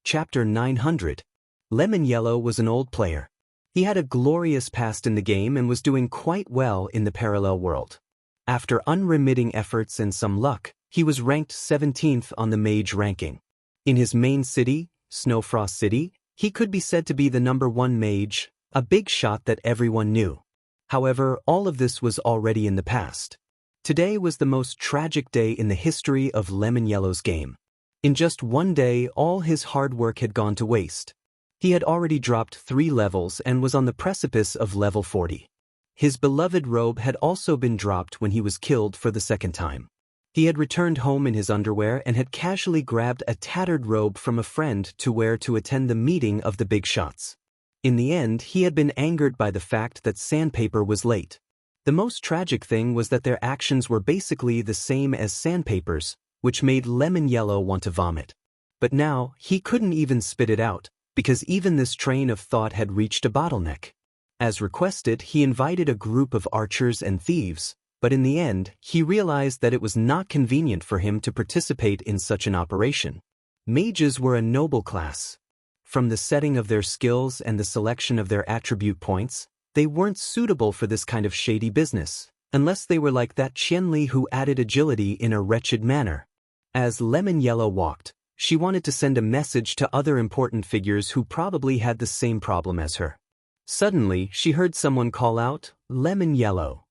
Chapter 900. Lemon Yellow was an old player. He had a glorious past in the game and was doing quite well in the parallel world. After unremitting efforts and some luck, he was ranked 17th on the Mage ranking. In his main city, Snowfrost City, he could be said to be the #1 mage, a big shot that everyone knew. However, all of this was already in the past. Today was the most tragic day in the history of Lemon Yellow's game. In just one day, all his hard work had gone to waste. He had already dropped 3 levels and was on the precipice of level 40. His beloved robe had also been dropped when he was killed for the second time. He had returned home in his underwear and had casually grabbed a tattered robe from a friend to wear to attend the meeting of the big shots. In the end, he had been angered by the fact that Sandpaper was late. The most tragic thing was that their actions were basically the same as Sandpaper's, which made Lemon Yellow want to vomit. But now, he couldn't even spit it out, because even this train of thought had reached a bottleneck. As requested, he invited a group of archers and thieves, but in the end, he realized that it was not convenient for him to participate in such an operation. Mages were a noble class. From the setting of their skills and the selection of their attribute points, they weren't suitable for this kind of shady business, unless they were like that Qianli who added agility in a wretched manner. As Lemon Yellow walked, she wanted to send a message to other important figures who probably had the same problem as her. Suddenly, she heard someone call out, "Lemon Yellow."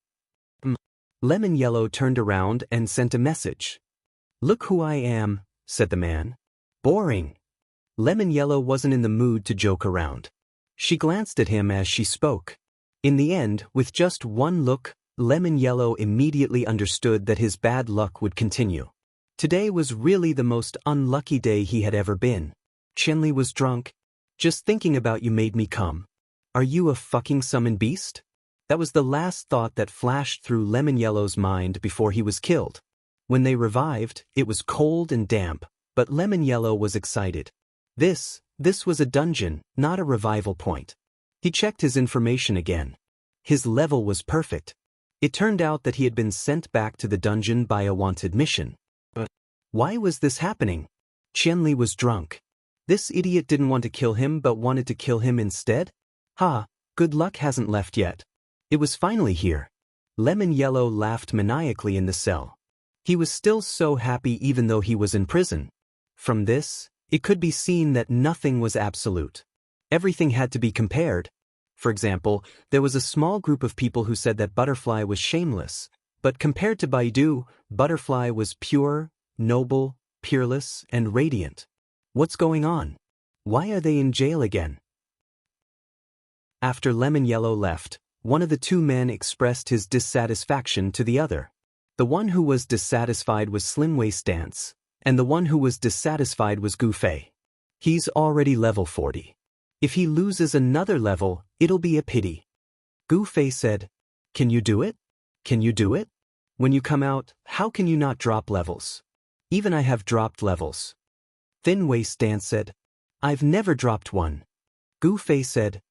Lemon Yellow turned around and sent a message. "Look who I am," said the man. "Boring." Lemon Yellow wasn't in the mood to joke around. She glanced at him as she spoke. In the end, with just one look, Lemon Yellow immediately understood that his bad luck would continue. Today was really the most unlucky day he had ever been. Qianli was drunk. "Just thinking about you made me come. Are you a fucking summoned beast?" That was the last thought that flashed through Lemon Yellow's mind before he was killed. When they revived, it was cold and damp, but Lemon Yellow was excited. This was a dungeon, not a revival point. He checked his information again. His level was perfect. It turned out that he had been sent back to the dungeon by a wanted mission. But why was this happening? Qianli was drunk. This idiot didn't want to kill him but wanted to kill him instead? Good luck hasn't left yet. It was finally here. Lemon Yellow laughed maniacally in the cell. He was still so happy even though he was in prison. From this, it could be seen that nothing was absolute. Everything had to be compared. For example, there was a small group of people who said that Butterfly was shameless, but compared to Baidu, Butterfly was pure, noble, peerless, and radiant. What's going on? Why are they in jail again? After Lemon Yellow left, one of the 2 men expressed his dissatisfaction to the other. The one who was dissatisfied was Slim Waist Dance, and the one who was dissatisfied was Gu Fei. He's already level 40. If he loses another level, it'll be a pity. Gu Fei said, "Can you do it? Can you do it? When you come out, how can you not drop levels? Even I have dropped levels." Thin Waist Dance said, "I've never dropped one." Gu Fei said,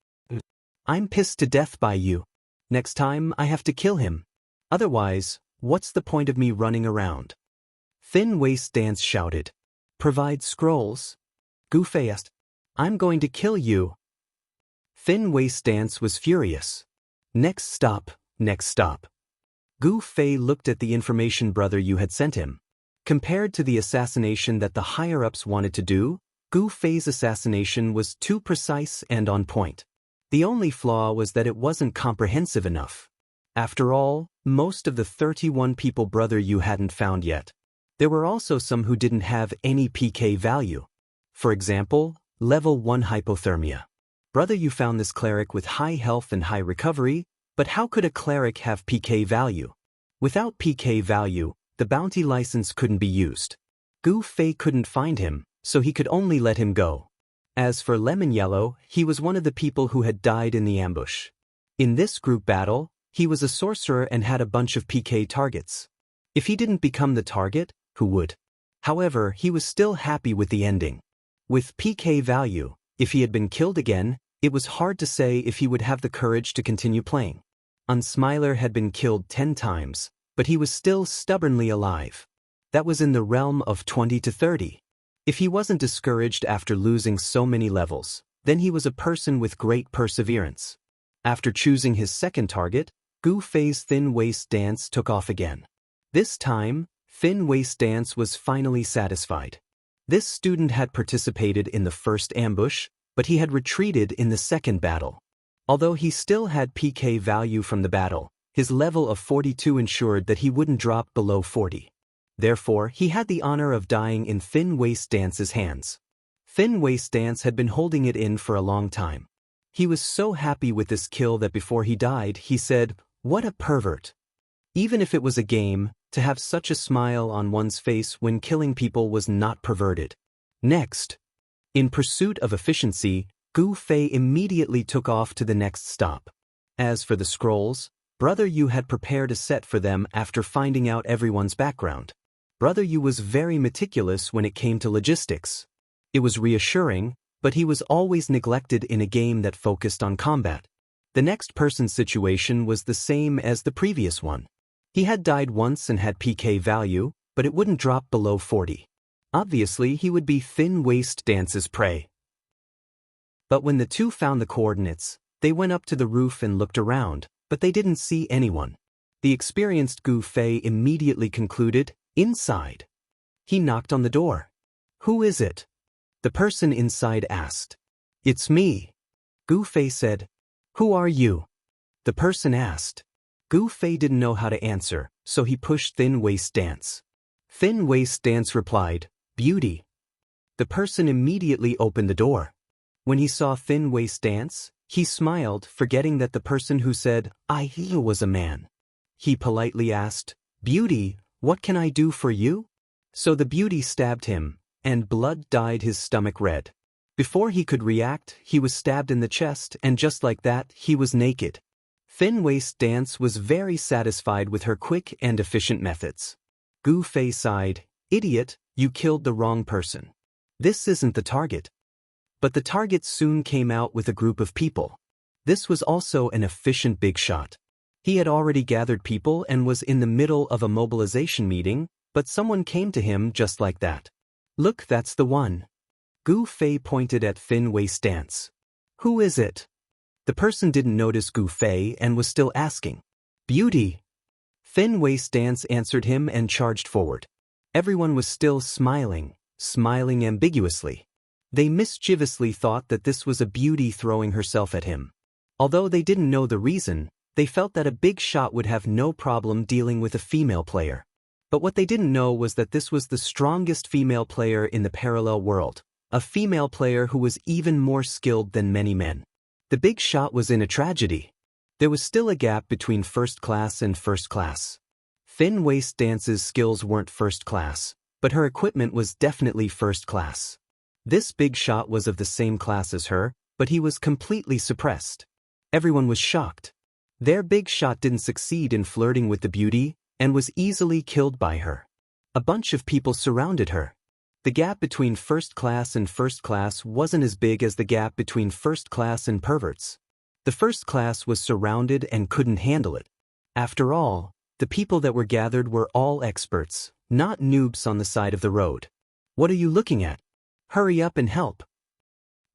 "I'm pissed to death by you. Next time, I have to kill him. Otherwise, what's the point of me running around?" Thin Waist Dance shouted, "Provide scrolls." Gu Fei asked, "I'm going to kill you." Thin Waist Dance was furious. Next stop, next stop. Gu Fei looked at the information brother you had sent him. Compared to the assassination that the higher-ups wanted to do, Gu Fei's assassination was too precise and on point. The only flaw was that it wasn't comprehensive enough. After all, most of the 31 people brother you hadn't found yet. There were also some who didn't have any PK value. For example, level 1 hypothermia. Brother you found this cleric with high health and high recovery, but how could a cleric have PK value? Without PK value, the bounty license couldn't be used. Gu Fei couldn't find him, so he could only let him go. As for Lemon Yellow, he was one of the people who had died in the ambush. In this group battle, he was a sorcerer and had a bunch of PK targets. If he didn't become the target, who would? However, he was still happy with the ending. With PK value, if he had been killed again, it was hard to say if he would have the courage to continue playing. Unsmiler had been killed 10 times, but he was still stubbornly alive. That was in the realm of 20 to 30. If he wasn't discouraged after losing so many levels, then he was a person with great perseverance. After choosing his second target, Gu Fei's thin waist dance took off again. This time, thin waist dance was finally satisfied. This student had participated in the first ambush, but he had retreated in the second battle. Although he still had PK value from the battle, his level of 42 ensured that he wouldn't drop below 40. Therefore, he had the honor of dying in Thin Waist Dance's hands. Thin Waist Dance had been holding it in for a long time. He was so happy with this kill that before he died, he said, "What a pervert." Even if it was a game, to have such a smile on one's face when killing people was not perverted. Next, in pursuit of efficiency, Gu Fei immediately took off to the next stop. As for the scrolls, Brother Yu had prepared a set for them after finding out everyone's background. Brother Yu was very meticulous when it came to logistics. It was reassuring, but he was always neglected in a game that focused on combat. The next person's situation was the same as the previous one. He had died once and had PK value, but it wouldn't drop below 40. Obviously, he would be Thin Waist Dance's prey. But when the two found the coordinates, they went up to the roof and looked around, but they didn't see anyone. The experienced Gu Fei immediately concluded, "Inside." He knocked on the door. "Who is it?" The person inside asked. "It's me." Gu Fei said. "Who are you?" The person asked. Gu Fei didn't know how to answer, so he pushed Thin Waist Dance. Thin Waist Dance replied, "Beauty." The person immediately opened the door. When he saw Thin Waist Dance, he smiled, forgetting that the person who said, "I" was a man. He politely asked, "Beauty, what can I do for you?" So the beauty stabbed him, and blood dyed his stomach red. Before he could react, he was stabbed in the chest, and just like that, he was naked. Thin Waist Dance was very satisfied with her quick and efficient methods. Gu Fei sighed, "Idiot, you killed the wrong person. This isn't the target." But the target soon came out with a group of people. This was also an efficient big shot. He had already gathered people and was in the middle of a mobilization meeting, but someone came to him just like that. "Look, that's the one." Gu Fei pointed at Thin Waist Dance. "Who is it?" The person didn't notice Gu Fei and was still asking. "Beauty." Thin Waist Dance answered him and charged forward. Everyone was still smiling ambiguously. They mischievously thought that this was a beauty throwing herself at him. Although they didn't know the reason, they felt that a big shot would have no problem dealing with a female player. But what they didn't know was that this was the strongest female player in the parallel world, a female player who was even more skilled than many men. The big shot was in a tragedy. There was still a gap between first class and first class. Thin Waist Dance's skills weren't first class, but her equipment was definitely first class. This big shot was of the same class as her, but he was completely suppressed. Everyone was shocked. Their big shot didn't succeed in flirting with the beauty, and was easily killed by her. A bunch of people surrounded her. The gap between first class and first class wasn't as big as the gap between first class and perverts. The first class was surrounded and couldn't handle it. After all, the people that were gathered were all experts, not noobs on the side of the road. "What are you looking at? Hurry up and help."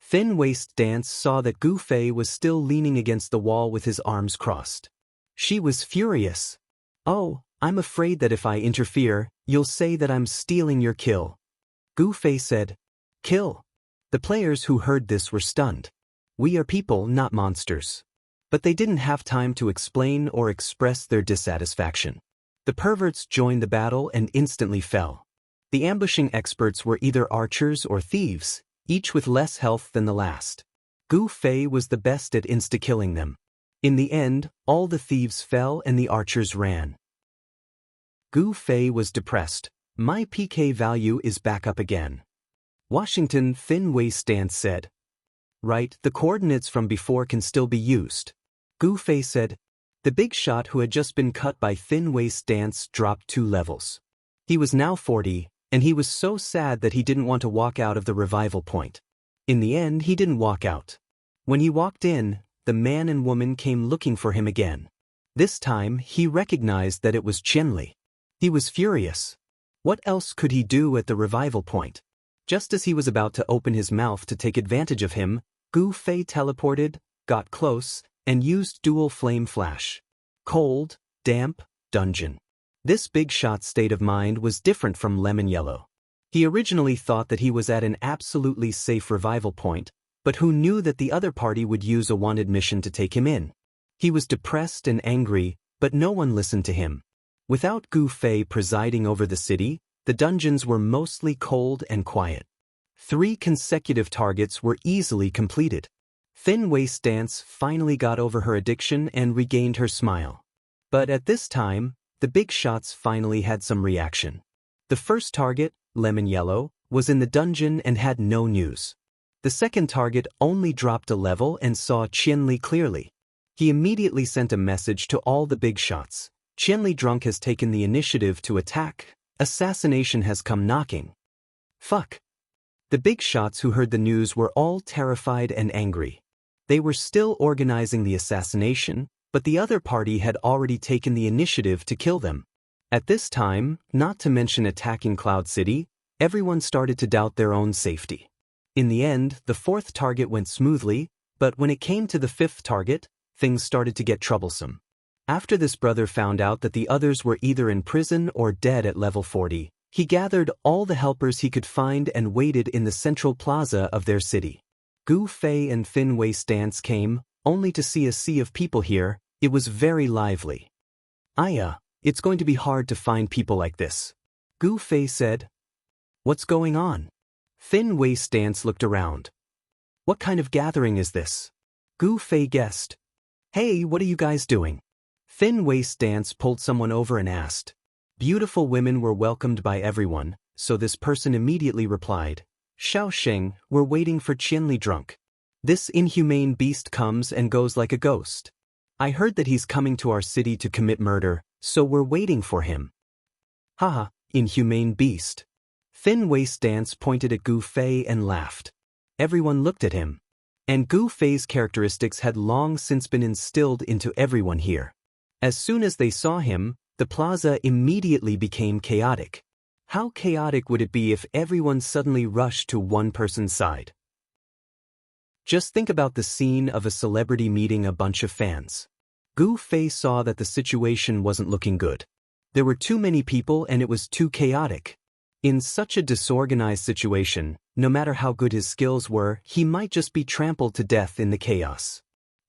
Thin Waist Dance saw that Gu Fei was still leaning against the wall with his arms crossed. She was furious. "Oh, I'm afraid that if I interfere, you'll say that I'm stealing your kill." Gu Fei said, "Kill." The players who heard this were stunned. We are people, not monsters. But they didn't have time to explain or express their dissatisfaction. The perverts joined the battle and instantly fell. The ambushing experts were either archers or thieves, each with less health than the last. Gu Fei was the best at insta-killing them. In the end, all the thieves fell and the archers ran. Gu Fei was depressed. "My PK value is back up again." Washington Thin Waist Dance said. "Right, the coordinates from before can still be used." Gu Fei said. The big shot who had just been cut by Thin Waist Dance dropped 2 levels. He was now 40, and he was so sad that he didn't want to walk out of the revival point. In the end, he didn't walk out. When he walked in, the man and woman came looking for him again. This time, he recognized that it was Chenli. He was furious. What else could he do at the revival point? Just as he was about to open his mouth to take advantage of him, Gu Fei teleported, got close, and used dual flame flash. Cold, damp, dungeon. This big shot's state of mind was different from Lemon Yellow. He originally thought that he was at an absolutely safe revival point, but who knew that the other party would use a wanted mission to take him in? He was depressed and angry, but no one listened to him. Without Gu Fei presiding over the city, the dungeons were mostly cold and quiet. 3 consecutive targets were easily completed. Thin Waist Dance finally got over her addiction and regained her smile. But at this time, the big shots finally had some reaction. The first target, Lemon Yellow, was in the dungeon and had no news. The second target only dropped a level and saw Qianli clearly. He immediately sent a message to all the big shots. Qianli Drunk has taken the initiative to attack. Assassination has come knocking. Fuck. The big shots who heard the news were all terrified and angry. They were still organizing the assassination, but the other party had already taken the initiative to kill them. At this time, not to mention attacking Cloud City, everyone started to doubt their own safety. In the end, the 4th target went smoothly, but when it came to the 5th target, things started to get troublesome. After this brother found out that the others were either in prison or dead at level 40, he gathered all the helpers he could find and waited in the central plaza of their city. Gu Fei and Thin Waist Dance came, only to see a sea of people here. It was very lively. It's going to be hard to find people like this. Gu Fei said. What's going on? Thin Waist Dance looked around. What kind of gathering is this? Gu Fei guessed. Hey, what are you guys doing? Thin Waist Dance pulled someone over and asked. Beautiful women were welcomed by everyone, so this person immediately replied. Xiaosheng, we're waiting for Qianli Drunk. This inhumane beast comes and goes like a ghost. I heard that he's coming to our city to commit murder, so we're waiting for him. Haha, inhumane beast. Thin Waist Dance pointed at Gu Fei and laughed. Everyone looked at him. And Gu Fei's characteristics had long since been instilled into everyone here. As soon as they saw him, the plaza immediately became chaotic. How chaotic would it be if everyone suddenly rushed to one person's side? Just think about the scene of a celebrity meeting a bunch of fans. Gu Fei saw that the situation wasn't looking good. There were too many people and it was too chaotic. In such a disorganized situation, no matter how good his skills were, he might just be trampled to death in the chaos.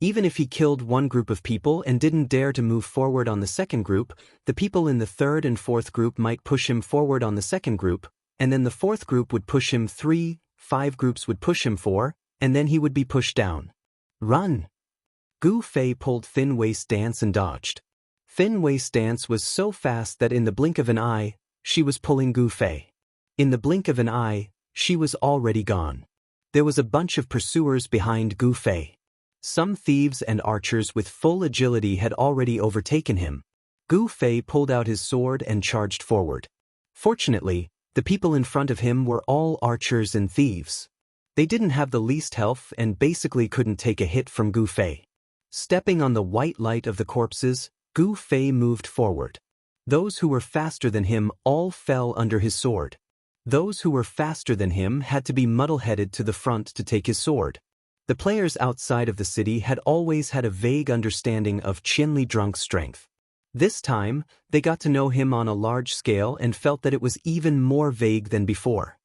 Even if he killed one group of people and didn't dare to move forward on the second group, the people in the 3rd and 4th group might push him forward on the second group, and then the 4th group would push him 3, 5 groups would push him 4, and then he would be pushed down. Run! Gu Fei pulled Thin Waist Dance and dodged. Thin Waist Dance was so fast that in the blink of an eye, she was pulling Gu Fei. In the blink of an eye, she was already gone. There was a bunch of pursuers behind Gu Fei. Some thieves and archers with full agility had already overtaken him. Gu Fei pulled out his sword and charged forward. Fortunately, the people in front of him were all archers and thieves. They didn't have the least health and basically couldn't take a hit from Gu Fei. Stepping on the white light of the corpses, Gu Fei moved forward. Those who were faster than him all fell under his sword. Those who were faster than him had to be muddle-headed to the front to take his sword. The players outside of the city had always had a vague understanding of Qianli Drunk's strength. This time, they got to know him on a large scale and felt that it was even more vague than before.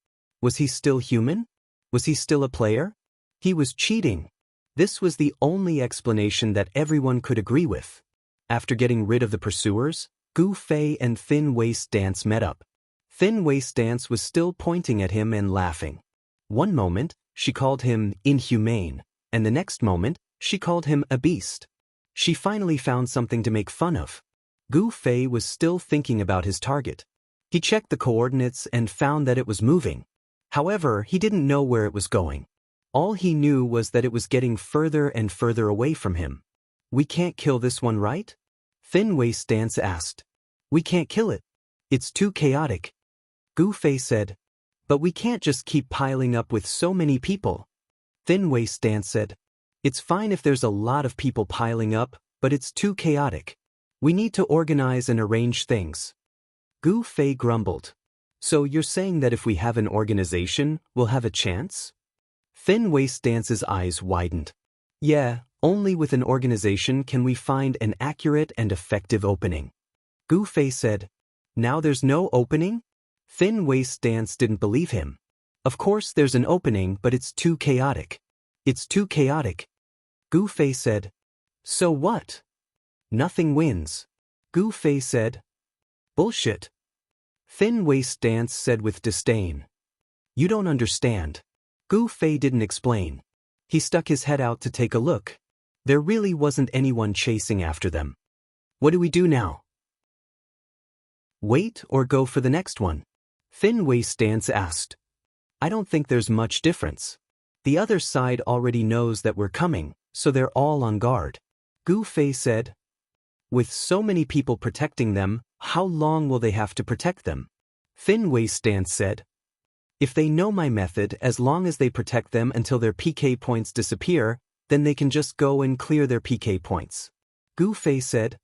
Was he still human? Was he still a player? He was cheating. This was the only explanation that everyone could agree with. After getting rid of the pursuers, Gu Fei and Thin Waist Dance met up. Thin Waist Dance was still pointing at him and laughing. One moment, she called him inhumane, and the next moment, she called him a beast. She finally found something to make fun of. Gu Fei was still thinking about his target. He checked the coordinates and found that it was moving. However, he didn't know where it was going. All he knew was that it was getting further and further away from him. We can't kill this one, right? Thin Waist Dance asked. We can't kill it. It's too chaotic. Gu Fei said. But we can't just keep piling up with so many people. Thin Waist Dance said. It's fine if there's a lot of people piling up, but it's too chaotic. We need to organize and arrange things. Gu Fei grumbled. So you're saying that if we have an organization, we'll have a chance? Thin Waist Dance's eyes widened. Yeah, only with an organization can we find an accurate and effective opening. Gu Fei said. Now there's no opening? Thin Waist Dance didn't believe him. Of course there's an opening, but it's too chaotic. It's too chaotic. Gu Fei said. So what? Nothing wins. Gu Fei said. Bullshit. Thin Waist Dance said with disdain. You don't understand. Gu Fei didn't explain. He stuck his head out to take a look. There really wasn't anyone chasing after them. What do we do now? Wait or go for the next one? Thin Waist Dance asked. I don't think there's much difference. The other side already knows that we're coming, so they're all on guard. Gu Fei said. With so many people protecting them, how long will they have to protect them? Thin Waist Dance said. If they know my method, as long as they protect them until their PK points disappear, then they can just go and clear their PK points. Gu Fei said.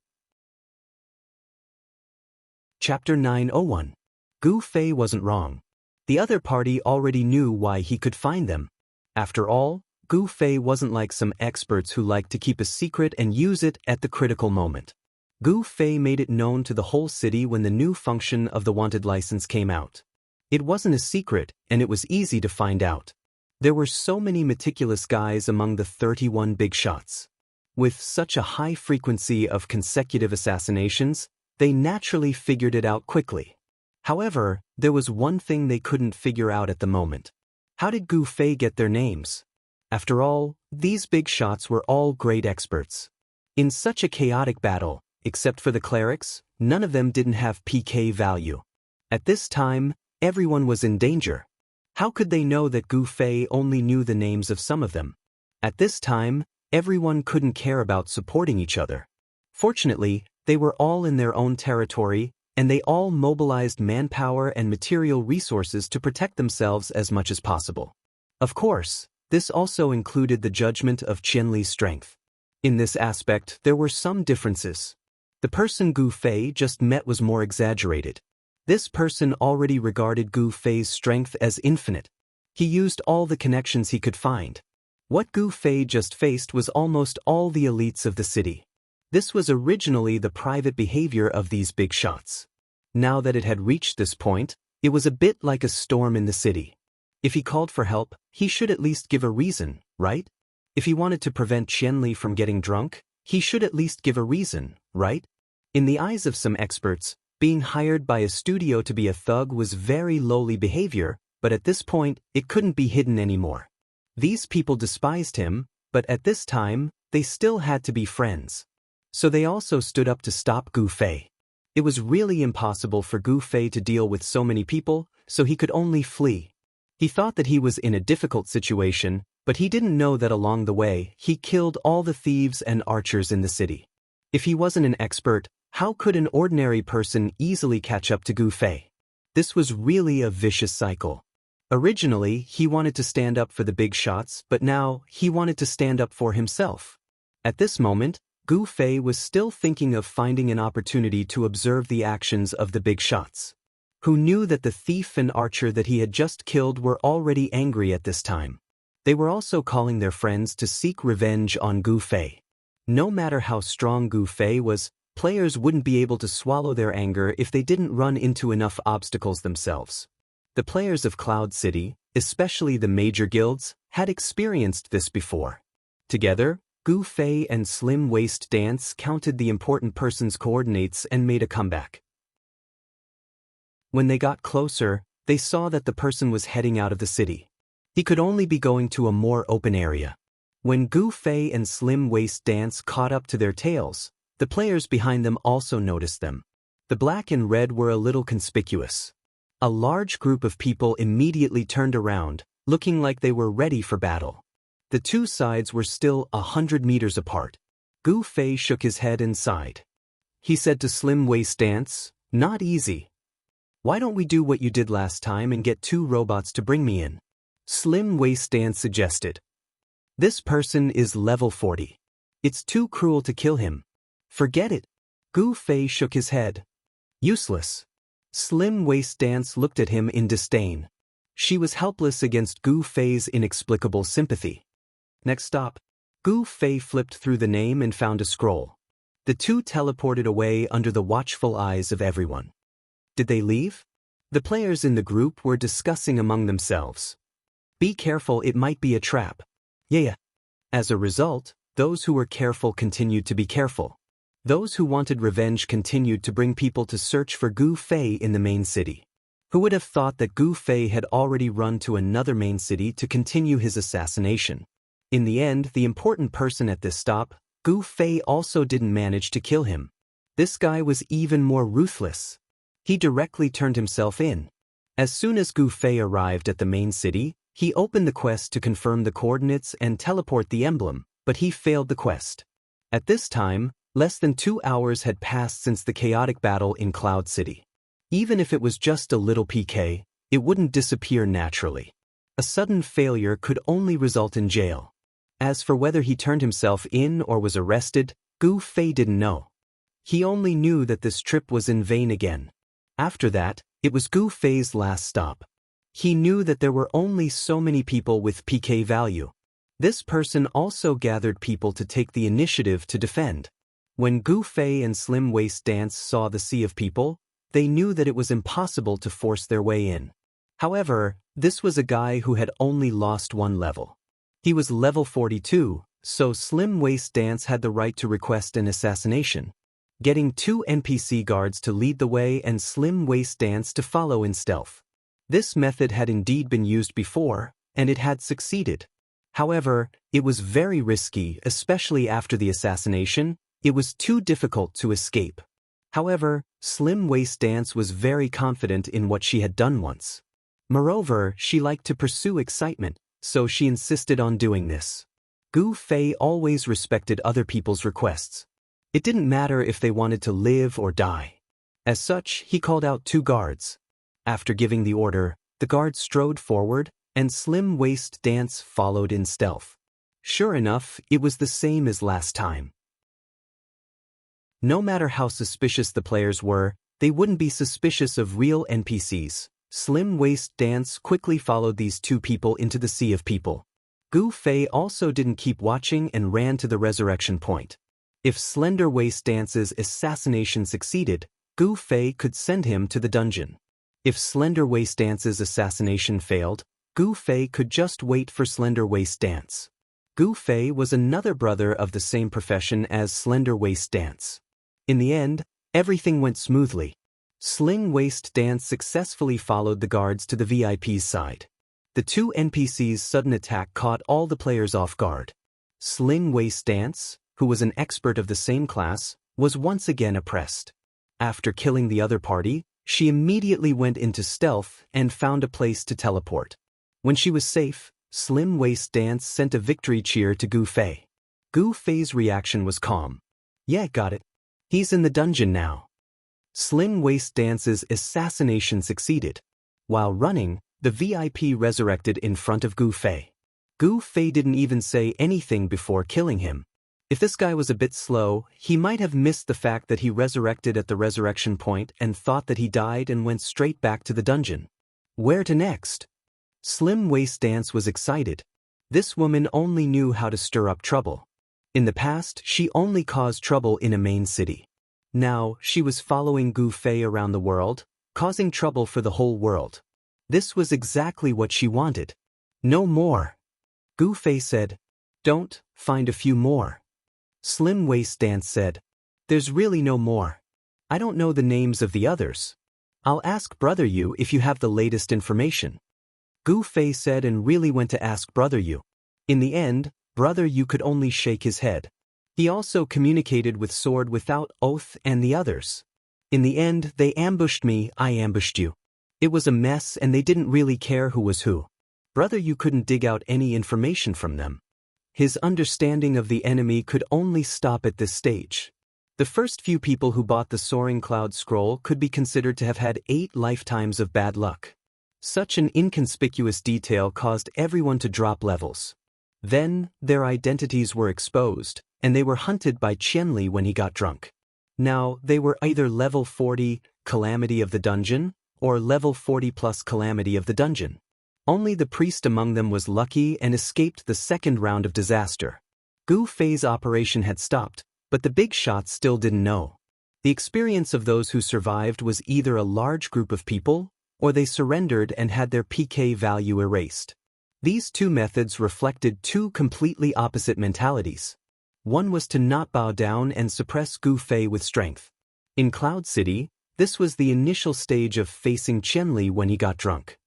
Chapter 901. Gu Fei wasn't wrong. The other party already knew why he could find them. After all, Gu Fei wasn't like some experts who like to keep a secret and use it at the critical moment. Gu Fei made it known to the whole city when the new function of the wanted license came out. It wasn't a secret, and it was easy to find out. There were so many meticulous guys among the 31 big shots. With such a high frequency of consecutive assassinations, they naturally figured it out quickly. However, there was one thing they couldn't figure out at the moment. How did Gu Fei get their names? After all, these big shots were all great experts. In such a chaotic battle, except for the clerics, none of them didn't have PK value. At this time, everyone was in danger. How could they know that Gu Fei only knew the names of some of them? At this time, everyone couldn't care about supporting each other. Fortunately, they were all in their own territory, and they all mobilized manpower and material resources to protect themselves as much as possible. Of course, this also included the judgment of Qianli's strength. In this aspect, there were some differences. The person Gu Fei just met was more exaggerated. This person already regarded Gu Fei's strength as infinite. He used all the connections he could find. What Gu Fei just faced was almost all the elites of the city. This was originally the private behavior of these big shots. Now that it had reached this point, it was a bit like a storm in the city. If he called for help, he should at least give a reason, right? If he wanted to prevent Qianli from getting drunk, he should at least give a reason, right? In the eyes of some experts, being hired by a studio to be a thug was very lowly behavior, but at this point, it couldn't be hidden anymore. These people despised him, but at this time, they still had to be friends. So they also stood up to stop Gu Fei. It was really impossible for Gu Fei to deal with so many people, so he could only flee. He thought that he was in a difficult situation, but he didn't know that along the way, he killed all the thieves and archers in the city. If he wasn't an expert, how could an ordinary person easily catch up to Gu Fei? This was really a vicious cycle. Originally, he wanted to stand up for the big shots, but now, he wanted to stand up for himself. At this moment, Gu Fei was still thinking of finding an opportunity to observe the actions of the big shots. Who knew that the thief and archer that he had just killed were already angry at this time. They were also calling their friends to seek revenge on Gu Fei. No matter how strong Gu Fei was, players wouldn't be able to swallow their anger if they didn't run into enough obstacles themselves. The players of Cloud City, especially the major guilds, had experienced this before. Together, Gu Fei and Slim Waist Dance counted the important person's coordinates and made a comeback. When they got closer, they saw that the person was heading out of the city. He could only be going to a more open area. When Gu Fei and Slim Waist Dance caught up to their tails, the players behind them also noticed them. The black and red were a little conspicuous. A large group of people immediately turned around, looking like they were ready for battle. The two sides were still 100 meters apart. Gu Fei shook his head and sighed. He said to Slim Waist Dance, "Not easy. Why don't we do what you did last time and get 2 robots to bring me in?" Slim Waist Dance suggested. "This person is level 40. It's too cruel to kill him." "Forget it." Gu Fei shook his head. "Useless. Slim Waist Dance looked at him in disdain. She was helpless against Gu Fei's inexplicable sympathy. Next stop. Gu Fei flipped through the name and found a scroll. The two teleported away under the watchful eyes of everyone. Did they leave? The players in the group were discussing among themselves. Be careful, it might be a trap. Yeah. As a result, those who were careful continued to be careful. Those who wanted revenge continued to bring people to search for Gu Fei in the main city. Who would have thought that Gu Fei had already run to another main city to continue his assassination? In the end, the important person at this stop, Gu Fei, also didn't manage to kill him. This guy was even more ruthless. He directly turned himself in. As soon as Gu Fei arrived at the main city, he opened the quest to confirm the coordinates and teleport the emblem, but he failed the quest. At this time, less than 2 hours had passed since the chaotic battle in Cloud City. Even if it was just a little PK, it wouldn't disappear naturally. A sudden failure could only result in jail. As for whether he turned himself in or was arrested, Gu Fei didn't know. He only knew that this trip was in vain again. After that, it was Gu Fei's last stop. He knew that there were only so many people with PK value. This person also gathered people to take the initiative to defend. When Gu Fei and Slim Waist Dance saw the sea of people, they knew that it was impossible to force their way in. However, this was a guy who had only lost 1 level. He was level 42, so Slim Waist Dance had the right to request an assassination, getting 2 NPC guards to lead the way and Slim Waist Dance to follow in stealth. This method had indeed been used before, and it had succeeded. However, it was very risky, especially after the assassination. It was too difficult to escape. However, Slim Waist Dance was very confident in what she had done once. Moreover, she liked to pursue excitement, so she insisted on doing this. Gu Fei always respected other people's requests. It didn't matter if they wanted to live or die. As such, he called out 2 guards. After giving the order, the guards strode forward, and Slim Waist Dance followed in stealth. Sure enough, it was the same as last time. No matter how suspicious the players were, they wouldn't be suspicious of real NPCs. Slim Waist Dance quickly followed these 2 people into the sea of people. Gu Fei also didn't keep watching and ran to the resurrection point. If Slender Waist Dance's assassination succeeded, Gu Fei could send him to the dungeon. If Slender Waist Dance's assassination failed, Gu Fei could just wait for Slender Waist Dance. Gu Fei was another brother of the same profession as Slender Waist Dance. In the end, everything went smoothly. Slim Waist Dance successfully followed the guards to the VIP's side. The 2 NPCs' sudden attack caught all the players off guard. Slim Waist Dance, who was an expert of the same class, was once again oppressed. After killing the other party, she immediately went into stealth and found a place to teleport. When she was safe, Slim Waist Dance sent a victory cheer to Gu Fei. Gu Fei's reaction was calm. Yeah, got it. He's in the dungeon now. Slim Waist Dance's assassination succeeded. While running, the VIP resurrected in front of Gu Fei. Gu Fei didn't even say anything before killing him. If this guy was a bit slow, he might have missed the fact that he resurrected at the resurrection point and thought that he died and went straight back to the dungeon. Where to next? Slim Waist Dance was excited. This woman only knew how to stir up trouble. In the past, she only caused trouble in a main city. Now, she was following Gu Fei around the world, causing trouble for the whole world. This was exactly what she wanted. No more. Gu Fei said, "Don't, find a few more." Slim Waist Dance said, "There's really no more. I don't know the names of the others. I'll ask Brother Yu if you have the latest information." Gu Fei said and really went to ask Brother Yu. In the end, Brother Yu could only shake his head. He also communicated with Sword Without Oath and the others. In the end, they ambushed me, I ambushed you. It was a mess and they didn't really care who was who. Brother Yu couldn't dig out any information from them. His understanding of the enemy could only stop at this stage. The first few people who bought the Soaring Cloud Scroll could be considered to have had 8 lifetimes of bad luck. Such an inconspicuous detail caused everyone to drop levels. Then, their identities were exposed, and they were hunted by Qianli when he got drunk. Now, they were either level 40, Calamity of the Dungeon, or level 40 plus Calamity of the Dungeon. Only the priest among them was lucky and escaped the second round of disaster. Gu Fei's operation had stopped, but the big shots still didn't know. The experience of those who survived was either a large group of people, or they surrendered and had their PK value erased. These two methods reflected two completely opposite mentalities. One was to not bow down and suppress Gu Fei with strength. In Cloud City, this was the initial stage of facing Qianli when he got drunk.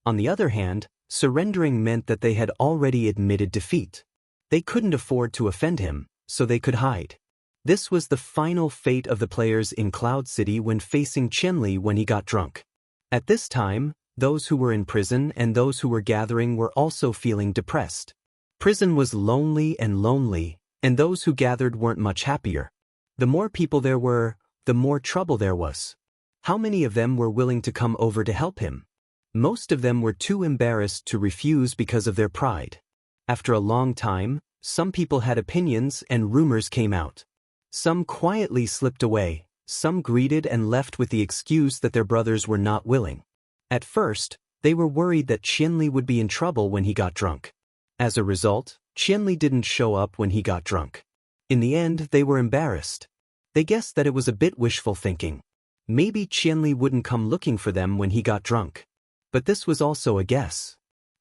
On the other hand, surrendering meant that they had already admitted defeat. They couldn't afford to offend him, so they could hide. This was the final fate of the players in Cloud City when facing Qianli when he got drunk. At this time, those who were in prison and those who were gathering were also feeling depressed. Prison was lonely, and those who gathered weren't much happier. The more people there were, the more trouble there was. How many of them were willing to come over to help him? Most of them were too embarrassed to refuse because of their pride. After a long time, some people had opinions and rumors came out. Some quietly slipped away, some greeted and left with the excuse that their brothers were not willing. At first, they were worried that Qianli would be in trouble when he got drunk. As a result, Qianli didn't show up when he got drunk. In the end, they were embarrassed. They guessed that it was a bit wishful thinking. Maybe Qianli wouldn't come looking for them when he got drunk. But this was also a guess.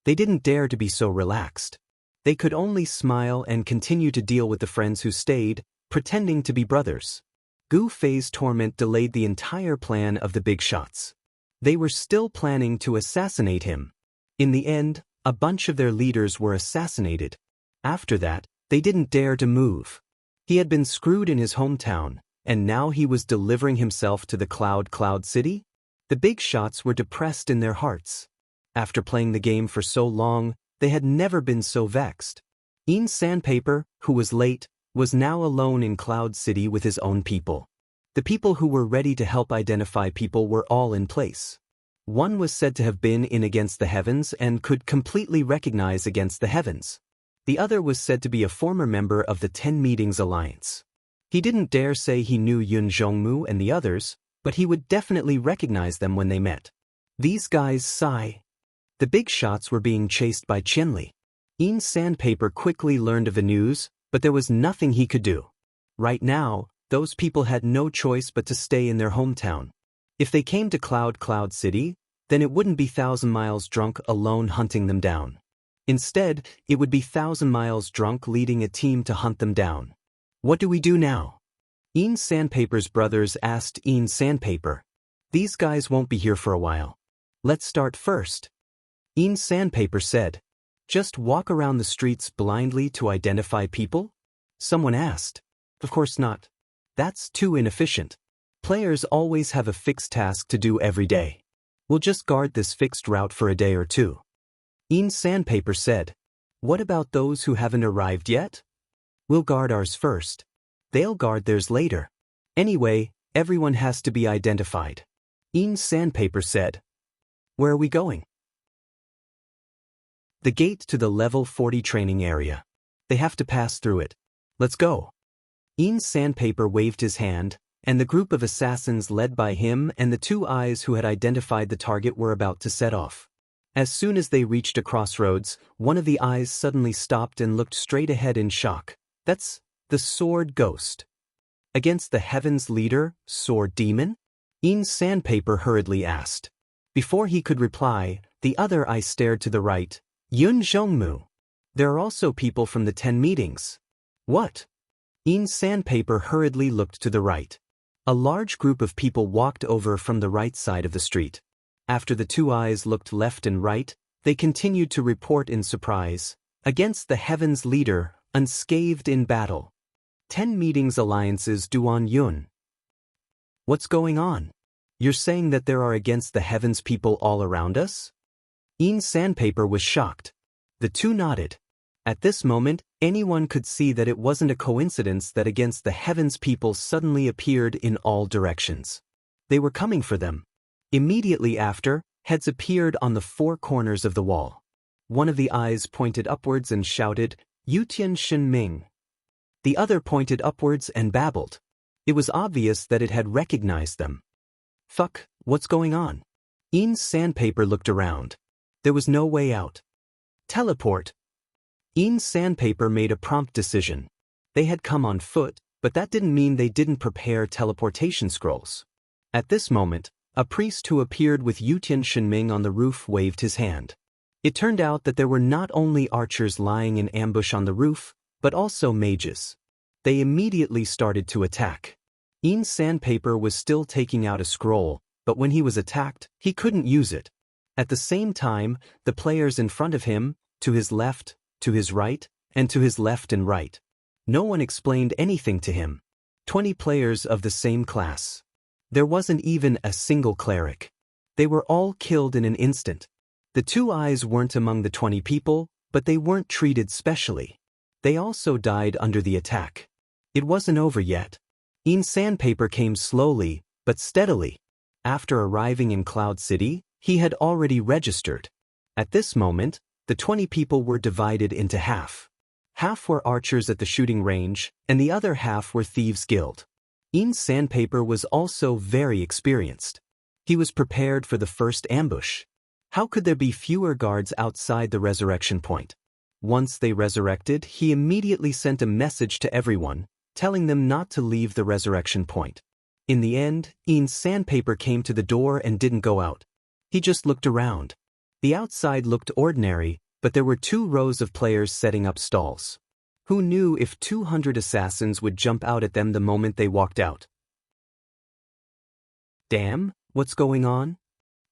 They didn't dare to be so relaxed. They could only smile and continue to deal with the friends who stayed, pretending to be brothers. Gu Fei's torment delayed the entire plan of the big shots. They were still planning to assassinate him. In the end, a bunch of their leaders were assassinated. After that, they didn't dare to move. He had been screwed in his hometown, and now he was delivering himself to the Cloud City? The big shots were depressed in their hearts. After playing the game for so long, they had never been so vexed. Ian Sandpaper, who was late, was now alone in Cloud City with his own people. The people who were ready to help identify people were all in place. One was said to have been in Against the Heavens and could completely recognize Against the Heavens. The other was said to be a former member of the 10 Meetings Alliance. He didn't dare say he knew Yun Zhongmu and the others, but he would definitely recognize them when they met. These guys sigh. The big shots were being chased by Qianli. Ian Sandpaper quickly learned of the news, but there was nothing he could do. Right now, those people had no choice but to stay in their hometown. If they came to Cloud City, then it wouldn't be 1,000 Miles Drunk alone hunting them down. Instead, it would be 1,000 Miles Drunk leading a team to hunt them down. What do we do now? Ian Sandpaper's brothers asked Ian Sandpaper. These guys won't be here for a while. Let's start first. Ian Sandpaper said. Just walk around the streets blindly to identify people? Someone asked. Of course not. That's too inefficient. Players always have a fixed task to do every day. We'll just guard this fixed route for a day or two. Ian Sandpaper said. What about those who haven't arrived yet? We'll guard ours first. They'll guard theirs later. Anyway, everyone has to be identified. Ian Sandpaper said. Where are we going? The gate to the level 40 training area. They have to pass through it. Let's go. Ian Sandpaper waved his hand, and the group of assassins led by him and the two eyes who had identified the target were about to set off. As soon as they reached a crossroads, one of the eyes suddenly stopped and looked straight ahead in shock. That's the Sword Ghost. Against the Heavens leader, Sword Demon? Ian Sandpaper hurriedly asked. Before he could reply, the other eye stared to the right. Yun Zhongmu. There are also people from the 10 meetings. What? Ian Sandpaper hurriedly looked to the right. A large group of people walked over from the right side of the street. After the two eyes looked left and right, they continued to report in surprise. Against the Heavens leader, unscathed in battle. 10 meetings alliances Duan Yun. What's going on? You're saying that there are Against the Heavens people all around us? Ian Sandpaper was shocked. The two nodded. At this moment, anyone could see that it wasn't a coincidence that Against the Heavens people suddenly appeared in all directions. They were coming for them. Immediately after, heads appeared on the 4 corners of the wall. One of the eyes pointed upwards and shouted, Yutian Shenming. The other pointed upwards and babbled. It was obvious that it had recognized them. Fuck, what's going on? Ian's sandpaper looked around. There was no way out. Teleport. Ian's sandpaper made a prompt decision. They had come on foot, but that didn't mean they didn't prepare teleportation scrolls. At this moment, a priest who appeared with Yutian Shenming on the roof waved his hand. It turned out that there were not only archers lying in ambush on the roof, but also mages. They immediately started to attack. Ian's sandpaper was still taking out a scroll, but when he was attacked, he couldn't use it. At the same time, the players in front of him, to his left, to his right, and to his left and right. No one explained anything to him. 20 players of the same class. There wasn't even a single cleric. They were all killed in an instant. The two eyes weren't among the 20 people, but they weren't treated specially. They also died under the attack. It wasn't over yet. Ian's sandpaper came slowly, but steadily. After arriving in Cloud City, he had already registered. At this moment, the 20 people were divided into half. Half were archers at the shooting range, and the other half were Thieves' Guild. Ian's sandpaper was also very experienced. He was prepared for the first ambush. How could there be fewer guards outside the resurrection point? Once they resurrected, he immediately sent a message to everyone, telling them not to leave the resurrection point. In the end, Ian's sandpaper came to the door and didn't go out. He just looked around. The outside looked ordinary, but there were 2 rows of players setting up stalls. Who knew if 200 assassins would jump out at them the moment they walked out? Damn, what's going on?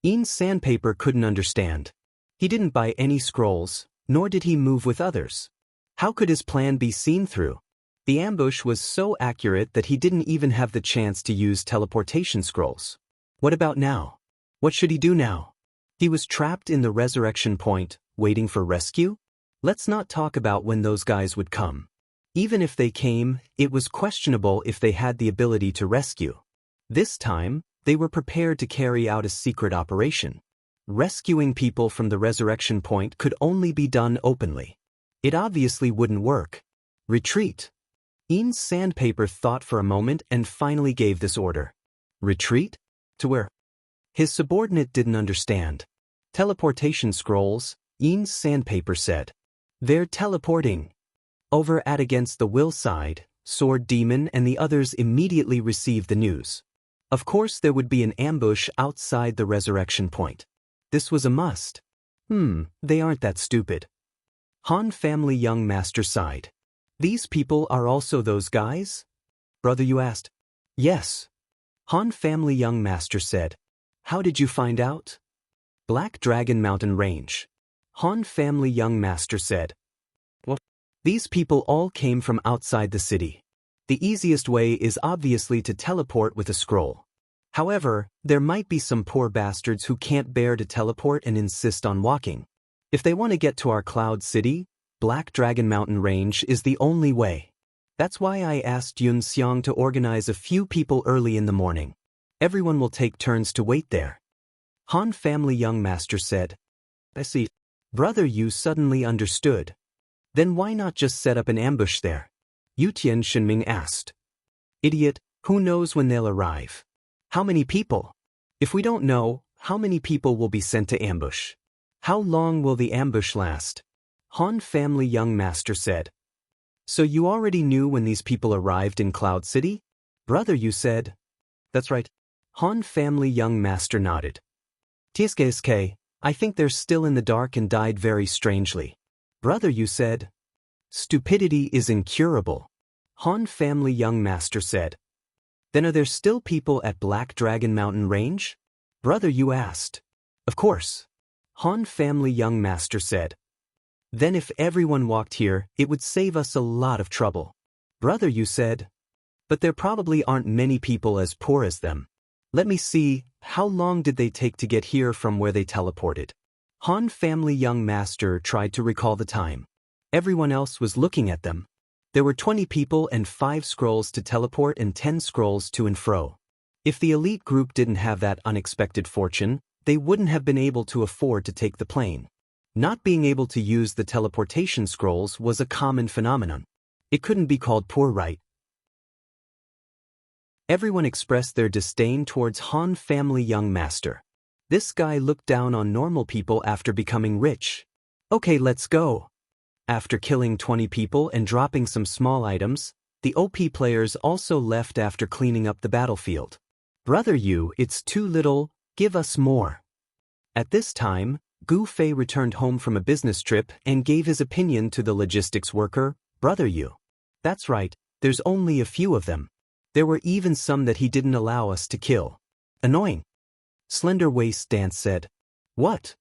Ian's sandpaper couldn't understand. He didn't buy any scrolls, nor did he move with others. How could his plan be seen through? The ambush was so accurate that he didn't even have the chance to use teleportation scrolls. What about now? What should he do now? He was trapped in the resurrection point, waiting for rescue? Let's not talk about when those guys would come. Even if they came, it was questionable if they had the ability to rescue. This time, they were prepared to carry out a secret operation. Rescuing people from the resurrection point could only be done openly. It obviously wouldn't work. Retreat. Ian's sandpaper thought for a moment and finally gave this order. Retreat? To where? His subordinate didn't understand. Teleportation scrolls, Ian's sandpaper said. They're teleporting. Over at Against the Will side, Sword Demon and the others immediately received the news. Of course there would be an ambush outside the resurrection point. This was a must. They aren't that stupid. Han family young master sighed. These people are also those guys? Brother, you asked. Yes. Han family young master said. How did you find out? Black Dragon Mountain Range. Han family young master said. What? These people all came from outside the city. The easiest way is obviously to teleport with a scroll. However, there might be some poor bastards who can't bear to teleport and insist on walking. If they want to get to our Cloud City, Black Dragon Mountain Range is the only way. That's why I asked Yun Xiang to organize a few people early in the morning. Everyone will take turns to wait there. Han family young master said. I see. Brother Yu suddenly understood. Then why not just set up an ambush there? Yutian Shenming asked. Idiot, who knows when they'll arrive? How many people? If we don't know, how many people will be sent to ambush? How long will the ambush last? Han family young master said. So you already knew when these people arrived in Cloud City? Brother Yu said. That's right. Han family young master nodded. TSKSK, I think they're still in the dark and died very strangely. Brother Yu said. Stupidity is incurable. Han family young master said. Then are there still people at Black Dragon Mountain Range? Brother Yu asked. Of course. Han family young master said. Then if everyone walked here, it would save us a lot of trouble. Brother Yu said. But there probably aren't many people as poor as them. Let me see, how long did they take to get here from where they teleported? Han family young master tried to recall the time. Everyone else was looking at them. There were 20 people and 5 scrolls to teleport and 10 scrolls to and fro. If the elite group didn't have that unexpected fortune, they wouldn't have been able to afford to take the plane. Not being able to use the teleportation scrolls was a common phenomenon. It couldn't be called poor, right? Everyone expressed their disdain towards Han family young master. This guy looked down on normal people after becoming rich. Okay, let's go. After killing 20 people and dropping some small items, the OP players also left after cleaning up the battlefield. Brother Yu, it's too little, give us more. At this time, Gu Fei returned home from a business trip and gave his opinion to the logistics worker, Brother Yu. That's right, there's only a few of them. There were even some that he didn't allow us to kill. Annoying. Slender Waist Dance said. What?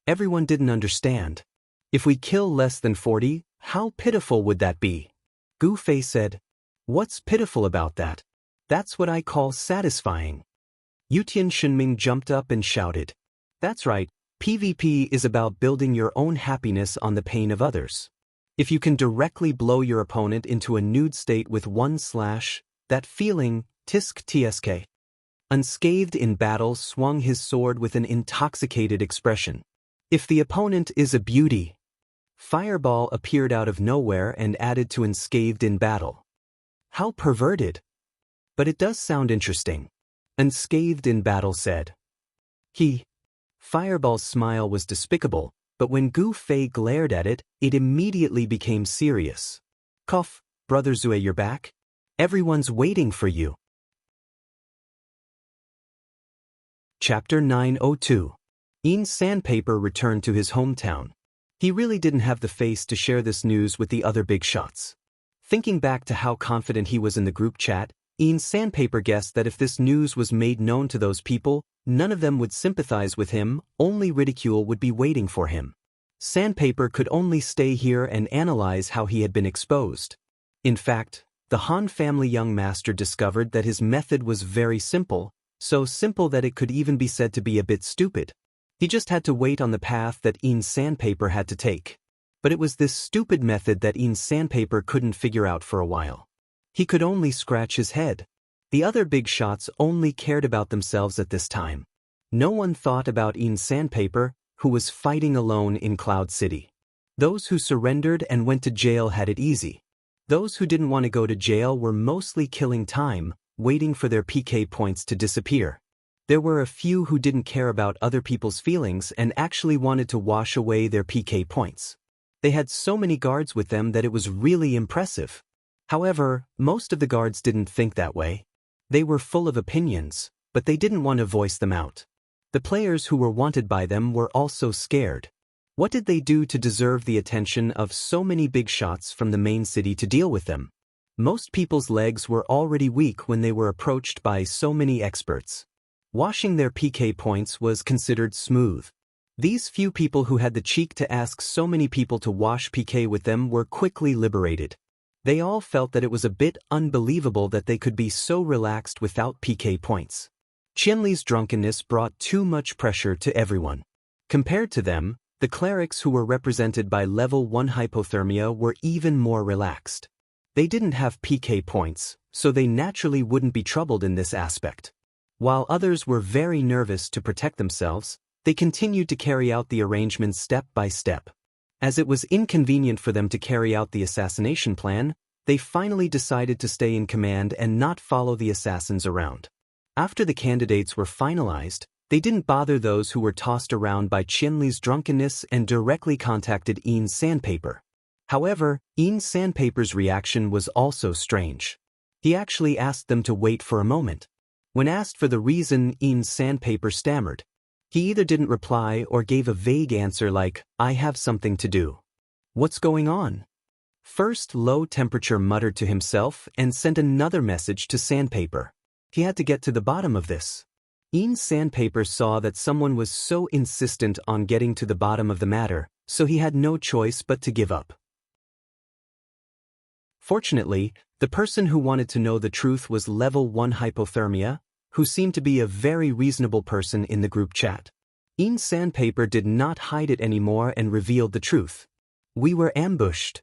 Everyone didn't understand. If we kill less than 40, how pitiful would that be? Gu Fei said. What's pitiful about that? That's what I call satisfying. Yutian Shunming jumped up and shouted. That's right, PvP is about building your own happiness on the pain of others. If you can directly blow your opponent into a nude state with one slash, that feeling, tisk tsk. Unscathed in battle swung his sword with an intoxicated expression. If the opponent is a beauty. Fireball appeared out of nowhere and added to unscathed in battle. How perverted. But it does sound interesting. Unscathed in battle said. Fireball's smile was despicable, but when Gu Fei glared at it, it immediately became serious. Cough, Brother Zue, you're back? Everyone's waiting for you. Chapter 902. Ian Sandpaper returned to his hometown. He really didn't have the face to share this news with the other big shots. Thinking back to how confident he was in the group chat, Ian Sandpaper guessed that if this news was made known to those people, none of them would sympathize with him, only ridicule would be waiting for him. Sandpaper could only stay here and analyze how he had been exposed. In fact, the Han family young master discovered that his method was very simple, so simple that it could even be said to be a bit stupid. He just had to wait on the path that Ian Sandpaper had to take. But it was this stupid method that Ian Sandpaper couldn't figure out for a while. He could only scratch his head. The other big shots only cared about themselves at this time. No one thought about Ian Sandpaper, who was fighting alone in Cloud City. Those who surrendered and went to jail had it easy. Those who didn't want to go to jail were mostly killing time, waiting for their PK points to disappear. There were a few who didn't care about other people's feelings and actually wanted to wash away their PK points. They had so many guards with them that it was really impressive. However, most of the guards didn't think that way. They were full of opinions, but they didn't want to voice them out. The players who were wanted by them were also scared. What did they do to deserve the attention of so many big shots from the main city to deal with them? Most people's legs were already weak when they were approached by so many experts. Washing their PK points was considered smooth. These few people who had the cheek to ask so many people to wash PK with them were quickly liberated. They all felt that it was a bit unbelievable that they could be so relaxed without PK points. Qianli's drunkenness brought too much pressure to everyone. Compared to them, the clerics who were represented by level 1 hypothermia were even more relaxed. They didn't have PK points, so they naturally wouldn't be troubled in this aspect. While others were very nervous to protect themselves, they continued to carry out the arrangements step by step. As it was inconvenient for them to carry out the assassination plan, they finally decided to stay in command and not follow the assassins around. After the candidates were finalized, they didn't bother those who were tossed around by Qianli's drunkenness and directly contacted Ian Sandpaper. However, Ian Sandpaper's reaction was also strange. He actually asked them to wait for a moment. When asked for the reason, Ian Sandpaper stammered. He either didn't reply or gave a vague answer like, "I have something to do." What's going on? First, Low Temperature muttered to himself and sent another message to Sandpaper. He had to get to the bottom of this. Ian Sandpaper saw that someone was so insistent on getting to the bottom of the matter, so he had no choice but to give up. Fortunately, the person who wanted to know the truth was level 1 hypothermia, who seemed to be a very reasonable person in the group chat. Ian Sandpaper did not hide it anymore and revealed the truth. We were ambushed.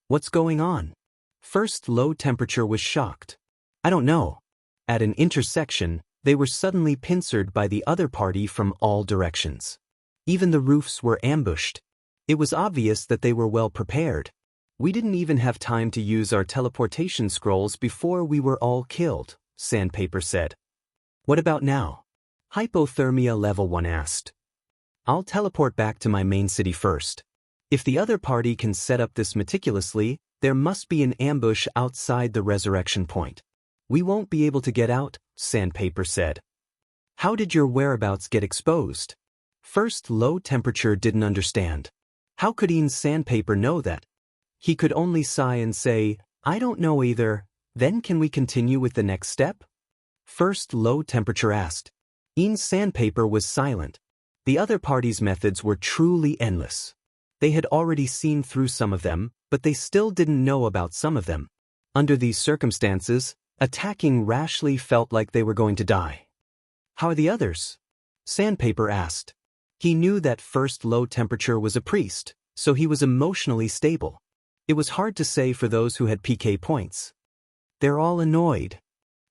What's going on? First, Low Temperature was shocked. I don't know. At an intersection, they were suddenly pincered by the other party from all directions. Even the roofs were ambushed. It was obvious that they were well prepared. We didn't even have time to use our teleportation scrolls before we were all killed, Sandpaper said. What about now? Hypothermia level 1 asked. I'll teleport back to my main city first. If the other party can set up this meticulously, there must be an ambush outside the resurrection point. We won't be able to get out, Sandpaper said. How did your whereabouts get exposed? First Low Temperature didn't understand. How could Sandpaper know that? He could only sigh and say, I don't know either. Then can we continue with the next step? First Low Temperature asked. Sandpaper was silent. The other party's methods were truly endless. They had already seen through some of them, but they still didn't know about some of them. Under these circumstances, attacking rashly felt like they were going to die. How are the others? Sandpaper asked. He knew that First Low Temperature was a priest, so he was emotionally stable. It was hard to say for those who had PK points. They're all annoyed.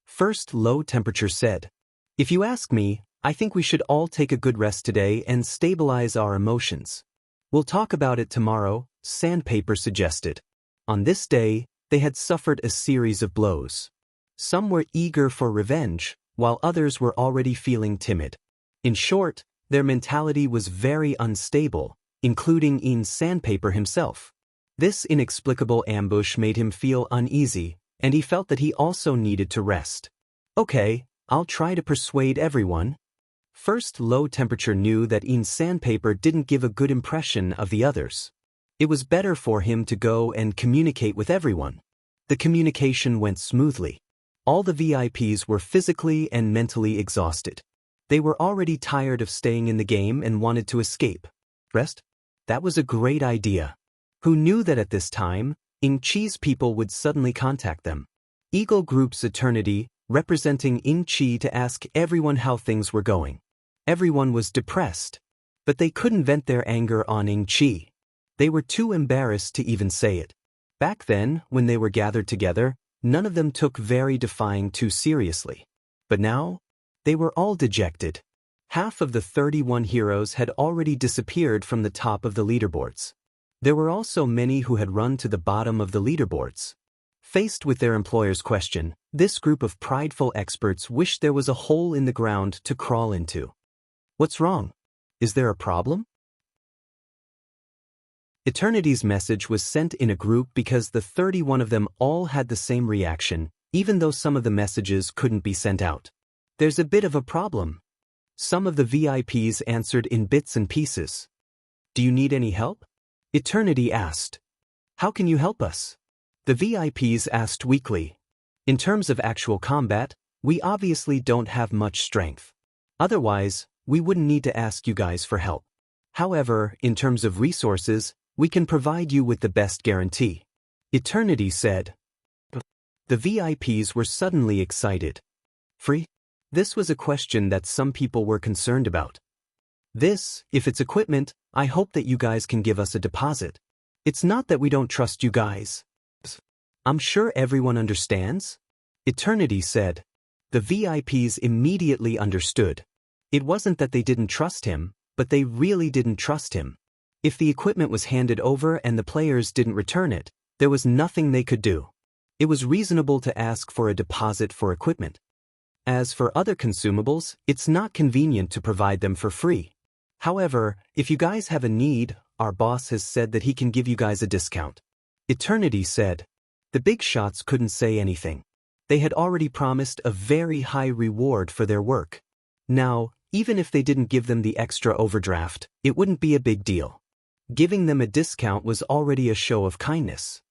First Low Temperature said. If you ask me, I think we should all take a good rest today and stabilize our emotions. We'll talk about it tomorrow, Sandpaper suggested. On this day, they had suffered a series of blows. Some were eager for revenge, while others were already feeling timid. In short, their mentality was very unstable, including Sandpaper himself. This inexplicable ambush made him feel uneasy, and he felt that he also needed to rest. Okay, I'll try to persuade everyone. First Low Temperature knew that Sandpaper didn't give a good impression of the others. It was better for him to go and communicate with everyone. The communication went smoothly. All the VIPs were physically and mentally exhausted. They were already tired of staying in the game and wanted to escape. Rest? That was a great idea. Who knew that at this time, Cheese people would suddenly contact them? Eagle Group's Eternity, representing Chi, to ask everyone how things were going. Everyone was depressed, but they couldn't vent their anger on Chi. They were too embarrassed to even say it. Back then, when they were gathered together, none of them took very defying too seriously. But now, they were all dejected. Half of the 31 heroes had already disappeared from the top of the leaderboards. There were also many who had run to the bottom of the leaderboards. Faced with their employer's question, this group of prideful experts wished there was a hole in the ground to crawl into. What's wrong? Is there a problem? Eternity's message was sent in a group because the 31 of them all had the same reaction, even though some of the messages couldn't be sent out. There's a bit of a problem. Some of the VIPs answered in bits and pieces. Do you need any help? Eternity asked. How can you help us? The VIPs asked weakly. In terms of actual combat, we obviously don't have much strength. Otherwise, we wouldn't need to ask you guys for help. However, in terms of resources, we can provide you with the best guarantee. Eternity said. The VIPs were suddenly excited. Free? This was a question that some people were concerned about. This, if it's equipment, I hope that you guys can give us a deposit. It's not that we don't trust you guys. I'm sure everyone understands. Eternity said. The VIPs immediately understood. It wasn't that they didn't trust him, but they really didn't trust him. If the equipment was handed over and the players didn't return it, there was nothing they could do. It was reasonable to ask for a deposit for equipment. As for other consumables, it's not convenient to provide them for free. However, if you guys have a need, our boss has said that he can give you guys a discount. Eternity said. The big shots couldn't say anything. They had already promised a very high reward for their work. Now, even if they didn't give them the extra overdraft, it wouldn't be a big deal. Giving them a discount was already a show of kindness.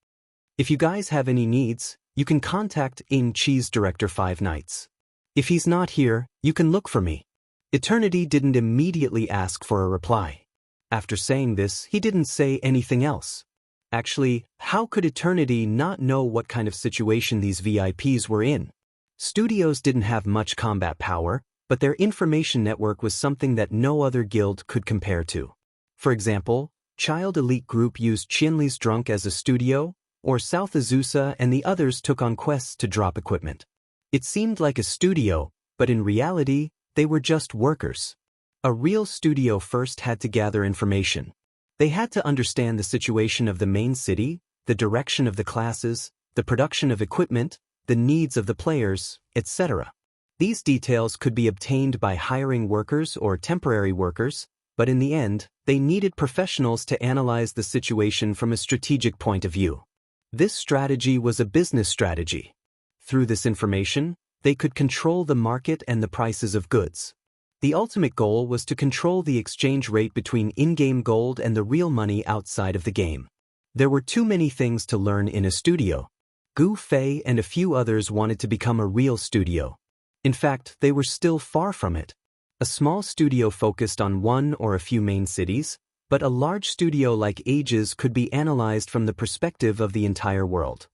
If you guys have any needs, you can contact Chi's Director 5 Nights. If he's not here, you can look for me. Eternity didn't immediately ask for a reply. After saying this, he didn't say anything else. Actually, how could Eternity not know what kind of situation these VIPs were in? Studios didn't have much combat power, but their information network was something that no other guild could compare to. For example, Child Elite Group used Chinli's Drunk as a studio, or South Azusa and the others took on quests to drop equipment. It seemed like a studio, but in reality, they were just workers. A real studio first had to gather information. They had to understand the situation of the main city, the direction of the classes, the production of equipment, the needs of the players, etc. These details could be obtained by hiring workers or temporary workers, but in the end, they needed professionals to analyze the situation from a strategic point of view. This strategy was a business strategy. Through this information, they could control the market and the prices of goods. The ultimate goal was to control the exchange rate between in-game gold and the real money outside of the game. There were too many things to learn in a studio. Gu Fei and a few others wanted to become a real studio. In fact, they were still far from it. A small studio focused on one or a few main cities, but a large studio like Age's could be analyzed from the perspective of the entire world.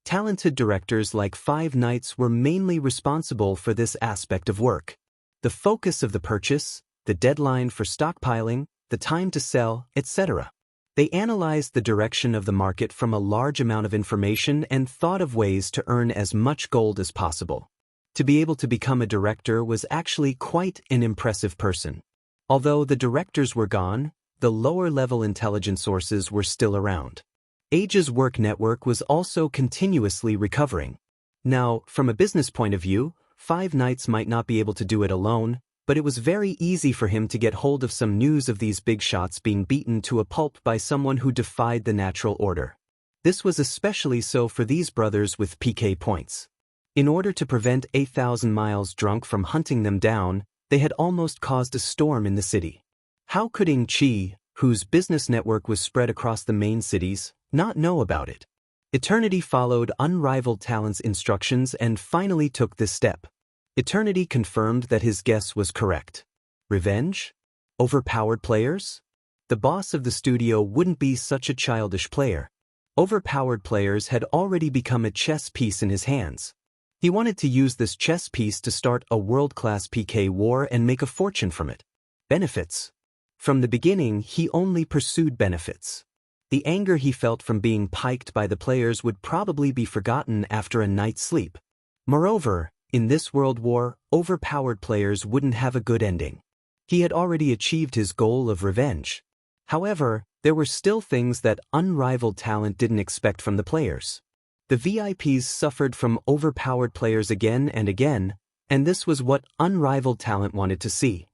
Talented directors like Five Nights were mainly responsible for this aspect of work. The focus of the purchase, the deadline for stockpiling, the time to sell, etc. They analyzed the direction of the market from a large amount of information and thought of ways to earn as much gold as possible. To be able to become a director was actually quite an impressive person. Although the directors were gone, the lower-level intelligence sources were still around. Age's work network was also continuously recovering. Now, from a business point of view, Five Nights might not be able to do it alone, but it was very easy for him to get hold of some news of these big shots being beaten to a pulp by someone who defied the natural order. This was especially so for these brothers with PK points. In order to prevent 8,000 Miles Drunk from hunting them down, they had almost caused a storm in the city. How could Ing Chi, whose business network was spread across the main cities, not know about it? Eternity followed Unrivaled Talent's instructions and finally took this step. Eternity confirmed that his guess was correct. Revenge? Overpowered players? The boss of the studio wouldn't be such a childish player. Overpowered players had already become a chess piece in his hands. He wanted to use this chess piece to start a world-class PK war and make a fortune from it. Benefits. From the beginning, he only pursued benefits. The anger he felt from being piked by the players would probably be forgotten after a night's sleep. Moreover, in this world war, overpowered players wouldn't have a good ending. He had already achieved his goal of revenge. However, there were still things that Unrivaled Talent didn't expect from the players. The VIPs suffered from overpowered players again and again, and this was what Unrivaled Talent wanted to see.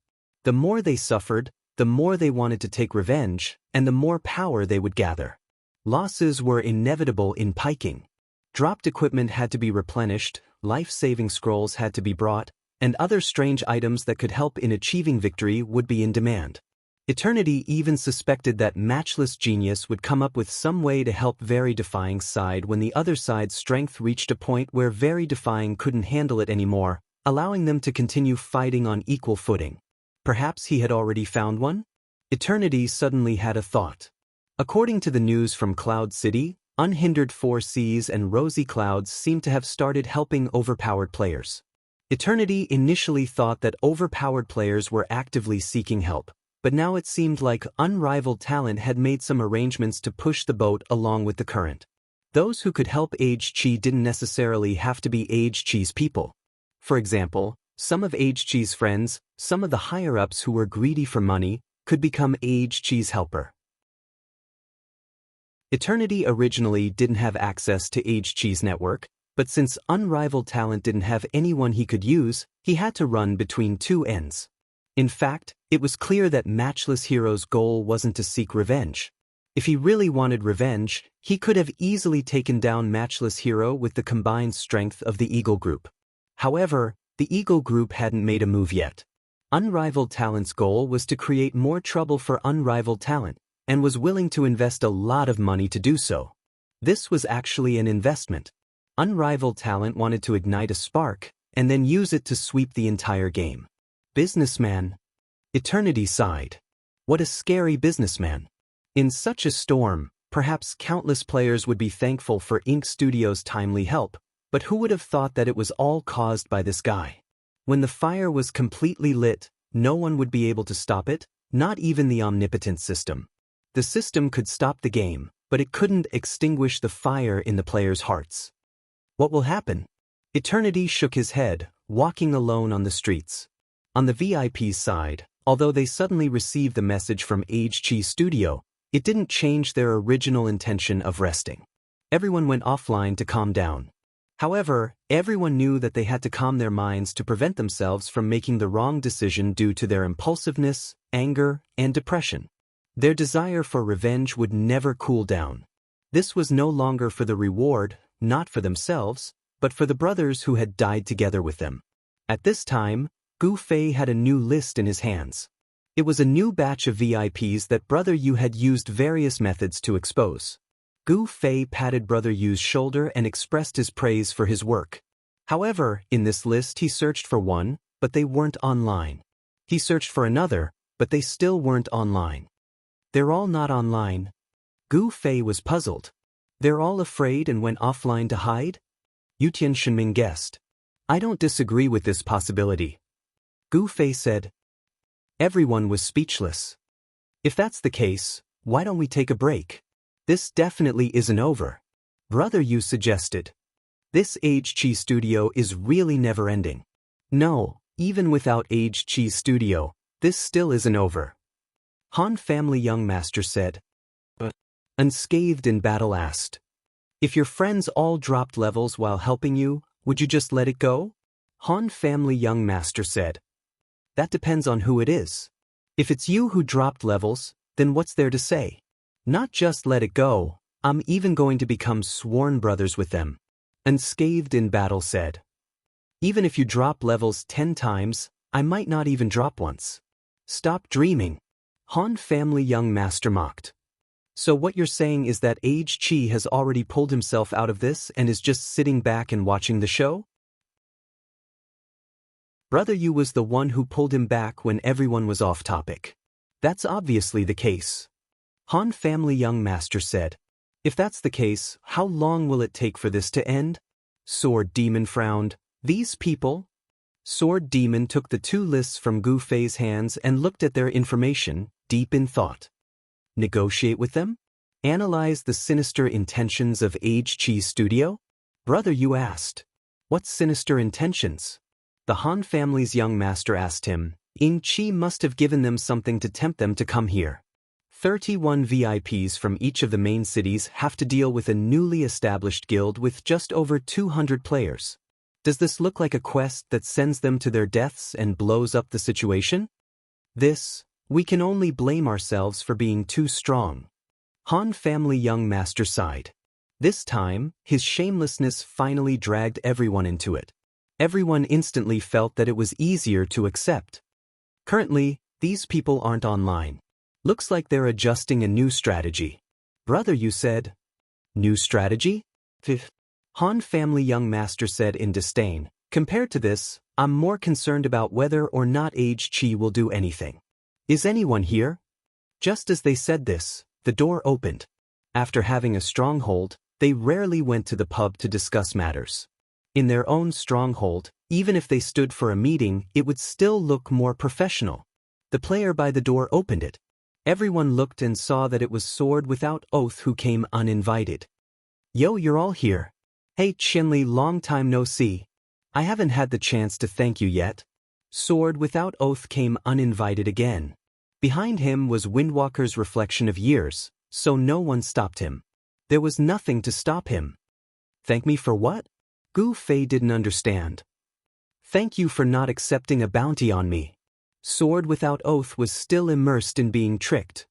The more they suffered, the more they wanted to take revenge, and the more power they would gather. Losses were inevitable in piking. Dropped equipment had to be replenished, life-saving scrolls had to be brought, and other strange items that could help in achieving victory would be in demand. Eternity even suspected that Matchless Genius would come up with some way to help Very Defying's side when the other side's strength reached a point where Very Defying couldn't handle it anymore, allowing them to continue fighting on equal footing. Perhaps he had already found one? Eternity suddenly had a thought. According to the news from Cloud City, Unhindered 4Cs and Rosy Clouds seemed to have started helping overpowered players. Eternity initially thought that overpowered players were actively seeking help, but now it seemed like Unrivaled Talent had made some arrangements to push the boat along with the current. Those who could help Age Chi didn't necessarily have to be Age Chi's people. For example, some of Age Chi's friends, some of the higher-ups who were greedy for money, could become Age Chi's helper. Eternity originally didn't have access to Age Chi's network, but since Unrivaled Talent didn't have anyone he could use, he had to run between two ends. In fact, it was clear that Matchless Hero's goal wasn't to seek revenge. If he really wanted revenge, he could have easily taken down Matchless Hero with the combined strength of the Eagle Group. However, the Eagle Group hadn't made a move yet. Unrivaled Talent's goal was to create more trouble for Unrivaled Talent, and was willing to invest a lot of money to do so. This was actually an investment. Unrivaled Talent wanted to ignite a spark, and then use it to sweep the entire game. Businessman. Eternity sighed. What a scary businessman. In such a storm, perhaps countless players would be thankful for Ink Studios' timely help, but who would have thought that it was all caused by this guy? When the fire was completely lit, no one would be able to stop it, not even the omnipotent system. The system could stop the game, but it couldn't extinguish the fire in the players' hearts. What will happen? Eternity shook his head, walking alone on the streets. On the VIP's side, although they suddenly received the message from Age Chi Studio, it didn't change their original intention of resting. Everyone went offline to calm down. However, everyone knew that they had to calm their minds to prevent themselves from making the wrong decision due to their impulsiveness, anger, and depression. Their desire for revenge would never cool down. This was no longer for the reward, not for themselves, but for the brothers who had died together with them. At this time, Gu Fei had a new list in his hands. It was a new batch of VIPs that Brother Yu had used various methods to expose. Gu Fei patted Brother Yu's shoulder and expressed his praise for his work. However, in this list he searched for one, but they weren't online. He searched for another, but they still weren't online. They're all not online. Gu Fei was puzzled. They're all afraid and went offline to hide? Yutian Shenming guessed. I don't disagree with this possibility. Gu Fei said. Everyone was speechless. If that's the case, why don't we take a break? This definitely isn't over. Brother Yu suggested. This Age Chi studio is really never-ending. No, even without Age Chi studio, this still isn't over. Han Family Young Master said. But Unscathed in Battle asked. If your friends all dropped levels while helping you, would you just let it go? Han Family Young Master said. That depends on who it is. If it's you who dropped levels, then what's there to say? Not just let it go, I'm even going to become sworn brothers with them. Unscathed in Battle said. Even if you drop levels 10 times, I might not even drop once. Stop dreaming. Han Family Young Master mocked. So what you're saying is that Age Chi has already pulled himself out of this and is just sitting back and watching the show? Brother Yu was the one who pulled him back when everyone was off topic. That's obviously the case. Han Family Young Master said. If that's the case, how long will it take for this to end? Sword Demon frowned. These people? Sword Demon took the two lists from Gu Fei's hands and looked at their information, deep in thought. Negotiate with them? Analyze the sinister intentions of Age Chi Studio? Brother Yu asked. What sinister intentions? The Han family's young master asked him. Ing Chi must have given them something to tempt them to come here. 31 VIPs from each of the main cities have to deal with a newly established guild with just over 200 players. Does this look like a quest that sends them to their deaths and blows up the situation? We can only blame ourselves for being too strong. Han family young master sighed. This time, his shamelessness finally dragged everyone into it. Everyone instantly felt that it was easier to accept. Currently, these people aren't online. Looks like they're adjusting a new strategy. Brother Yu said. New strategy? Han family young master said in disdain. Compared to this, I'm more concerned about whether or not Age Chi will do anything. Is anyone here? Just as they said this, the door opened. After having a stronghold, they rarely went to the pub to discuss matters. In their own stronghold, even if they stood for a meeting, it would still look more professional. The player by the door opened it. Everyone looked and saw that it was Sword Without Oath who came uninvited. Yo, you're all here. Hey Chinli, long time no see. I haven't had the chance to thank you yet. Sword Without Oath came uninvited again. Behind him was Windwalker's reflection of years, so no one stopped him. There was nothing to stop him. Thank me for what? Gu Fei didn't understand. Thank you for not accepting a bounty on me. Sword Without Oath was still immersed in being tricked.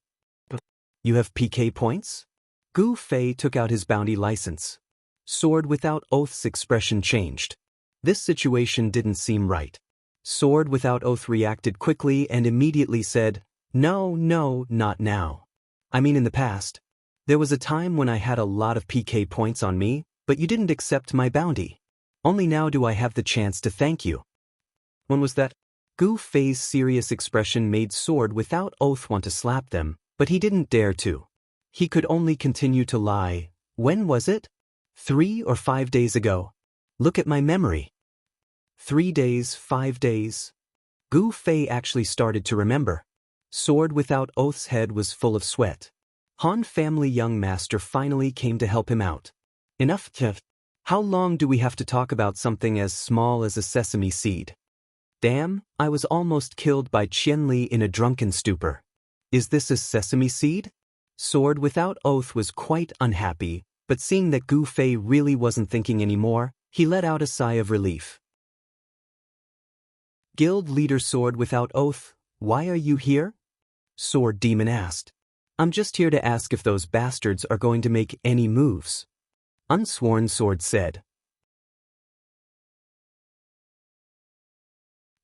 You have PK points? Gu Fei took out his bounty license. Sword Without Oath's expression changed. This situation didn't seem right. Sword Without Oath reacted quickly and immediately said, No, not now. I mean in the past. There was a time when I had a lot of PK points on me, but you didn't accept my bounty. Only now do I have the chance to thank you. When was that? Gu Fei's serious expression made Sword Without Oath want to slap them, but he didn't dare to. He could only continue to lie. When was it? 3 or 5 days ago. Look at my memory. 3 days, 5 days. Gu Fei actually started to remember. Sword Without Oath's head was full of sweat. Han family young master finally came to help him out. Enough. How long do we have to talk about something as small as a sesame seed? Damn, I was almost killed by Qianli in a drunken stupor. Is this a sesame seed? Sword Without Oath was quite unhappy, but seeing that Gu Fei really wasn't thinking anymore, he let out a sigh of relief. Guild leader Sword Without Oath, why are you here? Sword Demon asked. I'm just here to ask if those bastards are going to make any moves. Unsworn Sword said.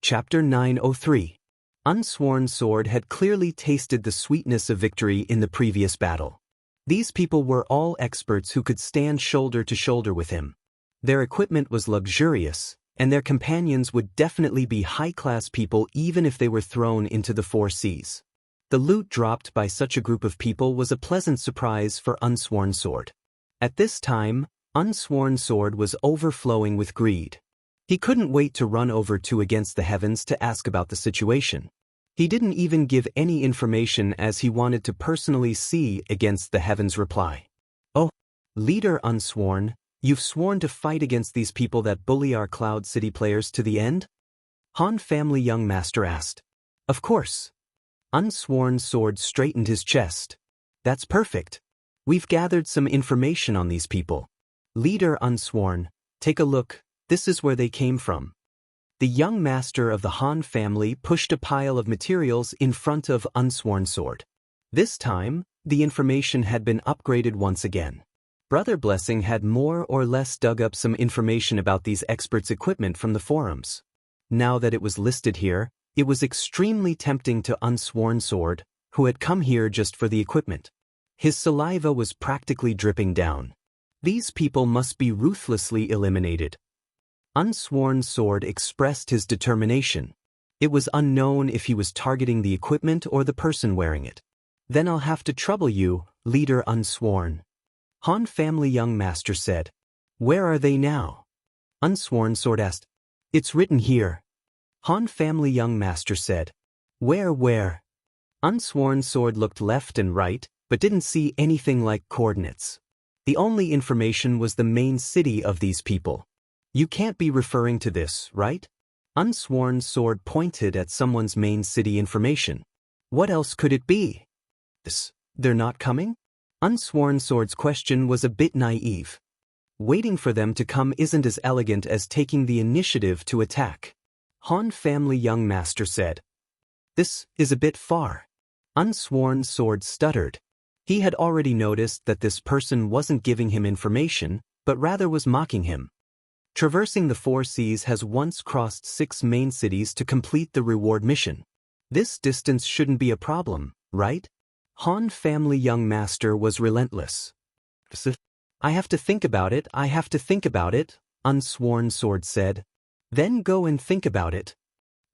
Chapter 903. Unsworn Sword had clearly tasted the sweetness of victory in the previous battle. These people were all experts who could stand shoulder to shoulder with him. Their equipment was luxurious, and their companions would definitely be high-class people even if they were thrown into the 4 seas. The loot dropped by such a group of people was a pleasant surprise for Unsworn Sword. At this time, Unsworn Sword was overflowing with greed. He couldn't wait to run over to Against the Heavens to ask about the situation. He didn't even give any information as he wanted to personally see Against the Heavens reply. Oh, Leader Unsworn, you've sworn to fight against these people that bully our Cloud City players to the end? Han Family Young Master asked. Of course. Unsworn Sword straightened his chest. That's perfect. We've gathered some information on these people. Leader Unsworn, take a look, this is where they came from. The young master of the Han family pushed a pile of materials in front of Unsworn Sword. This time, the information had been upgraded once again. Brother Blessing had more or less dug up some information about these experts' equipment from the forums. Now that it was listed here, it was extremely tempting to Unsworn Sword, who had come here just for the equipment. His saliva was practically dripping down. These people must be ruthlessly eliminated. Unsworn Sword expressed his determination. It was unknown if he was targeting the equipment or the person wearing it. Then I'll have to trouble you, Leader Unsworn. Han Family Young Master said. Where are they now? Unsworn Sword asked. It's written here. Han Family Young Master said. Where? Unsworn Sword looked left and right, but didn't see anything like coordinates. The only information was the main city of these people. You can't be referring to this, right? Unsworn Sword pointed at someone's main city information. What else could it be? They're not coming? Unsworn Sword's question was a bit naive. Waiting for them to come isn't as elegant as taking the initiative to attack. Han Family Young Master said. This is a bit far. Unsworn Sword stuttered. He had already noticed that this person wasn't giving him information, but rather was mocking him. Traversing the 4 seas has once crossed 6 main cities to complete the reward mission. This distance shouldn't be a problem, right? Han Family Young Master was relentless. I have to think about it, Unsworn Sword said. Then go and think about it.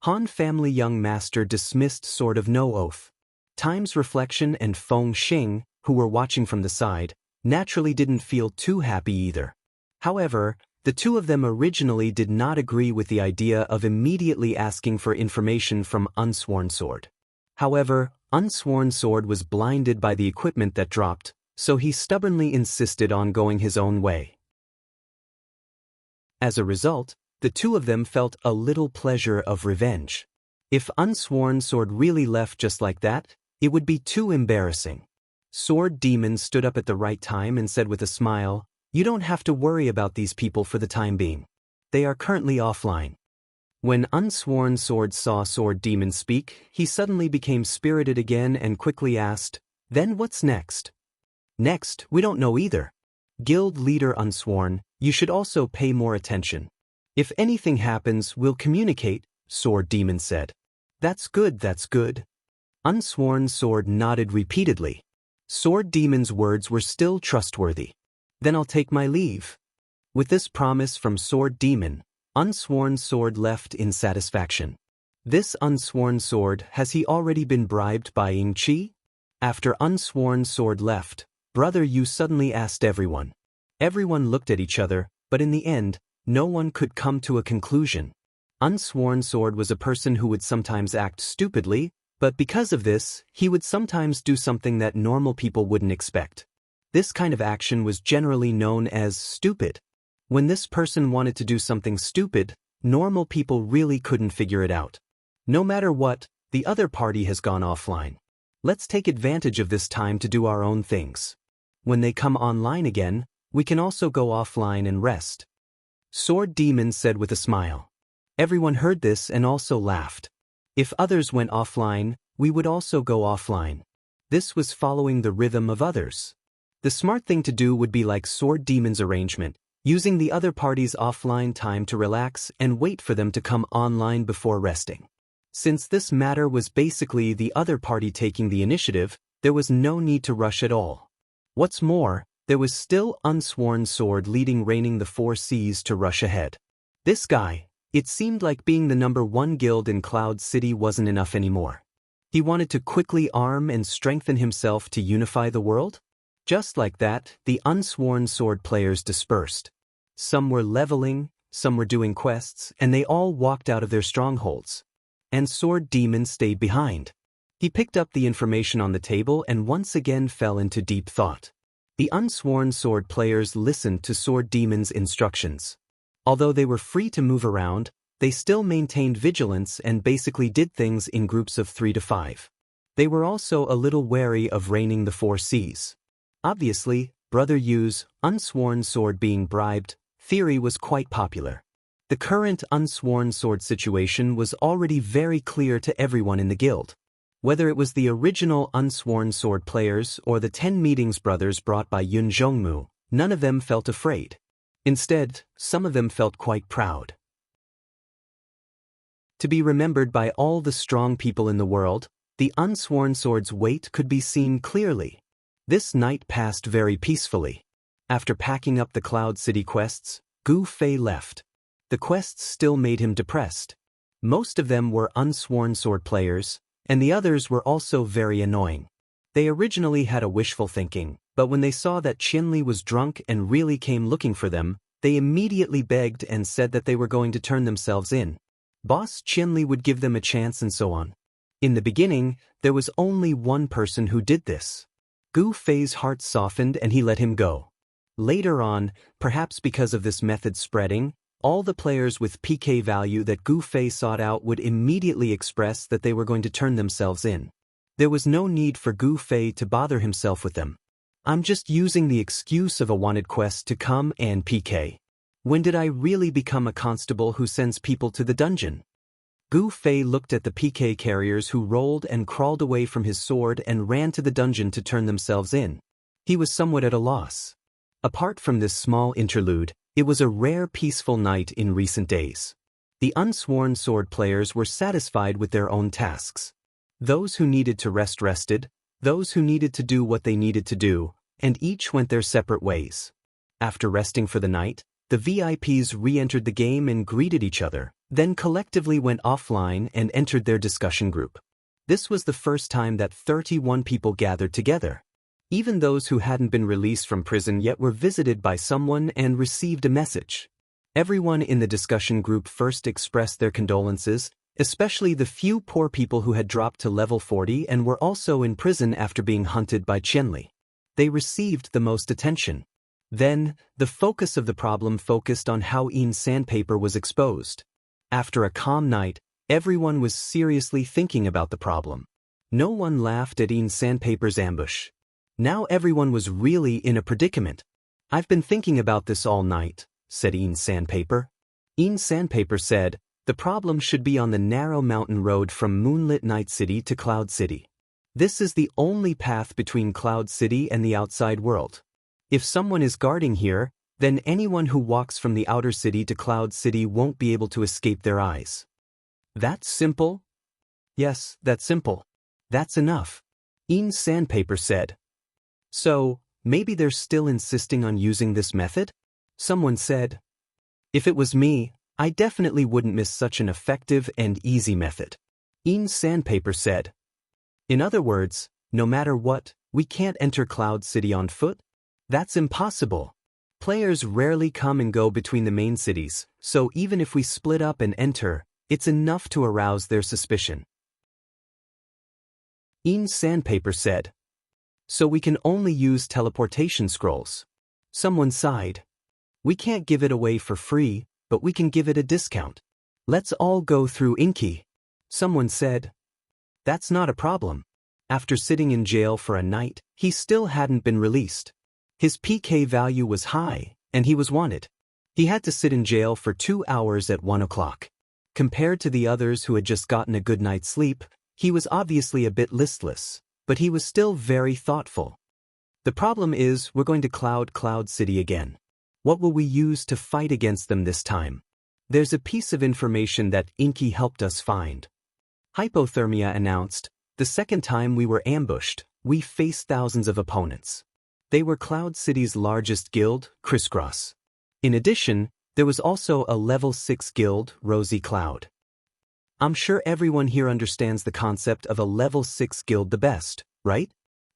Han Family Young Master dismissed Sword of No Oath. Time's Reflection and Feng Xing, who were watching from the side, naturally didn't feel too happy either. However, the two of them originally did not agree with the idea of immediately asking for information from Unsworn Sword. However, Unsworn Sword was blinded by the equipment that dropped, so he stubbornly insisted on going his own way. As a result, the two of them felt a little pleasure of revenge. If Unsworn Sword really left just like that, it would be too embarrassing. Sword Demon stood up at the right time and said with a smile, You don't have to worry about these people for the time being. They are currently offline. When Unsworn Sword saw Sword Demon speak, he suddenly became spirited again and quickly asked, Then what's next? Next, we don't know either. Guild Leader Unsworn, you should also pay more attention. If anything happens, we'll communicate, Sword Demon said. That's good. Unsworn Sword nodded repeatedly. Sword Demon's words were still trustworthy. Then I'll take my leave. With this promise from Sword Demon, Unsworn Sword left in satisfaction. This Unsworn Sword, has he already been bribed by Ying Qi? After Unsworn Sword left, Brother Yu suddenly asked everyone. Everyone looked at each other, but in the end, no one could come to a conclusion. Unsworn Sword was a person who would sometimes act stupidly, but because of this, he would sometimes do something that normal people wouldn't expect. This kind of action was generally known as stupid. When this person wanted to do something stupid, normal people really couldn't figure it out. No matter what, the other party has gone offline. Let's take advantage of this time to do our own things. When they come online again, We can also go offline and rest. Sword Demon said with a smile. Everyone heard this and also laughed. If others went offline, we would also go offline. This was following the rhythm of others. The smart thing to do would be like Sword Demon's arrangement, using the other party's offline time to relax and wait for them to come online before resting. Since this matter was basically the other party taking the initiative, there was no need to rush at all. What's more, there was still Unsworn Sword leading Reigning the Four Seas to rush ahead. This guy, it seemed like being the #1 guild in Cloud City wasn't enough anymore. He wanted to quickly arm and strengthen himself to unify the world? Just like that, the Unsworn Sword players dispersed. Some were leveling, some were doing quests, and they all walked out of their strongholds. And Sword Demon stayed behind. He picked up the information on the table and once again fell into deep thought. The Unsworn Sword players listened to Sword Demon's instructions. Although they were free to move around, they still maintained vigilance and basically did things in groups of 3 to 5. They were also a little wary of Reigning the Four Seas. Obviously, Brother Yu's Unsworn Sword being bribed theory was quite popular. The current Unsworn Sword situation was already very clear to everyone in the guild. Whether it was the original Unsworn Sword players or the 10 meetings brothers brought by Yun Zhongmu, none of them felt afraid. Instead, some of them felt quite proud. To be remembered by all the strong people in the world, the Unsworn Sword's weight could be seen clearly. This night passed very peacefully. After packing up the Cloud City quests, Gu Fei left. The quests still made him depressed. Most of them were Unsworn Sword players, and the others were also very annoying. They originally had a wishful thinking, but when they saw that Qinli was drunk and really came looking for them, they immediately begged and said that they were going to turn themselves in. Boss Qinli would give them a chance and so on. In the beginning, there was only one person who did this. Gu Fei's heart softened and he let him go. Later on, perhaps because of this method spreading, all the players with PK value that Gu Fei sought out would immediately express that they were going to turn themselves in. There was no need for Gu Fei to bother himself with them. I'm just using the excuse of a wanted quest to come and PK. When did I really become a constable who sends people to the dungeon? Gu Fei looked at the PK carriers who rolled and crawled away from his sword and ran to the dungeon to turn themselves in. He was somewhat at a loss. Apart from this small interlude, it was a rare peaceful night in recent days. The Unsworn Sword players were satisfied with their own tasks. Those who needed to rest rested, those who needed to do what they needed to do, and each went their separate ways. After resting for the night, the VIPs re-entered the game and greeted each other, then collectively went offline and entered their discussion group. This was the first time that 31 people gathered together. Even those who hadn't been released from prison yet were visited by someone and received a message. Everyone in the discussion group first expressed their condolences, especially the few poor people who had dropped to level 40 and were also in prison after being hunted by Qinli. They received the most attention. Then, the focus of the problem focused on how Yin Sandpaper was exposed. After a calm night, everyone was seriously thinking about the problem. No one laughed at Yin Sandpaper's ambush. Now everyone was really in a predicament. I've been thinking about this all night, said Yin Sandpaper. Yin Sandpaper said, the problem should be on the narrow mountain road from Moonlit Night City to Cloud City. This is the only path between Cloud City and the outside world. If someone is guarding here, then anyone who walks from the outer city to Cloud City won't be able to escape their eyes. That's simple? Yes, that's simple. That's enough. Yin Sandpaper said. So, maybe they're still insisting on using this method? Someone said. If it was me, I definitely wouldn't miss such an effective and easy method. Yin Sandpaper said. In other words, no matter what, we can't enter Cloud City on foot? That's impossible. Players rarely come and go between the main cities, so even if we split up and enter, it's enough to arouse their suspicion. Yin Sandpaper said. So we can only use teleportation scrolls. Someone sighed. We can't give it away for free, but we can give it a discount. Let's all go through Inky. Someone said. That's not a problem. After sitting in jail for a night, he still hadn't been released. His PK value was high, and he was wanted. He had to sit in jail for 2 hours at 1 o'clock. Compared to the others who had just gotten a good night's sleep, he was obviously a bit listless, but he was still very thoughtful. The problem is we're going to Cloud City again. What will we use to fight against them this time? There's a piece of information that Inky helped us find. Hypothermia announced, the second time we were ambushed, we faced thousands of opponents. They were Cloud City's largest guild, Crisscross. In addition, there was also a level 6 guild, Rosy Cloud. I'm sure everyone here understands the concept of a level 6 guild the best, right?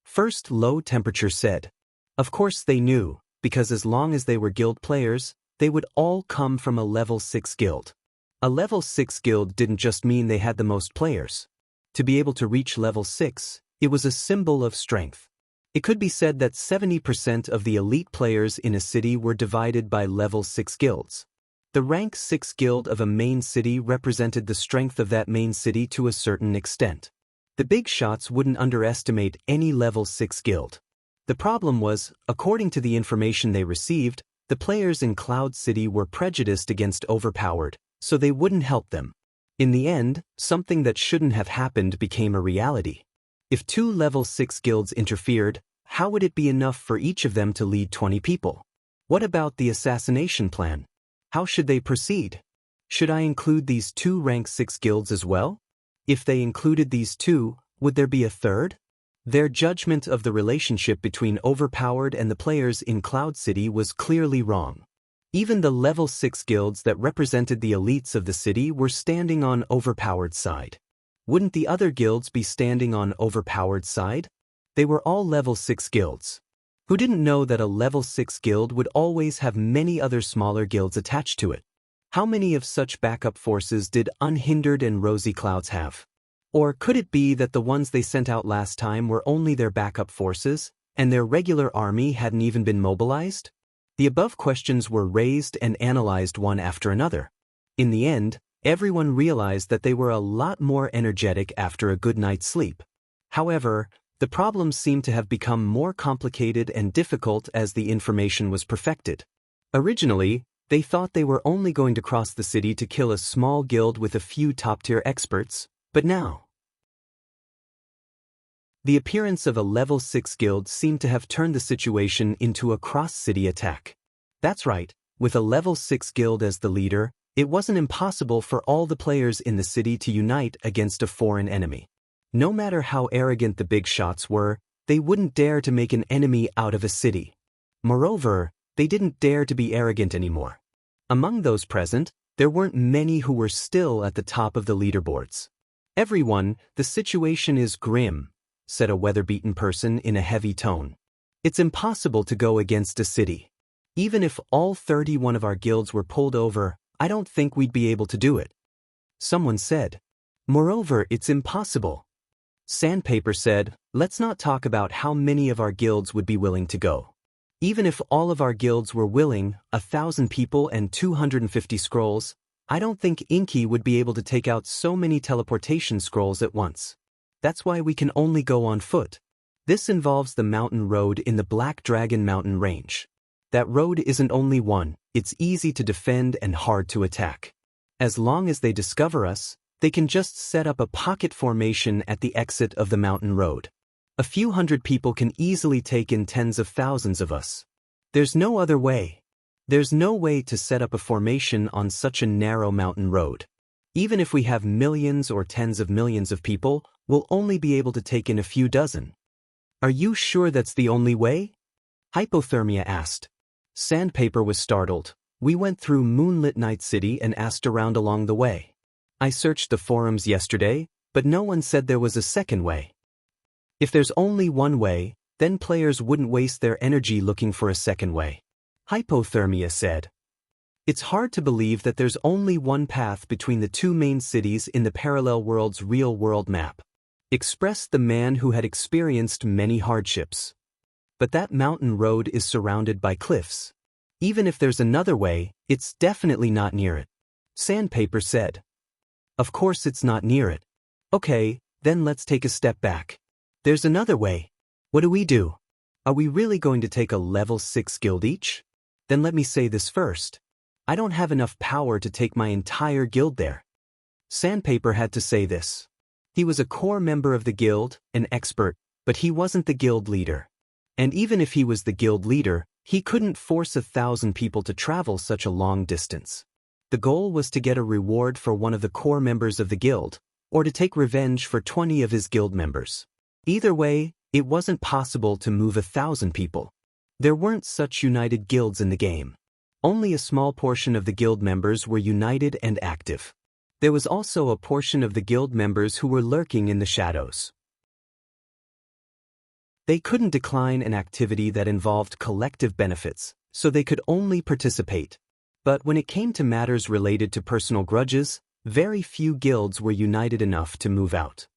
First Low Temperature said. Of course they knew, because as long as they were guild players, they would all come from a level 6 guild. A level 6 guild didn't just mean they had the most players. To be able to reach level 6, it was a symbol of strength. It could be said that 70% of the elite players in a city were divided by level 6 guilds. The rank 6 guild of a main city represented the strength of that main city to a certain extent. The big shots wouldn't underestimate any level 6 guild. The problem was, according to the information they received, the players in Cloud City were prejudiced against overpowered, so they wouldn't help them. In the end, something that shouldn't have happened became a reality. If 2 level 6 guilds interfered, how would it be enough for each of them to lead 20 people? What about the assassination plan? How should they proceed? Should I include these 2 rank 6 guilds as well? If they included these 2, would there be a third? Their judgment of the relationship between overpowered and the players in Cloud City was clearly wrong. Even the level 6 guilds that represented the elites of the city were standing on overpowered side. Wouldn't the other guilds be standing on overpowered side? They were all level 6 guilds. Who didn't know that a level 6 guild would always have many other smaller guilds attached to it? How many of such backup forces did Unhindered and Rosy Clouds have? Or could it be that the ones they sent out last time were only their backup forces, and their regular army hadn't even been mobilized? The above questions were raised and analyzed one after another. In the end, everyone realized that they were a lot more energetic after a good night's sleep. However, the problems seemed to have become more complicated and difficult as the information was perfected. Originally, they thought they were only going to cross the city to kill a small guild with a few top-tier experts, but now the appearance of a level 6 guild seemed to have turned the situation into a cross-city attack. That's right, with a level 6 guild as the leader, it wasn't impossible for all the players in the city to unite against a foreign enemy. No matter how arrogant the big shots were, they wouldn't dare to make an enemy out of a city. Moreover, they didn't dare to be arrogant anymore. Among those present, there weren't many who were still at the top of the leaderboards. "Everyone, the situation is grim," said a weather-beaten person in a heavy tone. "It's impossible to go against a city. Even if all 31 of our guilds were pulled over, I don't think we'd be able to do it." Someone said, "Moreover, it's impossible." Sandpaper said, "Let's not talk about how many of our guilds would be willing to go. Even if all of our guilds were willing, 1,000 people and 250 scrolls, I don't think Inky would be able to take out so many teleportation scrolls at once. That's why we can only go on foot. This involves the mountain road in the Black Dragon Mountain Range. That road isn't only one, it's easy to defend and hard to attack. As long as they discover us, they can just set up a pocket formation at the exit of the mountain road. A few hundred people can easily take in tens of thousands of us. There's no other way. There's no way to set up a formation on such a narrow mountain road. Even if we have millions or tens of millions of people, we'll only be able to take in a few dozen." "Are you sure that's the only way?" Hypothermia asked. Sandpaper was startled. "We went through Moonlit Night City and asked around along the way. I searched the forums yesterday, but no one said there was a second way. If there's only one way, then players wouldn't waste their energy looking for a second way." Hypothermia said. "It's hard to believe that there's only one path between the 2 main cities in the parallel world's real-world map," expressed the man who had experienced many hardships. "But that mountain road is surrounded by cliffs. Even if there's another way, it's definitely not near it," Sandpaper said. "Of course it's not near it. Okay, then let's take a step back. There's another way. What do we do?" Are we really going to take a level 6 guild each? Then let me say this first. I don't have enough power to take my entire guild there. Sandpaper had to say this. He was a core member of the guild, an expert, but he wasn't the guild leader. And even if he was the guild leader, he couldn't force 1,000 people to travel such a long distance. The goal was to get a reward for one of the core members of the guild, or to take revenge for 20 of his guild members. Either way, it wasn't possible to move 1,000 people. There weren't such united guilds in the game. Only a small portion of the guild members were united and active. There was also a portion of the guild members who were lurking in the shadows. They couldn't decline an activity that involved collective benefits, so they could only participate. But when it came to matters related to personal grudges, very few guilds were united enough to move out.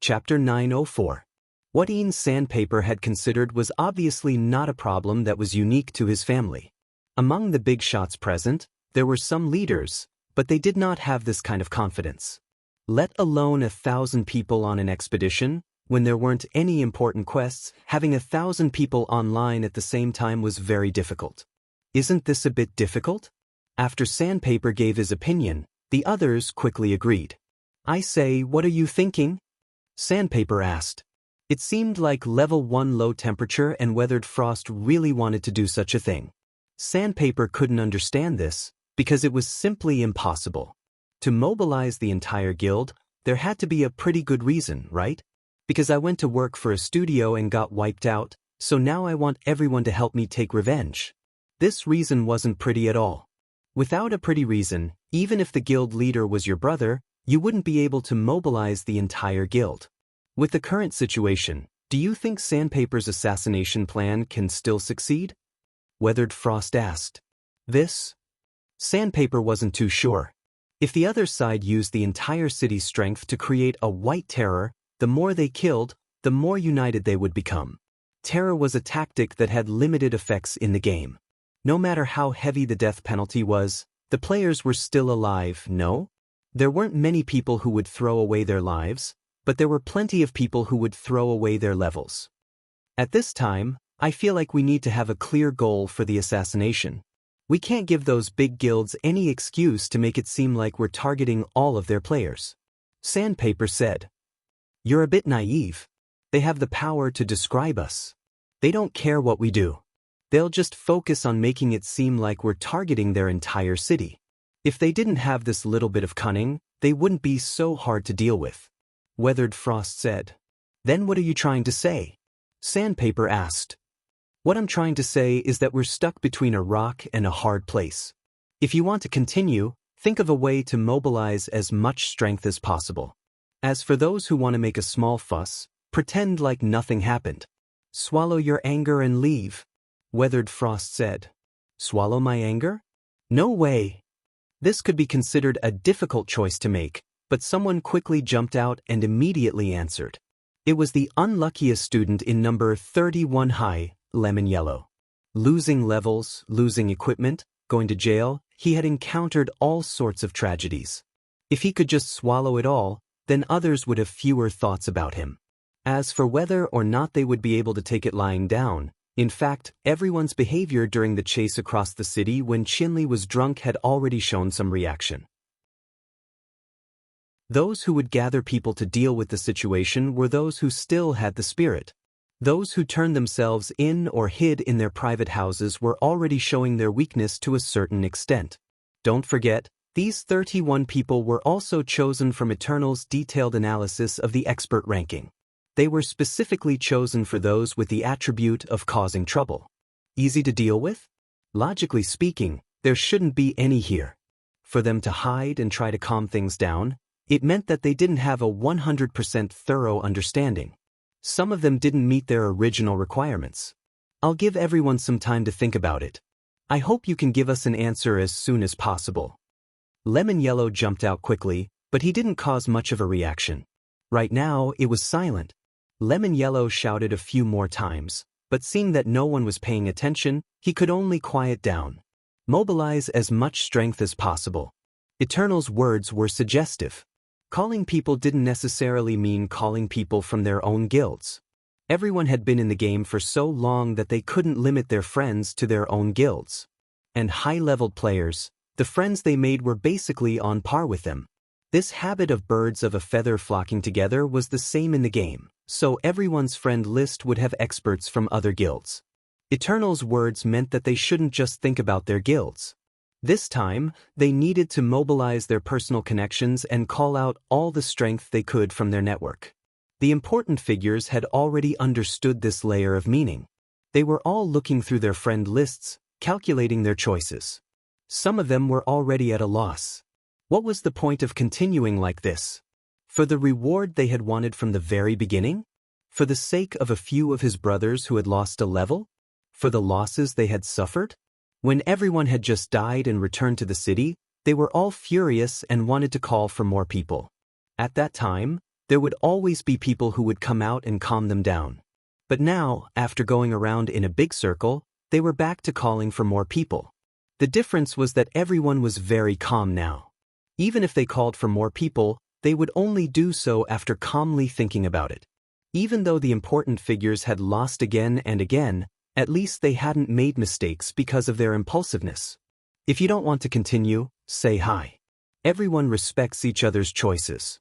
Chapter 904. What Ian Sandpaper had considered was obviously not a problem that was unique to his family. Among the big shots present, there were some leaders, but they did not have this kind of confidence. Let alone 1,000 people on an expedition, when there weren't any important quests, having 1,000 people online at the same time was very difficult. Isn't this a bit difficult? After Sandpaper gave his opinion, the others quickly agreed. I say, what are you thinking? Sandpaper asked. It seemed like level 1 low temperature and weathered frost really wanted to do such a thing. Sandpaper couldn't understand this, because it was simply impossible. To mobilize the entire guild, there had to be a pretty good reason, right? Because I went to work for a studio and got wiped out, so now I want everyone to help me take revenge. This reason wasn't pretty at all. Without a pretty reason, even if the guild leader was your brother, you wouldn't be able to mobilize the entire guild. With the current situation, do you think Sandpaper's assassination plan can still succeed? Weathered Frost asked. This? Sandpaper wasn't too sure. If the other side used the entire city's strength to create a white terror, the more they killed, the more united they would become. Terror was a tactic that had limited effects in the game. No matter how heavy the death penalty was, the players were still alive, no? There weren't many people who would throw away their lives, but there were plenty of people who would throw away their levels. At this time, I feel like we need to have a clear goal for the assassination. We can't give those big guilds any excuse to make it seem like we're targeting all of their players. Sandpaper said. You're a bit naive. They have the power to describe us. They don't care what we do. They'll just focus on making it seem like we're targeting their entire city. If they didn't have this little bit of cunning, they wouldn't be so hard to deal with. Weathered Frost said. Then what are you trying to say? Sandpaper asked. What I'm trying to say is that we're stuck between a rock and a hard place. If you want to continue, think of a way to mobilize as much strength as possible. As for those who want to make a small fuss, pretend like nothing happened. Swallow your anger and leave, Weathered Frost said. Swallow my anger? No way. This could be considered a difficult choice to make, but someone quickly jumped out and immediately answered. It was the unluckiest student in number 31 high, Lemon Yellow. Losing levels, losing equipment, going to jail, he had encountered all sorts of tragedies. If he could just swallow it all, then others would have fewer thoughts about him. As for whether or not they would be able to take it lying down, in fact, everyone's behavior during the chase across the city when Chinley was drunk had already shown some reaction. Those who would gather people to deal with the situation were those who still had the spirit. Those who turned themselves in or hid in their private houses were already showing their weakness to a certain extent. Don't forget, these 31 people were also chosen from Eternal's detailed analysis of the expert ranking. They were specifically chosen for those with the attribute of causing trouble. Easy to deal with? Logically speaking, there shouldn't be any here. For them to hide and try to calm things down, it meant that they didn't have a 100% thorough understanding. Some of them didn't meet their original requirements. I'll give everyone some time to think about it. I hope you can give us an answer as soon as possible. Lemon Yellow jumped out quickly, but he didn't cause much of a reaction. Right now, it was silent. Lemon Yellow shouted a few more times, but seeing that no one was paying attention, he could only quiet down. Mobilize as much strength as possible. Eternal's words were suggestive. Calling people didn't necessarily mean calling people from their own guilds. Everyone had been in the game for so long that they couldn't limit their friends to their own guilds. And high-leveled players, the friends they made were basically on par with them. This habit of birds of a feather flocking together was the same in the game, so everyone's friend list would have experts from other guilds. Eternal's words meant that they shouldn't just think about their guilds. This time, they needed to mobilize their personal connections and call out all the strength they could from their network. The important figures had already understood this layer of meaning. They were all looking through their friend lists, calculating their choices. Some of them were already at a loss. What was the point of continuing like this? For the reward they had wanted from the very beginning? For the sake of a few of his brothers who had lost a level? For the losses they had suffered? When everyone had just died and returned to the city, they were all furious and wanted to call for more people. At that time, there would always be people who would come out and calm them down. But now, after going around in a big circle, they were back to calling for more people. The difference was that everyone was very calm now. Even if they called for more people, they would only do so after calmly thinking about it. Even though the important figures had lost again and again, at least they hadn't made mistakes because of their impulsiveness. If you don't want to continue, say hi. Everyone respects each other's choices.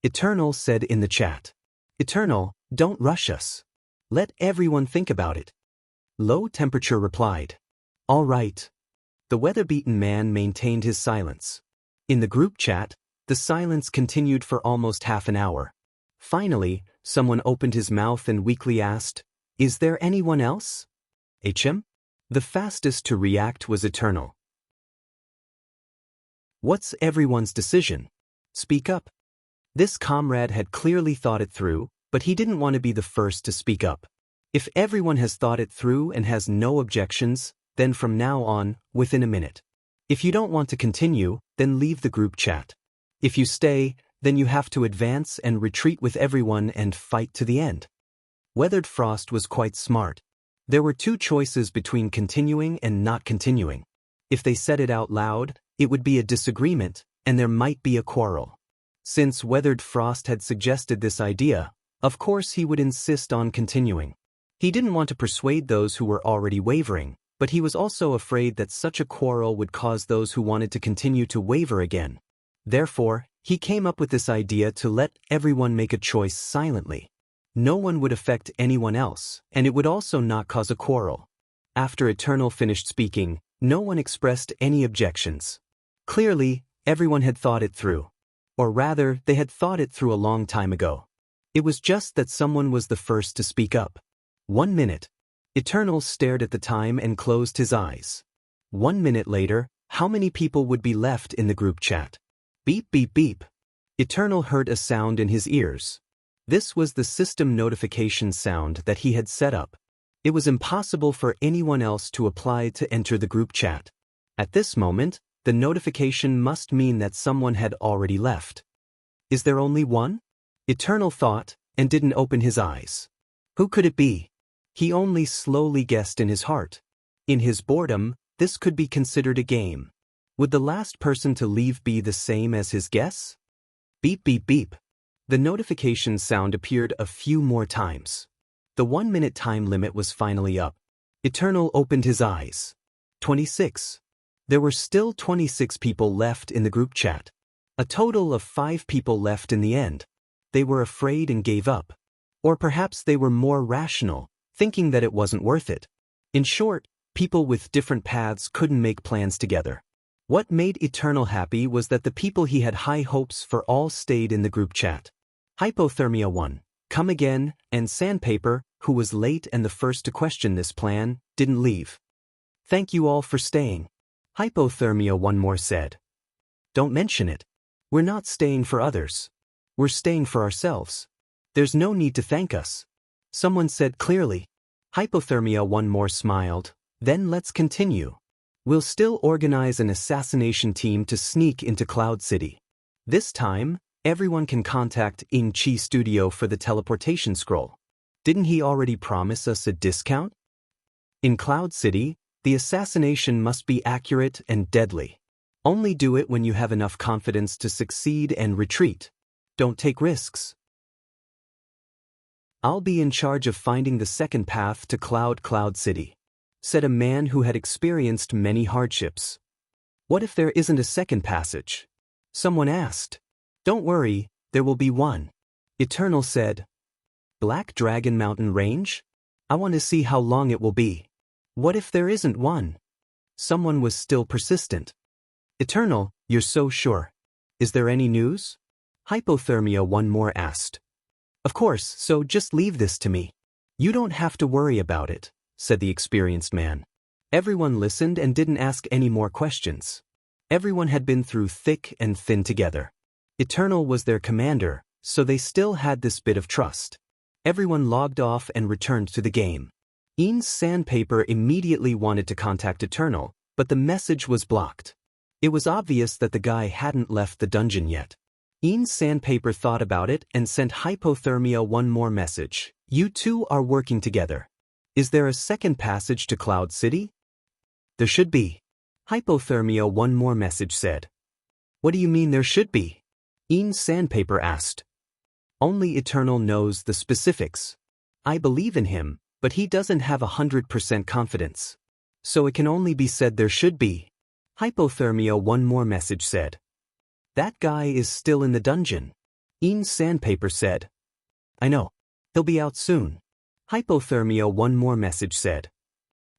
Eternal said in the chat. Eternal, don't rush us. Let everyone think about it. Low Temperature replied. All right. The weather-beaten man maintained his silence. In the group chat, the silence continued for almost half an hour. Finally, someone opened his mouth and weakly asked, Is there anyone else? HM? The fastest to react was Eternal. What's everyone's decision? Speak up. This comrade had clearly thought it through, but he didn't want to be the first to speak up. If everyone has thought it through and has no objections, then from now on, within a minute. If you don't want to continue, then leave the group chat. If you stay, then you have to advance and retreat with everyone and fight to the end. Weathered Frost was quite smart. There were two choices between continuing and not continuing. If they said it out loud, it would be a disagreement, and there might be a quarrel. Since Weathered Frost had suggested this idea, of course he would insist on continuing. He didn't want to persuade those who were already wavering, but he was also afraid that such a quarrel would cause those who wanted to continue to waver again. Therefore, he came up with this idea to let everyone make a choice silently. No one would affect anyone else, and it would also not cause a quarrel. After Eternal finished speaking, no one expressed any objections. Clearly, everyone had thought it through. Or rather, they had thought it through a long time ago. It was just that someone was the first to speak up. 1 minute. Eternal stared at the time and closed his eyes. 1 minute later, how many people would be left in the group chat? Beep beep beep. Eternal heard a sound in his ears. This was the system notification sound that he had set up. It was impossible for anyone else to apply to enter the group chat. At this moment, the notification must mean that someone had already left. Is there only one? Eternal thought, and didn't open his eyes. Who could it be? He only slowly guessed in his heart. In his boredom, this could be considered a game. Would the last person to leave be the same as his guess? Beep beep beep. The notification sound appeared a few more times. The 1 minute time limit was finally up. Eternal opened his eyes. 26. There were still 26 people left in the group chat. A total of 5 people left in the end. They were afraid and gave up. Or perhaps they were more rational, thinking that it wasn't worth it. In short, people with different paths couldn't make plans together. What made Eternal happy was that the people he had high hopes for all stayed in the group chat. Hypothermia 1, Come Again, and Sandpaper, who was late and the first to question this plan, didn't leave. Thank you all for staying. Hypothermia 1 more said. Don't mention it. We're not staying for others. We're staying for ourselves. There's no need to thank us. Someone said clearly. Hypothermia 1 more smiled. Then let's continue. We'll still organize an assassination team to sneak into Cloud City. This time, everyone can contact Ing Chi Studio for the teleportation scroll. Didn't he already promise us a discount? In Cloud City, the assassination must be accurate and deadly. Only do it when you have enough confidence to succeed and retreat. Don't take risks. I'll be in charge of finding the second path to Cloud City, said a man who had experienced many hardships. What if there isn't a second passage? Someone asked. Don't worry, there will be one. Eternal said. Black Dragon Mountain Range? I want to see how long it will be. What if there isn't one? Someone was still persistent. Eternal, you're so sure. Is there any news? Hypothermia one more asked. Of course, so just leave this to me. You don't have to worry about it, said the experienced man. Everyone listened and didn't ask any more questions. Everyone had been through thick and thin together. Eternal was their commander, so they still had this bit of trust. Everyone logged off and returned to the game. Ian's Sandpaper immediately wanted to contact Eternal, but the message was blocked. It was obvious that the guy hadn't left the dungeon yet. Ian's Sandpaper thought about it and sent Hypothermia one more message. You two are working together. Is there a second passage to Cloud City? There should be. Hypothermia one more message said. What do you mean there should be? Ian's Sandpaper asked. Only Eternal knows the specifics. I believe in him, but he doesn't have 100% confidence. So it can only be said there should be. Hypothermia one more message said. That guy is still in the dungeon. Ian's Sandpaper said. I know. He'll be out soon. Hypothermia one more message said.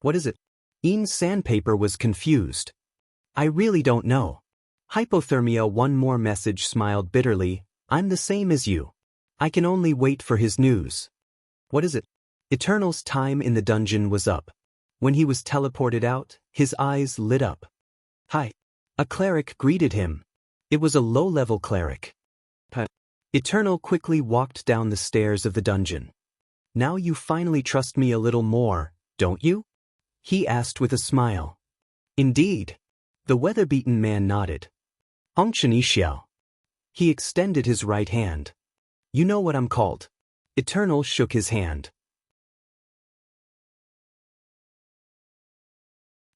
What is it? Ian's Sandpaper was confused. I really don't know. Hypothermia one more message smiled bitterly. I'm the same as you. I can only wait for his news. What is it? Eternal's time in the dungeon was up. When he was teleported out, his eyes lit up. Hi. A cleric greeted him. It was a low-level cleric. Eternal quickly walked down the stairs of the dungeon. Now you finally trust me a little more, don't you? He asked with a smile. Indeed. The weather-beaten man nodded. Hongchen Xiao. He extended his right hand. You know what I'm called. Eternal shook his hand.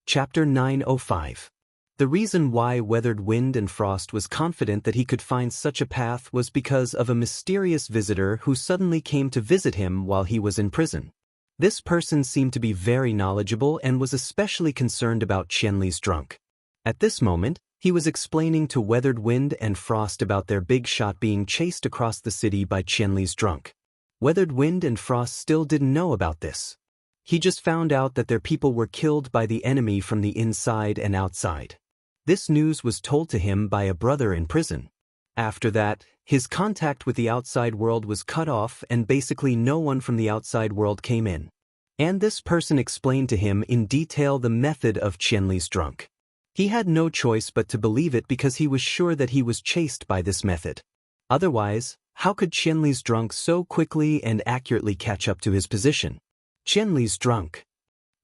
Chapter 905. The reason why Weathered Wind and Frost was confident that he could find such a path was because of a mysterious visitor who suddenly came to visit him while he was in prison. This person seemed to be very knowledgeable and was especially concerned about Qianli's drunk. At this moment, he was explaining to Weathered Wind and Frost about their big shot being chased across the city by Qianli's drunk. Weathered Wind and Frost still didn't know about this. He just found out that their people were killed by the enemy from the inside and outside. This news was told to him by a brother in prison. After that, his contact with the outside world was cut off and basically no one from the outside world came in. And this person explained to him in detail the method of Qianli's drunk. He had no choice but to believe it because he was sure that he was chased by this method. Otherwise, how could Qianli's drunk so quickly and accurately catch up to his position? Qianli's drunk.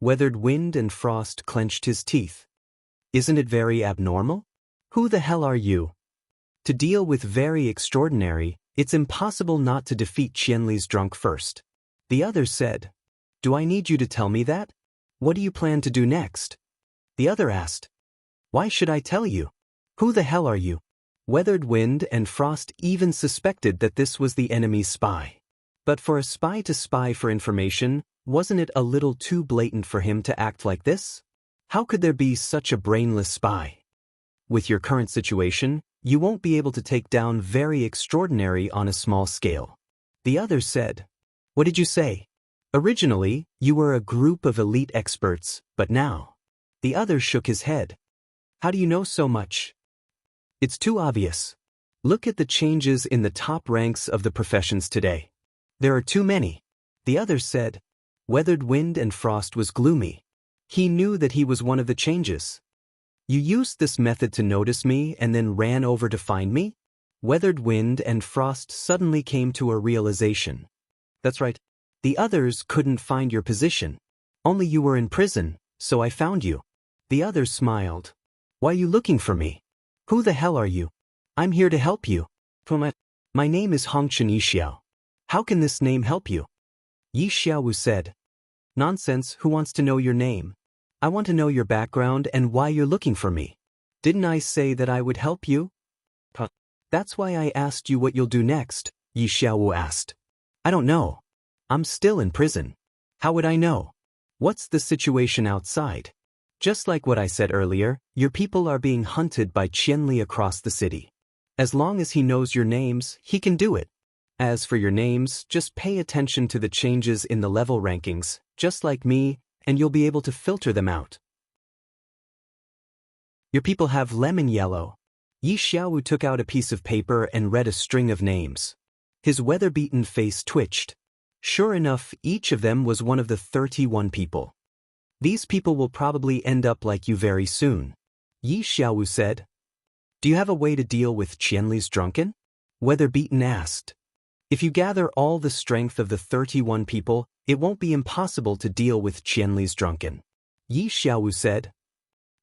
Weathered Wind and Frost clenched his teeth. Isn't it very abnormal? Who the hell are you? To deal with very extraordinary, it's impossible not to defeat Qianli's drunk first. The other said. Do I need you to tell me that? What do you plan to do next? The other asked. Why should I tell you? Who the hell are you? Weathered Wind and Frost even suspected that this was the enemy's spy. But for a spy to spy for information, wasn't it a little too blatant for him to act like this? How could there be such a brainless spy? With your current situation, you won't be able to take down very extraordinary on a small scale. The other said. What did you say? Originally, you were a group of elite experts, but now. The other shook his head. How do you know so much? It's too obvious. Look at the changes in the top ranks of the professions today. There are too many. The other said. Weathered Wind and Frost was gloomy. He knew that he was one of the changes. You used this method to notice me and then ran over to find me? Weathered Wind and Frost suddenly came to a realization. That's right. The others couldn't find your position. Only you were in prison, so I found you. The other smiled. Why are you looking for me? Who the hell are you? I'm here to help you. My name is Hongchen Yixiao. How can this name help you? Yixiao said. Nonsense, who wants to know your name? I want to know your background and why you're looking for me. Didn't I say that I would help you? That's why I asked you what you'll do next, Yi Xiaowu asked. I don't know. I'm still in prison. How would I know? What's the situation outside? Just like what I said earlier, your people are being hunted by Qianli across the city. As long as he knows your names, he can do it. As for your names, just pay attention to the changes in the level rankings, just like me, and you'll be able to filter them out. Your people have lemon yellow. Yi Xiaowu took out a piece of paper and read a string of names. His weather-beaten face twitched. Sure enough, each of them was one of the 31 people. These people will probably end up like you very soon. Yi Xiaowu said. Do you have a way to deal with Qianli's drunken? Weather-beaten asked. If you gather all the strength of the 31 people, it won't be impossible to deal with Qianli's drunken. Yi Xiaowu said.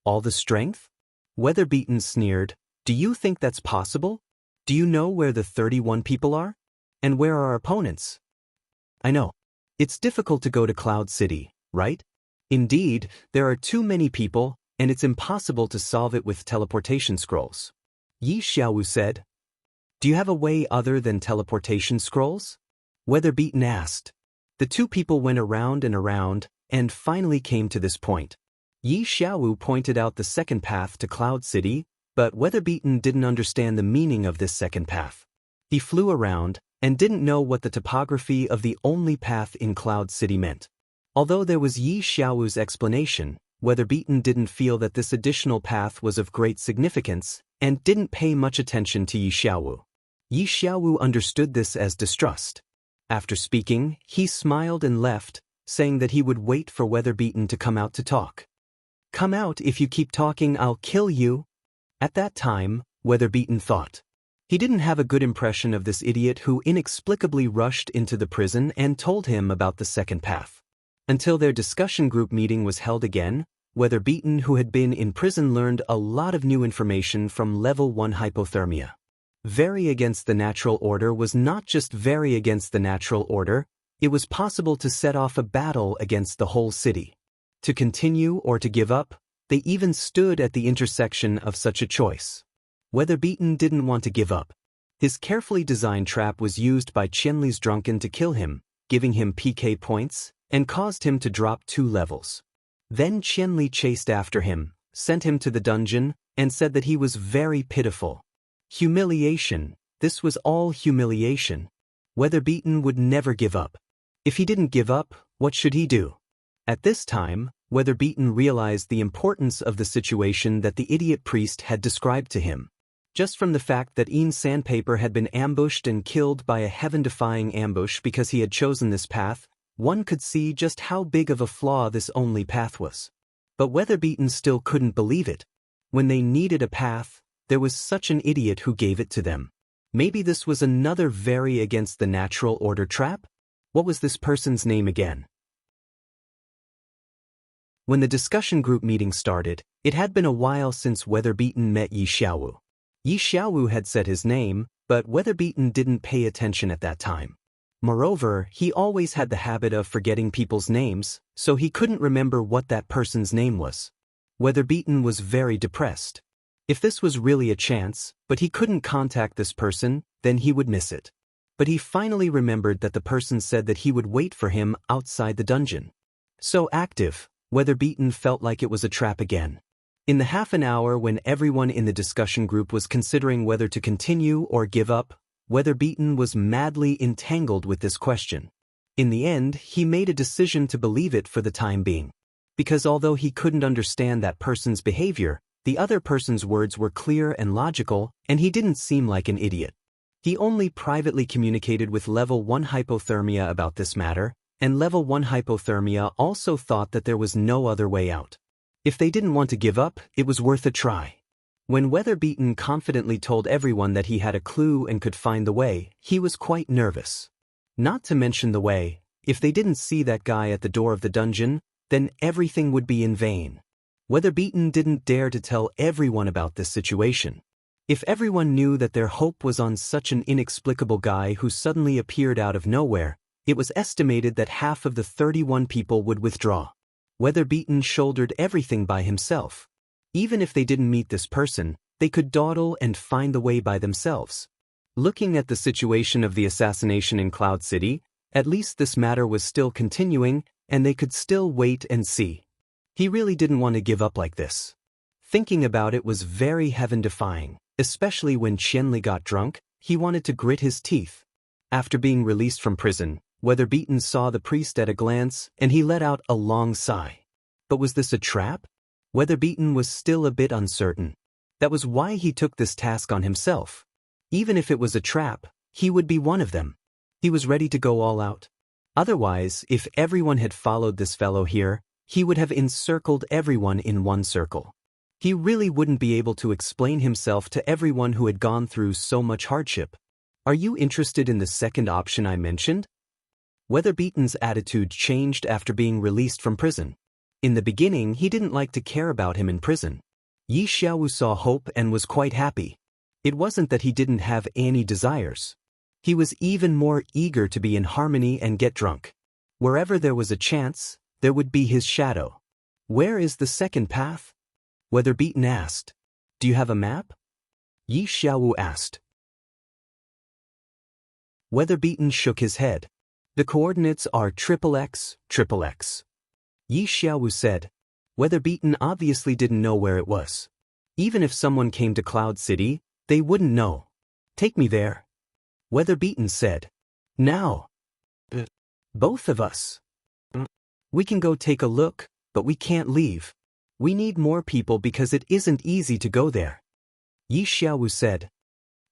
All the strength? Weather-beaten sneered. Do you think that's possible? Do you know where the 31 people are? And where are our opponents? I know. It's difficult to go to Cloud City, right? Indeed, there are too many people, and it's impossible to solve it with teleportation scrolls. Yi Xiaowu said. Do you have a way other than teleportation scrolls? Weather-beaten asked. The two people went around and finally came to this point. Yi Xiaowu pointed out the second path to Cloud City, but Weather-beaten didn't understand the meaning of this second path. He flew around and didn't know what the topography of the only path in Cloud City meant. Although there was Yi Xiaowu's explanation, Weather-beaten didn't feel that this additional path was of great significance and didn't pay much attention to Yi Xiaowu. Yi Xiaowu understood this as distrust. After speaking, he smiled and left, saying that he would wait for Weather-beaten to come out to talk. Come out, if you keep talking, I'll kill you. At that time, Weather-beaten thought. He didn't have a good impression of this idiot who inexplicably rushed into the prison and told him about the second path. Until their discussion group meeting was held again, Weather-beaten, who had been in prison, learned a lot of new information from level 1 hypothermia. Very against the natural order was not just very against the natural order, it was possible to set off a battle against the whole city. To continue or to give up, they even stood at the intersection of such a choice. Weather-beaten didn't want to give up. His carefully designed trap was used by Qianli's drunken to kill him, giving him PK points, and caused him to drop 2 levels. Then Qianli chased after him, sent him to the dungeon, and said that he was very pitiful. Humiliation, this was all humiliation. Weather-beaten would never give up. If he didn't give up, what should he do? At this time, Weather-beaten realized the importance of the situation that the idiot priest had described to him. Just from the fact that Ian Sandpaper had been ambushed and killed by a heaven-defying ambush because he had chosen this path, one could see just how big of a flaw this only path was. But Weather-beaten still couldn't believe it. When they needed a path, there was such an idiot who gave it to them. Maybe this was another very against the natural order trap? What was this person's name again? When the discussion group meeting started, it had been a while since Weather-beaten met Yi Xiaowu. Yi Xiaowu had said his name, but Weather-beaten didn't pay attention at that time. Moreover, he always had the habit of forgetting people's names, so he couldn't remember what that person's name was. Weather-beaten was very depressed. If this was really a chance, but he couldn't contact this person, then he would miss it. But he finally remembered that the person said that he would wait for him outside the dungeon. So active, Weather-beaten felt like it was a trap again. In the half an hour when everyone in the discussion group was considering whether to continue or give up, Weather-beaten was madly entangled with this question. In the end, he made a decision to believe it for the time being. Because although he couldn't understand that person's behavior, the other person's words were clear and logical, and he didn't seem like an idiot. He only privately communicated with level 1 hypothermia about this matter, and level 1 hypothermia also thought that there was no other way out. If they didn't want to give up, it was worth a try. When Weather-beaten confidently told everyone that he had a clue and could find the way, he was quite nervous. Not to mention the way, if they didn't see that guy at the door of the dungeon, then everything would be in vain. Weather-beaten didn't dare to tell everyone about this situation. If everyone knew that their hope was on such an inexplicable guy who suddenly appeared out of nowhere, it was estimated that half of the 31 people would withdraw. Weather-beaten shouldered everything by himself. Even if they didn't meet this person, they could dawdle and find the way by themselves. Looking at the situation of the assassination in Cloud City, at least this matter was still continuing, and they could still wait and see. He really didn't want to give up like this. Thinking about it was very heaven-defying, especially when Qianli got drunk. He wanted to grit his teeth. After being released from prison, Weatherbeaten saw the priest at a glance, and he let out a long sigh. But was this a trap? Weatherbeaten was still a bit uncertain. That was why he took this task on himself. Even if it was a trap, he would be one of them. He was ready to go all out. Otherwise, if everyone had followed this fellow here, he would have encircled everyone in one circle. He really wouldn't be able to explain himself to everyone who had gone through so much hardship. Are you interested in the second option I mentioned? Weatherbeaten's attitude changed after being released from prison. In the beginning, he didn't like to care about him in prison. Yi Xiaowu saw hope and was quite happy. It wasn't that he didn't have any desires. He was even more eager to be in harmony and get drunk. Wherever there was a chance, there would be his shadow. Where is the second path? Weatherbeaten asked. Do you have a map? Yi Xiaowu asked. Weatherbeaten shook his head. The coordinates are XXX, XXX. Yi Xiaowu said. Weatherbeaten obviously didn't know where it was. Even if someone came to Cloud City, they wouldn't know. Take me there. Weatherbeaten said. Now. Both of us. We can go take a look, but we can't leave. We need more people because it isn't easy to go there. Yi Xiaowu said.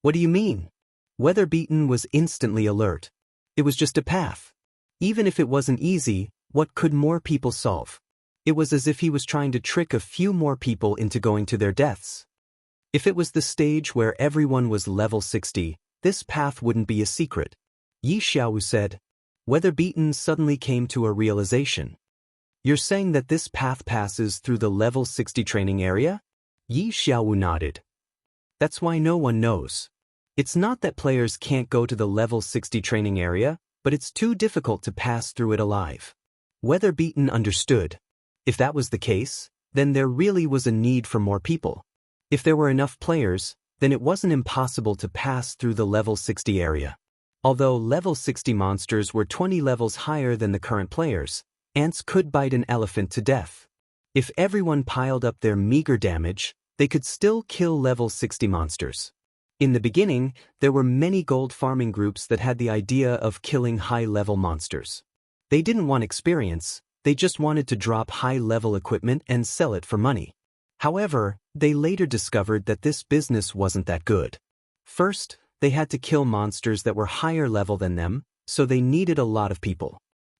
What do you mean? Weatherbeaten was instantly alert. It was just a path. Even if it wasn't easy, what could more people solve? It was as if he was trying to trick a few more people into going to their deaths. If it was the stage where everyone was level 60, this path wouldn't be a secret. Yi Xiaowu said. Weatherbeaten suddenly came to a realization. You're saying that this path passes through the level 60 training area? Yi Xiaowu nodded. That's why no one knows. It's not that players can't go to the level 60 training area, but it's too difficult to pass through it alive. Weatherbeaten understood. If that was the case, then there really was a need for more people. If there were enough players, then it wasn't impossible to pass through the level 60 area. Although level 60 monsters were 20 levels higher than the current players, ants could bite an elephant to death. If everyone piled up their meager damage, they could still kill level 60 monsters. In the beginning, there were many gold farming groups that had the idea of killing high-level monsters. They didn't want experience, they just wanted to drop high-level equipment and sell it for money. However, they later discovered that this business wasn't that good. First, they had to kill monsters that were higher level than them, so they needed a lot of people.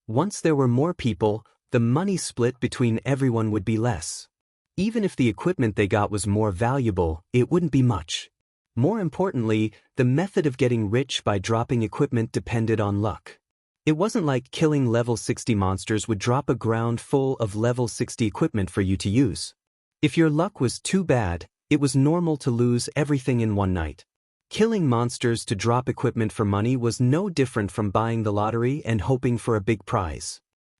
Once there were more people, the money split between everyone would be less. Even if the equipment they got was more valuable, it wouldn't be much. More importantly, the method of getting rich by dropping equipment depended on luck. It wasn't like killing level 60 monsters would drop a ground full of level 60 equipment for you to use. If your luck was too bad, it was normal to lose everything in one night. Killing monsters to drop equipment for money was no different from buying the lottery and hoping for a big prize.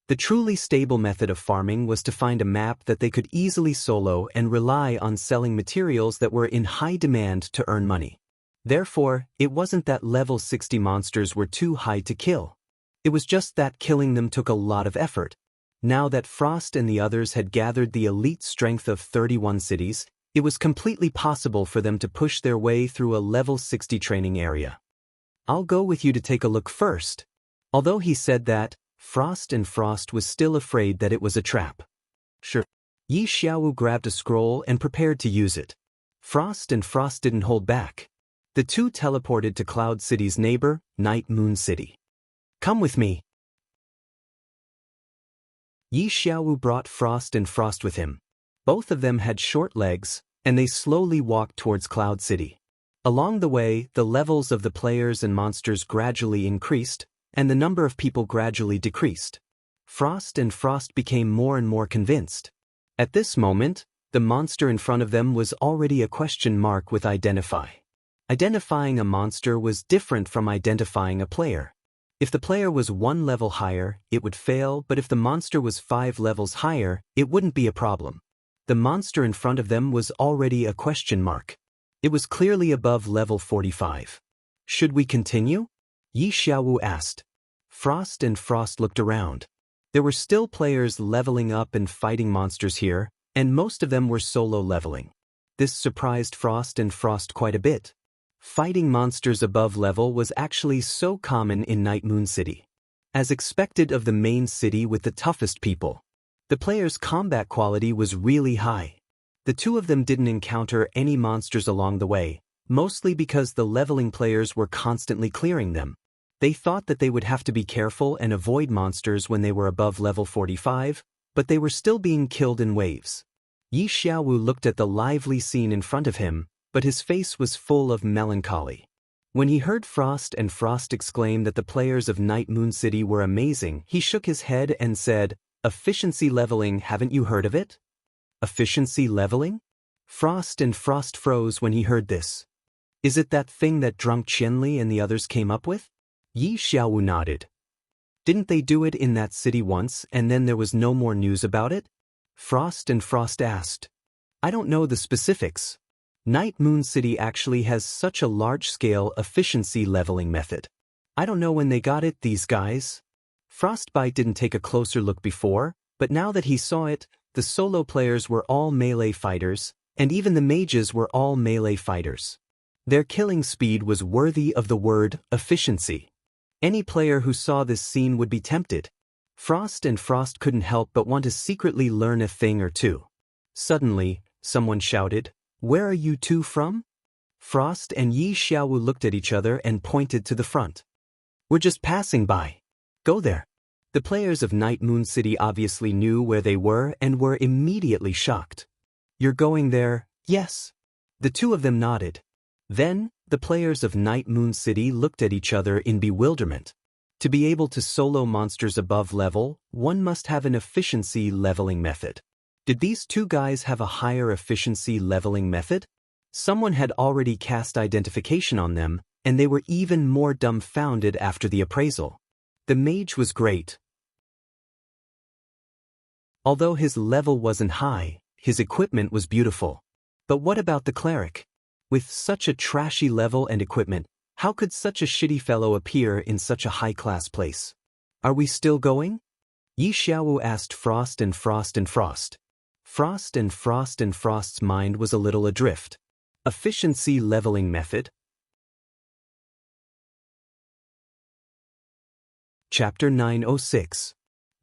The truly stable method of farming was to find a map that they could easily solo and rely on selling materials that were in high demand to earn money. Therefore, it wasn't that level 60 monsters were too high to kill. It was just that killing them took a lot of effort. Now that Frost and the others had gathered the elite strength of 31 cities, it was completely possible for them to push their way through a level 60 training area. I'll go with you to take a look first. Although he said that, Frost was still afraid that it was a trap. Sure. Yi Xiaowu grabbed a scroll and prepared to use it. Frost didn't hold back. The two teleported to Cloud City's neighbor, Night Moon City. Come with me. Yi Xiaowu brought Frost with him. Both of them had short legs, and they slowly walked towards Cloud City. Along the way, the levels of the players and monsters gradually increased, and the number of people gradually decreased. Frost became more and more convinced. At this moment, the monster in front of them was already a question mark with identify. Identifying a monster was different from identifying a player. If the player was 1 level higher, it would fail, but if the monster was 5 levels higher, it wouldn't be a problem. The monster in front of them was already a question mark. It was clearly above level 45. Should we continue? Yi Xiaowu asked. Frost and Frost looked around. There were still players leveling up and fighting monsters here, and most of them were solo leveling. This surprised Frost and Frost quite a bit. Fighting monsters above level was actually so common in Night Moon City. As expected of the main city with the toughest people, the players' combat quality was really high. The two of them didn't encounter any monsters along the way, mostly because the leveling players were constantly clearing them. They thought that they would have to be careful and avoid monsters when they were above level 45, but they were still being killed in waves. Yi Xiaowu looked at the lively scene in front of him, but his face was full of melancholy. When he heard Frost and Frost exclaim that the players of Night Moon City were amazing, he shook his head and said, "Efficiency leveling, haven't you heard of it?" Efficiency leveling? Frost and Frost froze when he heard this. Is it that thing that Drunk Qianli and the others came up with? Yi Xiaowu nodded. Didn't they do it in that city once and then there was no more news about it? Frost and Frost asked. I don't know the specifics. Night Moon City actually has such a large-scale efficiency leveling method. I don't know when they got it, these guys. Frostbite didn't take a closer look before, but now that he saw it, the solo players were all melee fighters, and even the mages were all melee fighters. Their killing speed was worthy of the word efficiency. Any player who saw this scene would be tempted. Frost and Frost couldn't help but want to secretly learn a thing or two. Suddenly, someone shouted, "Where are you two from?" Frost and Yi Xiaowu looked at each other and pointed to the front. We're just passing by. Go there. The players of Night Moon City obviously knew where they were and were immediately shocked. You're going there? Yes. The two of them nodded. Then, the players of Night Moon City looked at each other in bewilderment. To be able to solo monsters above level, one must have an efficiency leveling method. Did these two guys have a higher efficiency leveling method? Someone had already cast identification on them, and they were even more dumbfounded after the appraisal. The mage was great. Although his level wasn't high, his equipment was beautiful. But what about the cleric? With such a trashy level and equipment, how could such a shitty fellow appear in such a high-class place? Are we still going? Yi Xiaowu asked Frost and Frost and Frost. Frost and Frost and Frost's mind was a little adrift. Efficiency leveling method. Chapter 906.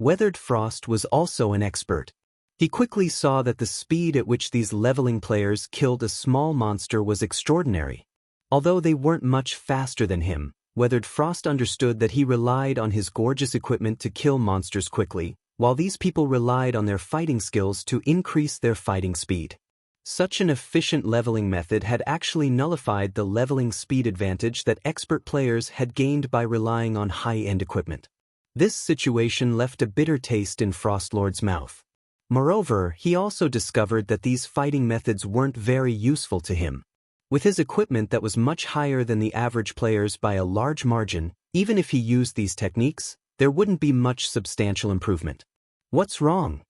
Weathered Frost was also an expert. He quickly saw that the speed at which these leveling players killed a small monster was extraordinary. Although they weren't much faster than him, Weathered Frost understood that he relied on his gorgeous equipment to kill monsters quickly, while these people relied on their fighting skills to increase their fighting speed. Such an efficient leveling method had actually nullified the leveling speed advantage that expert players had gained by relying on high-end equipment. This situation left a bitter taste in Frostlord's mouth. Moreover, he also discovered that these fighting methods weren't very useful to him. With his equipment that was much higher than the average players by a large margin, even if he used these techniques, there wouldn't be much substantial improvement. What's wrong?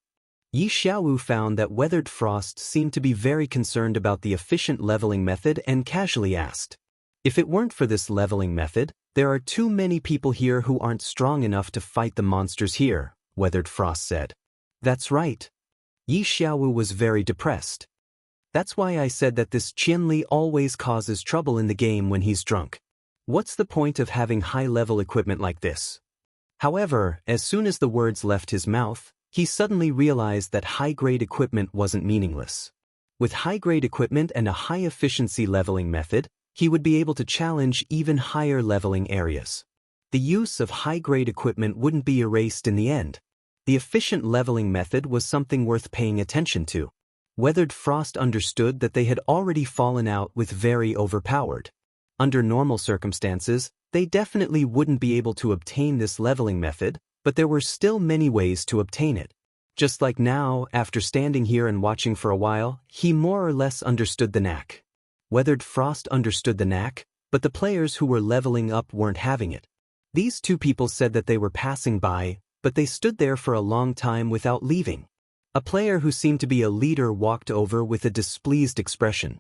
Yi Xiaowu found that Weathered Frost seemed to be very concerned about the efficient leveling method and casually asked. If it weren't for this leveling method, there are too many people here who aren't strong enough to fight the monsters here, Weathered Frost said. That's right. Yi Xiaowu was very depressed. That's why I said that this Qianli always causes trouble in the game when he's drunk. What's the point of having high-level equipment like this? However, as soon as the words left his mouth, he suddenly realized that high-grade equipment wasn't meaningless. With high-grade equipment and a high-efficiency leveling method, he would be able to challenge even higher leveling areas. The use of high-grade equipment wouldn't be erased in the end. The efficient leveling method was something worth paying attention to. Weathered Frost understood that they had already fallen out with very overpowered. Under normal circumstances, they definitely wouldn't be able to obtain this leveling method, but there were still many ways to obtain it. Just like now, after standing here and watching for a while, he more or less understood the knack. Weathered Frost understood the knack, but the players who were leveling up weren't having it. These two people said that they were passing by, but they stood there for a long time without leaving. A player who seemed to be a leader walked over with a displeased expression.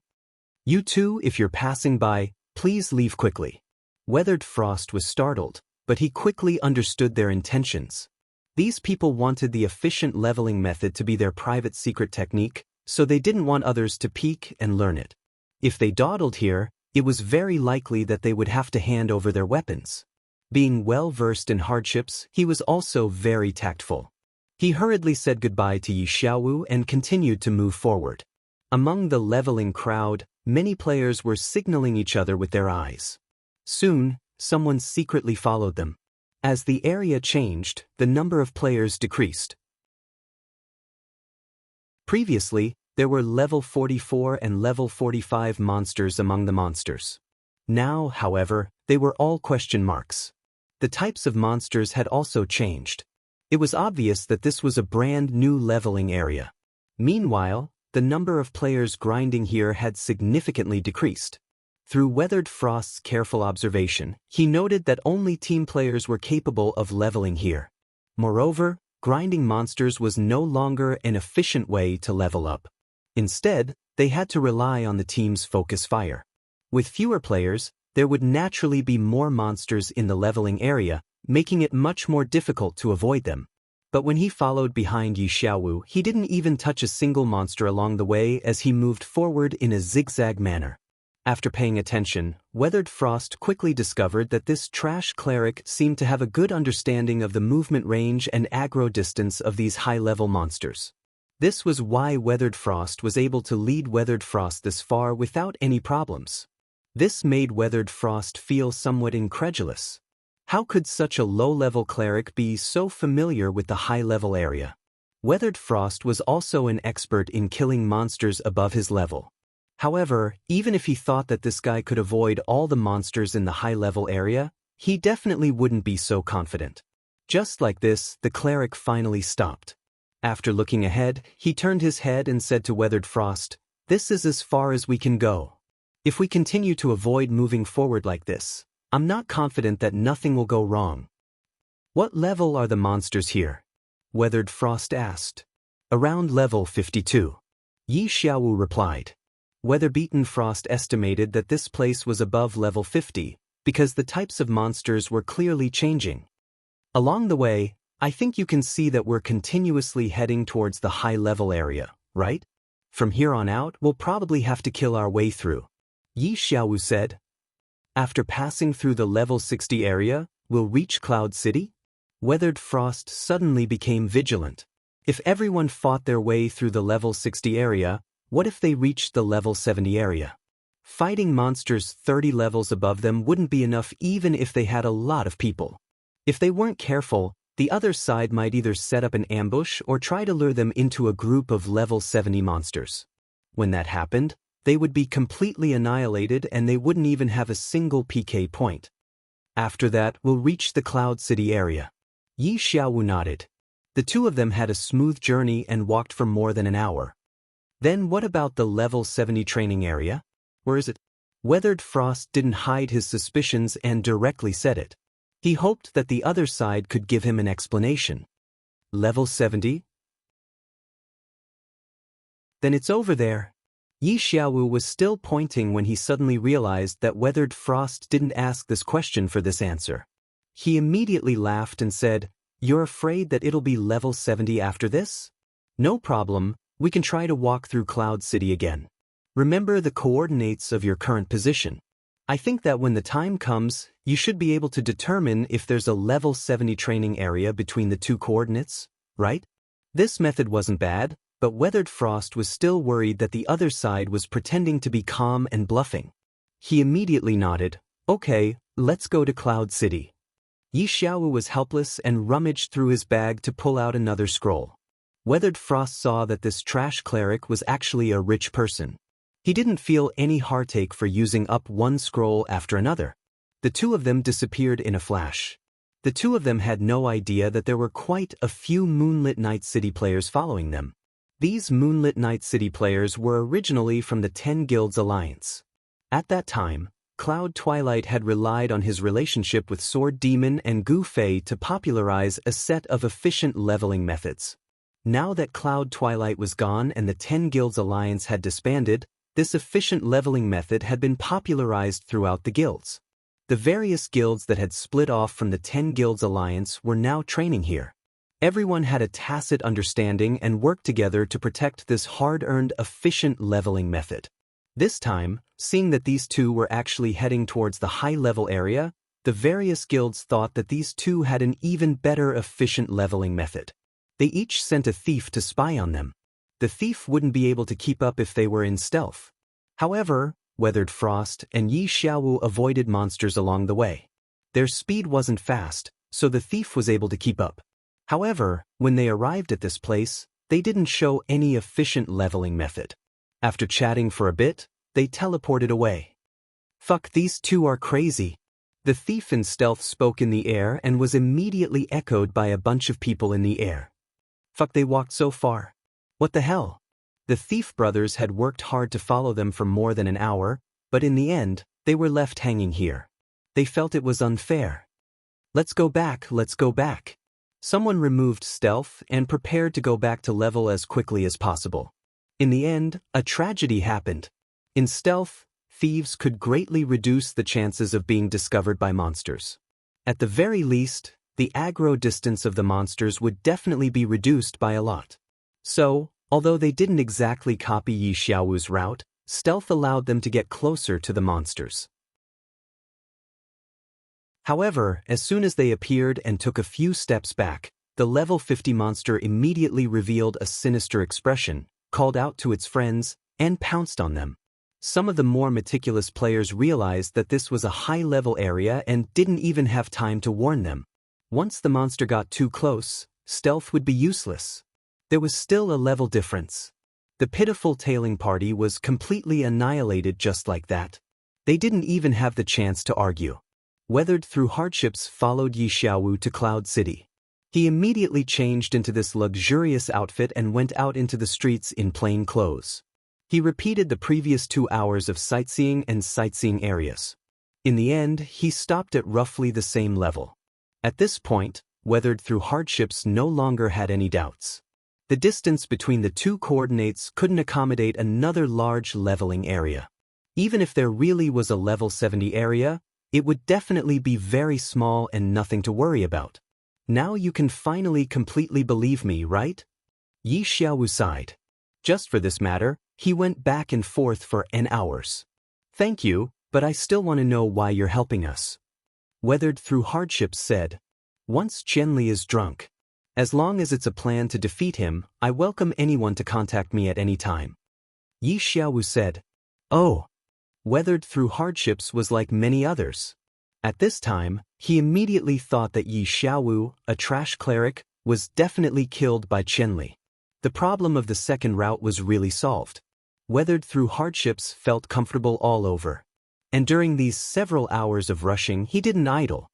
You too, if you're passing by, please leave quickly. Weathered Frost was startled, but he quickly understood their intentions. These people wanted the efficient leveling method to be their private secret technique, so they didn't want others to peek and learn it. If they dawdled here, it was very likely that they would have to hand over their weapons. Being well versed in hardships, he was also very tactful. He hurriedly said goodbye to Yi Xiaowu and continued to move forward. Among the leveling crowd, many players were signaling each other with their eyes. Soon, someone secretly followed them. As the area changed, the number of players decreased. Previously, there were level 44 and level 45 monsters among the monsters. Now, however, they were all question marks. The types of monsters had also changed. It was obvious that this was a brand new leveling area. Meanwhile, the number of players grinding here had significantly decreased. Through Weathered Frost's careful observation, he noted that only team players were capable of leveling here. Moreover, grinding monsters was no longer an efficient way to level up. Instead, they had to rely on the team's focus fire. With fewer players, there would naturally be more monsters in the leveling area, making it much more difficult to avoid them. But when he followed behind Yi Xiaowu, he didn't even touch a single monster along the way as he moved forward in a zigzag manner. After paying attention, Weathered Frost quickly discovered that this trash cleric seemed to have a good understanding of the movement range and aggro distance of these high-level monsters. This was why Weathered Frost was able to lead Weathered Frost this far without any problems. This made Weathered Frost feel somewhat incredulous. How could such a low-level cleric be so familiar with the high-level area? Weathered Frost was also an expert in killing monsters above his level. However, even if he thought that this guy could avoid all the monsters in the high-level area, he definitely wouldn't be so confident. Just like this, the cleric finally stopped. After looking ahead, he turned his head and said to Weathered Frost, "This is as far as we can go. If we continue to avoid moving forward like this, I'm not confident that nothing will go wrong." "What level are the monsters here?" Weathered Frost asked. "Around level 52. Yi Xiaowu replied. Weather-beaten Frost estimated that this place was above level 50, because the types of monsters were clearly changing. Along the way, I think you can see that we're continuously heading towards the high-level area, right? From here on out, we'll probably have to kill our way through," Yi Xiaowu said. "After passing through the level 60 area, we'll reach Cloud City?" Weathered Frost suddenly became vigilant. If everyone fought their way through the level 60 area, what if they reached the level 70 area? Fighting monsters 30 levels above them wouldn't be enough even if they had a lot of people. If they weren't careful, the other side might either set up an ambush or try to lure them into a group of level 70 monsters. When that happened, they would be completely annihilated and they wouldn't even have a single PK point. After that, we'll reach the Cloud City area. Yi Xiaowu nodded. The two of them had a smooth journey and walked for more than an hour. Then what about the level 70 training area? Where is it? Weathered Frost didn't hide his suspicions and directly said it. He hoped that the other side could give him an explanation. Level 70? Then it's over there. Yi Xiaowu was still pointing when he suddenly realized that Weathered Frost didn't ask this question for this answer. He immediately laughed and said, "You're afraid that it'll be level 70 after this? No problem, we can try to walk through Cloud City again. Remember the coordinates of your current position. I think that when the time comes, you should be able to determine if there's a level 70 training area between the two coordinates, right?" This method wasn't bad, but Weathered Frost was still worried that the other side was pretending to be calm and bluffing. He immediately nodded, "Okay, let's go to Cloud City." Yi Xiaowu was helpless and rummaged through his bag to pull out another scroll. Weathered Frost saw that this trash cleric was actually a rich person. He didn't feel any heartache for using up one scroll after another. The two of them disappeared in a flash. The two of them had no idea that there were quite a few Moonlit Night City players following them. These Moonlit Night City players were originally from the 10 Guilds Alliance. At that time, Cloud Twilight had relied on his relationship with Sword Demon and Gu Fei to popularize a set of efficient leveling methods. Now that Cloud Twilight was gone and the 10 Guilds Alliance had disbanded, This efficient leveling method had been popularized throughout the guilds. The various guilds that had split off from the 10 Guilds Alliance were now training here. Everyone had a tacit understanding and worked together to protect this hard-earned, efficient leveling method. This time, seeing that these two were actually heading towards the high-level area, the various guilds thought that these two had an even better efficient leveling method. They each sent a thief to spy on them. The thief wouldn't be able to keep up if they were in stealth. However, Weathered Frost and Yi Xiaowu avoided monsters along the way. Their speed wasn't fast, so the thief was able to keep up. However, when they arrived at this place, they didn't show any efficient leveling method. After chatting for a bit, they teleported away. "Fuck, these two are crazy." The thief in stealth spoke in the air and was immediately echoed by a bunch of people in the air. "Fuck, they walked so far. What the hell?" The thief brothers had worked hard to follow them for more than an hour, but in the end, they were left hanging here. They felt it was unfair. "Let's go back, let's go back." Someone removed stealth and prepared to go back to level as quickly as possible. In the end, a tragedy happened. In stealth, thieves could greatly reduce the chances of being discovered by monsters. At the very least, the aggro distance of the monsters would definitely be reduced by a lot. So, although they didn't exactly copy Yi Xiaowu's route, stealth allowed them to get closer to the monsters. However, as soon as they appeared and took a few steps back, the level 50 monster immediately revealed a sinister expression, called out to its friends, and pounced on them. Some of the more meticulous players realized that this was a high-level area and didn't even have time to warn them. Once the monster got too close, stealth would be useless. There was still a level difference. The pitiful tailing party was completely annihilated just like that. They didn't even have the chance to argue. Weathered Through Hardships followed Yi Xiaowu to Cloud City. He immediately changed into this luxurious outfit and went out into the streets in plain clothes. He repeated the previous 2 hours of sightseeing and sightseeing areas. In the end, he stopped at roughly the same level. At this point, Weathered Through Hardships no longer had any doubts. The distance between the two coordinates couldn't accommodate another large leveling area. Even if there really was a level 70 area, it would definitely be very small and nothing to worry about. "Now you can finally completely believe me, right?" Yi Xiaowu sighed. Just for this matter, he went back and forth for n hours. "Thank you, but I still want to know why you're helping us." Weathered Through Hardships said, "Once Qianli is drunk. As long as it's a plan to defeat him, I welcome anyone to contact me at any time." Yi Xiaowu said, "Oh." Weathered Through Hardships was like many others. At this time, he immediately thought that Yi Xiaowu, a trash cleric, was definitely killed by Qianli. The problem of the second route was really solved. Weathered Through Hardships felt comfortable all over. And during these several hours of rushing, he didn't idle.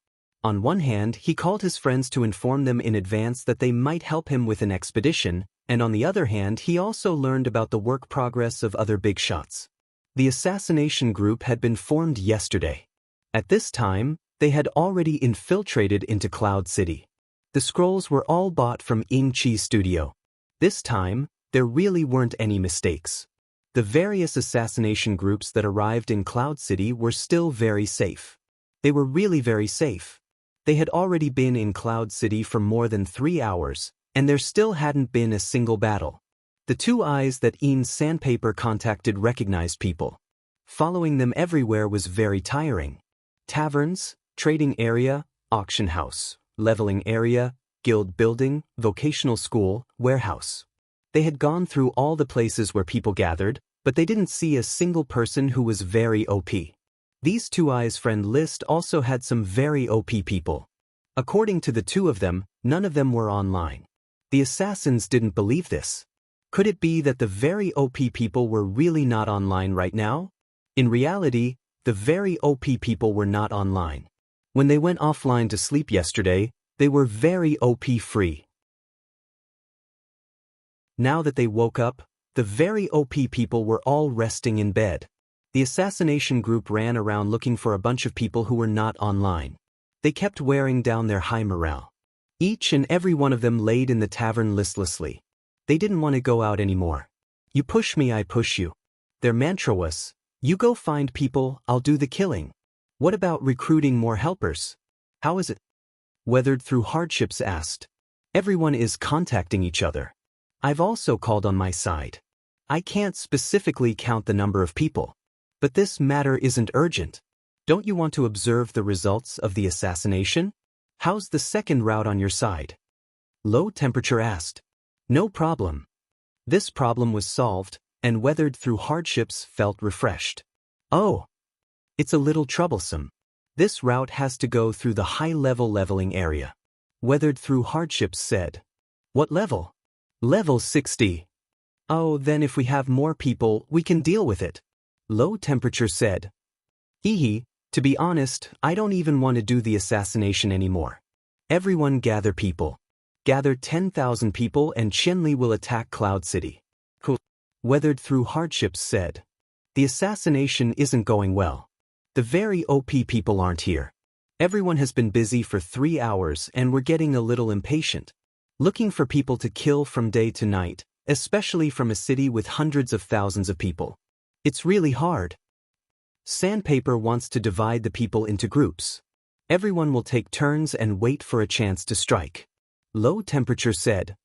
On one hand, he called his friends to inform them in advance that they might help him with an expedition, and on the other hand, he also learned about the work progress of other big shots. The assassination group had been formed yesterday. At this time, they had already infiltrated into Cloud City. The scrolls were all bought from In Chi's studio. This time, there really weren't any mistakes. The various assassination groups that arrived in Cloud City were still very safe. They were really very safe. They had already been in Cloud City for more than 3 hours, and there still hadn't been a single battle. The two eyes that In Sandpaper contacted recognized people. Following them everywhere was very tiring. Taverns, trading area, auction house, leveling area, guild building, vocational school, warehouse. They had gone through all the places where people gathered, but they didn't see a single person who was very OP. These two eyes friend list also had some very OP people. According to the two of them, none of them were online. The assassins didn't believe this. Could it be that the very OP people were really not online right now? In reality, the very OP people were not online. When they went offline to sleep yesterday, they were very OP free. Now that they woke up, the very OP people were all resting in bed. The assassination group ran around looking for a bunch of people who were not online. They kept wearing down their high morale. Each and every one of them laid in the tavern listlessly. They didn't want to go out anymore. "You push me, I push you." Their mantra was, "You go find people, I'll do the killing." What about recruiting more helpers? How is it? Weathered through hardships asked. Everyone is contacting each other. I've also called on my side. I can't specifically count the number of people. But this matter isn't urgent. Don't you want to observe the results of the assassination? How's the second route on your side? Low temperature asked. No problem. This problem was solved, and weathered through hardships felt refreshed. Oh. It's a little troublesome. This route has to go through the high-level leveling area. Weathered through hardships said. What level? Level 60. Oh, then if we have more people, we can deal with it. Low temperature said. To be honest, I don't even want to do the assassination anymore. Everyone gather people. Gather 10,000 people and Qianli will attack Cloud City. Cool. Weathered through hardships said. The assassination isn't going well. The very OP people aren't here. Everyone has been busy for 3 hours and we're getting a little impatient. Looking for people to kill from day to night, especially from a city with hundreds of thousands of people. It's really hard. Sandpaper wants to divide the people into groups. Everyone will take turns and wait for a chance to strike. Low temperature said.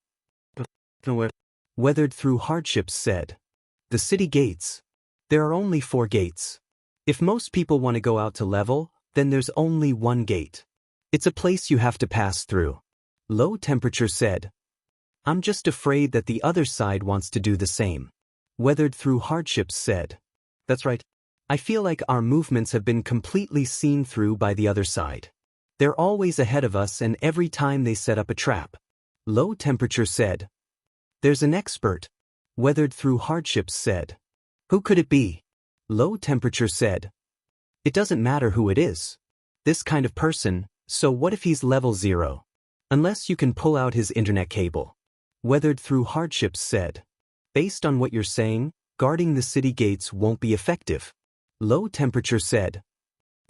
Weathered through hardships said. The city gates. There are only 4 gates. If most people want to go out to level, then there's only 1 gate. It's a place you have to pass through. Low temperature said. I'm just afraid that the other side wants to do the same. Weathered through hardships said. That's right. I feel like our movements have been completely seen through by the other side. They're always ahead of us and every time they set up a trap. Low temperature said. There's an expert. Weathered through hardships said. Who could it be? Low temperature said. It doesn't matter who it is. This kind of person, so what if he's level 0? Unless you can pull out his internet cable. Weathered through hardships said. Based on what you're saying, guarding the city gates won't be effective. Low temperature said.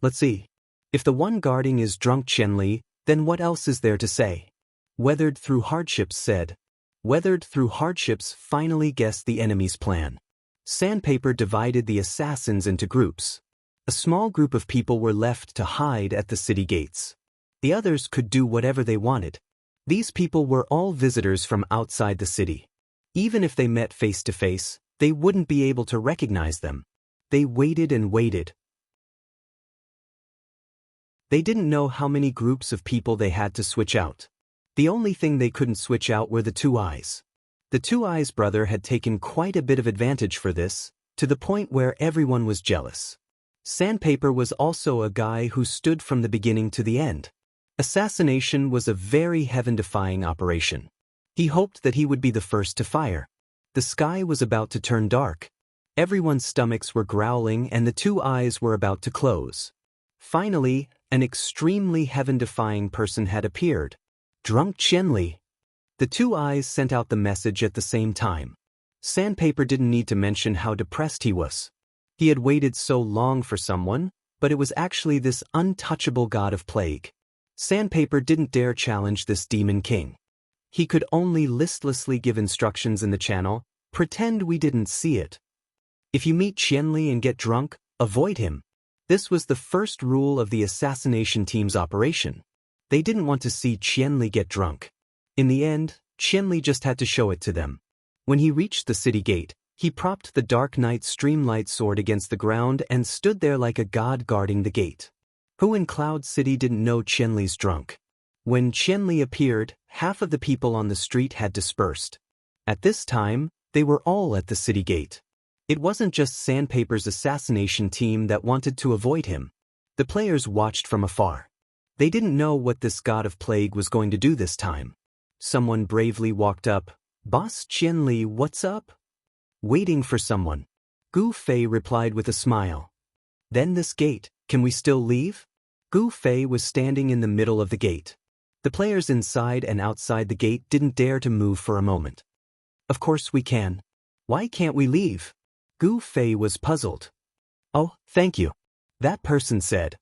Let's see. If the one guarding is drunk Qianli, then what else is there to say? Weathered through hardships said. Weathered through hardships finally guessed the enemy's plan. Sandpaper divided the assassins into groups. A small group of people were left to hide at the city gates. The others could do whatever they wanted. These people were all visitors from outside the city. Even if they met face to face, they wouldn't be able to recognize them. They waited and waited. They didn't know how many groups of people they had to switch out. The only thing they couldn't switch out were the 2 eyes. The 2 eyes brother had taken quite a bit of advantage for this, to the point where everyone was jealous. Sandpaper was also a guy who stood from the beginning to the end. Assassination was a very heaven-defying operation. He hoped that he would be the first to fire. The sky was about to turn dark. Everyone's stomachs were growling and the 2 eyes were about to close. Finally, an extremely heaven-defying person had appeared. Drunk Qianli. The 2 eyes sent out the message at the same time. Sandpaper didn't need to mention how depressed he was. He had waited so long for someone, but it was actually this untouchable god of plague. Sandpaper didn't dare challenge this demon king. He could only listlessly give instructions in the channel, pretend we didn't see it. If you meet Qianli and get drunk, avoid him. This was the first rule of the assassination team's operation. They didn't want to see Qianli get drunk. In the end, Qianli just had to show it to them. When he reached the city gate, he propped the Dark Knight Streamlight sword against the ground and stood there like a god guarding the gate. Who in Cloud City didn't know Qianli's drunk? When Qianli appeared, half of the people on the street had dispersed. At this time, they were all at the city gate. It wasn't just Sandpaper's assassination team that wanted to avoid him. The players watched from afar. They didn't know what this god of plague was going to do this time. Someone bravely walked up. Boss Qianli, what's up? Waiting for someone. Gu Fei replied with a smile. Then this gate, can we still leave? Gu Fei was standing in the middle of the gate. The players inside and outside the gate didn't dare to move for a moment. Of course we can. Why can't we leave? Gu Fei was puzzled. Oh, thank you. That person said.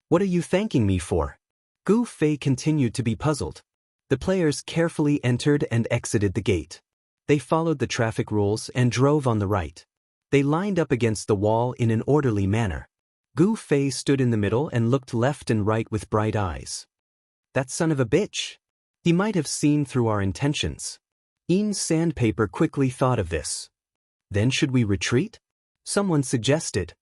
What are you thanking me for? Gu Fei continued to be puzzled. The players carefully entered and exited the gate. They followed the traffic rules and drove on the right. They lined up against the wall in an orderly manner. Gu Fei stood in the middle and looked left and right with bright eyes. That son of a bitch! He might have seen through our intentions. Sandpaper quickly thought of this. Then should we retreat? Someone suggested.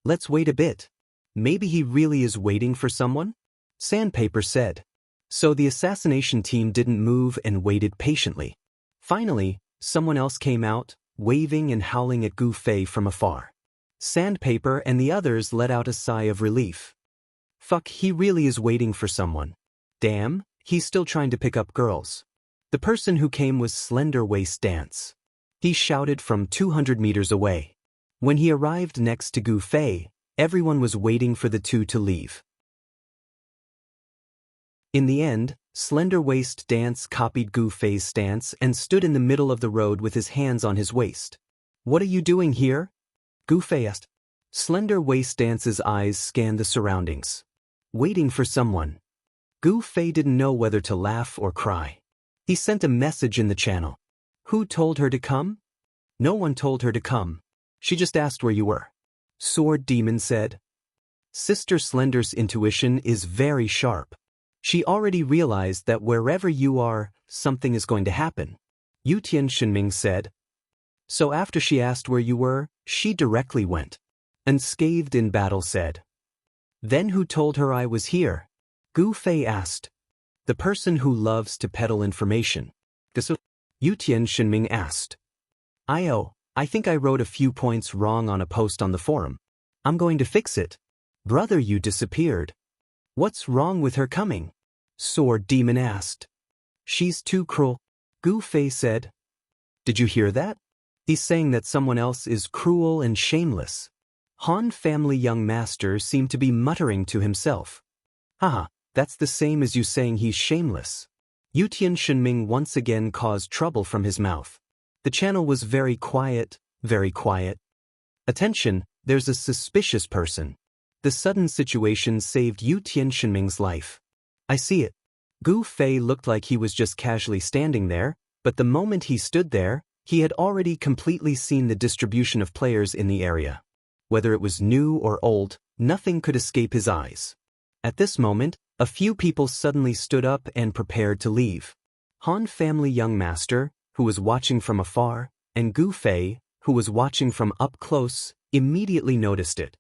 Let's wait a bit. Maybe he really is waiting for someone? Sandpaper said. So the assassination team didn't move and waited patiently. Finally, someone else came out, waving and howling at Gu Fei from afar. Sandpaper and the others let out a sigh of relief. Fuck, he really is waiting for someone. Damn, he's still trying to pick up girls. The person who came was Slender Waist Dance. He shouted from 200 meters away. When he arrived next to Gu Fei, everyone was waiting for the two to leave. In the end, Slender Waist Dance copied Gu Fei's stance and stood in the middle of the road with his hands on his waist. What are you doing here? Gu Fei asked. Slender Waist Dance's eyes scanned the surroundings. Waiting for someone. Gu Fei didn't know whether to laugh or cry. He sent a message in the channel. Who told her to come? No one told her to come. She just asked where you were. Sword Demon said. Sister Slender's intuition is very sharp. She already realized that wherever you are, something is going to happen. Yutian Shinming said. So after she asked where you were, she directly went. Unscathed in battle said. Then who told her I was here? Gu Fei asked. The person who loves to peddle information. Yutian Shinming asked. I think I wrote a few points wrong on a post on the forum. I'm going to fix it. Brother, you disappeared. What's wrong with her coming? Sword Demon asked. She's too cruel. Gu Fei said. Did you hear that? He's saying that someone else is cruel and shameless. Han family young master seemed to be muttering to himself. Haha, that's the same as you saying he's shameless. Yutian Shinming once again caused trouble from his mouth. The channel was very quiet, very quiet. Attention, there's a suspicious person. The sudden situation saved Yutian Shinming's life. I see it. Gu Fei looked like he was just casually standing there, but the moment he stood there, he had already completely seen the distribution of players in the area. Whether it was new or old, nothing could escape his eyes. At this moment, a few people suddenly stood up and prepared to leave. Han family young master, who was watching from afar, and Gu Fei, who was watching from up close, immediately noticed it.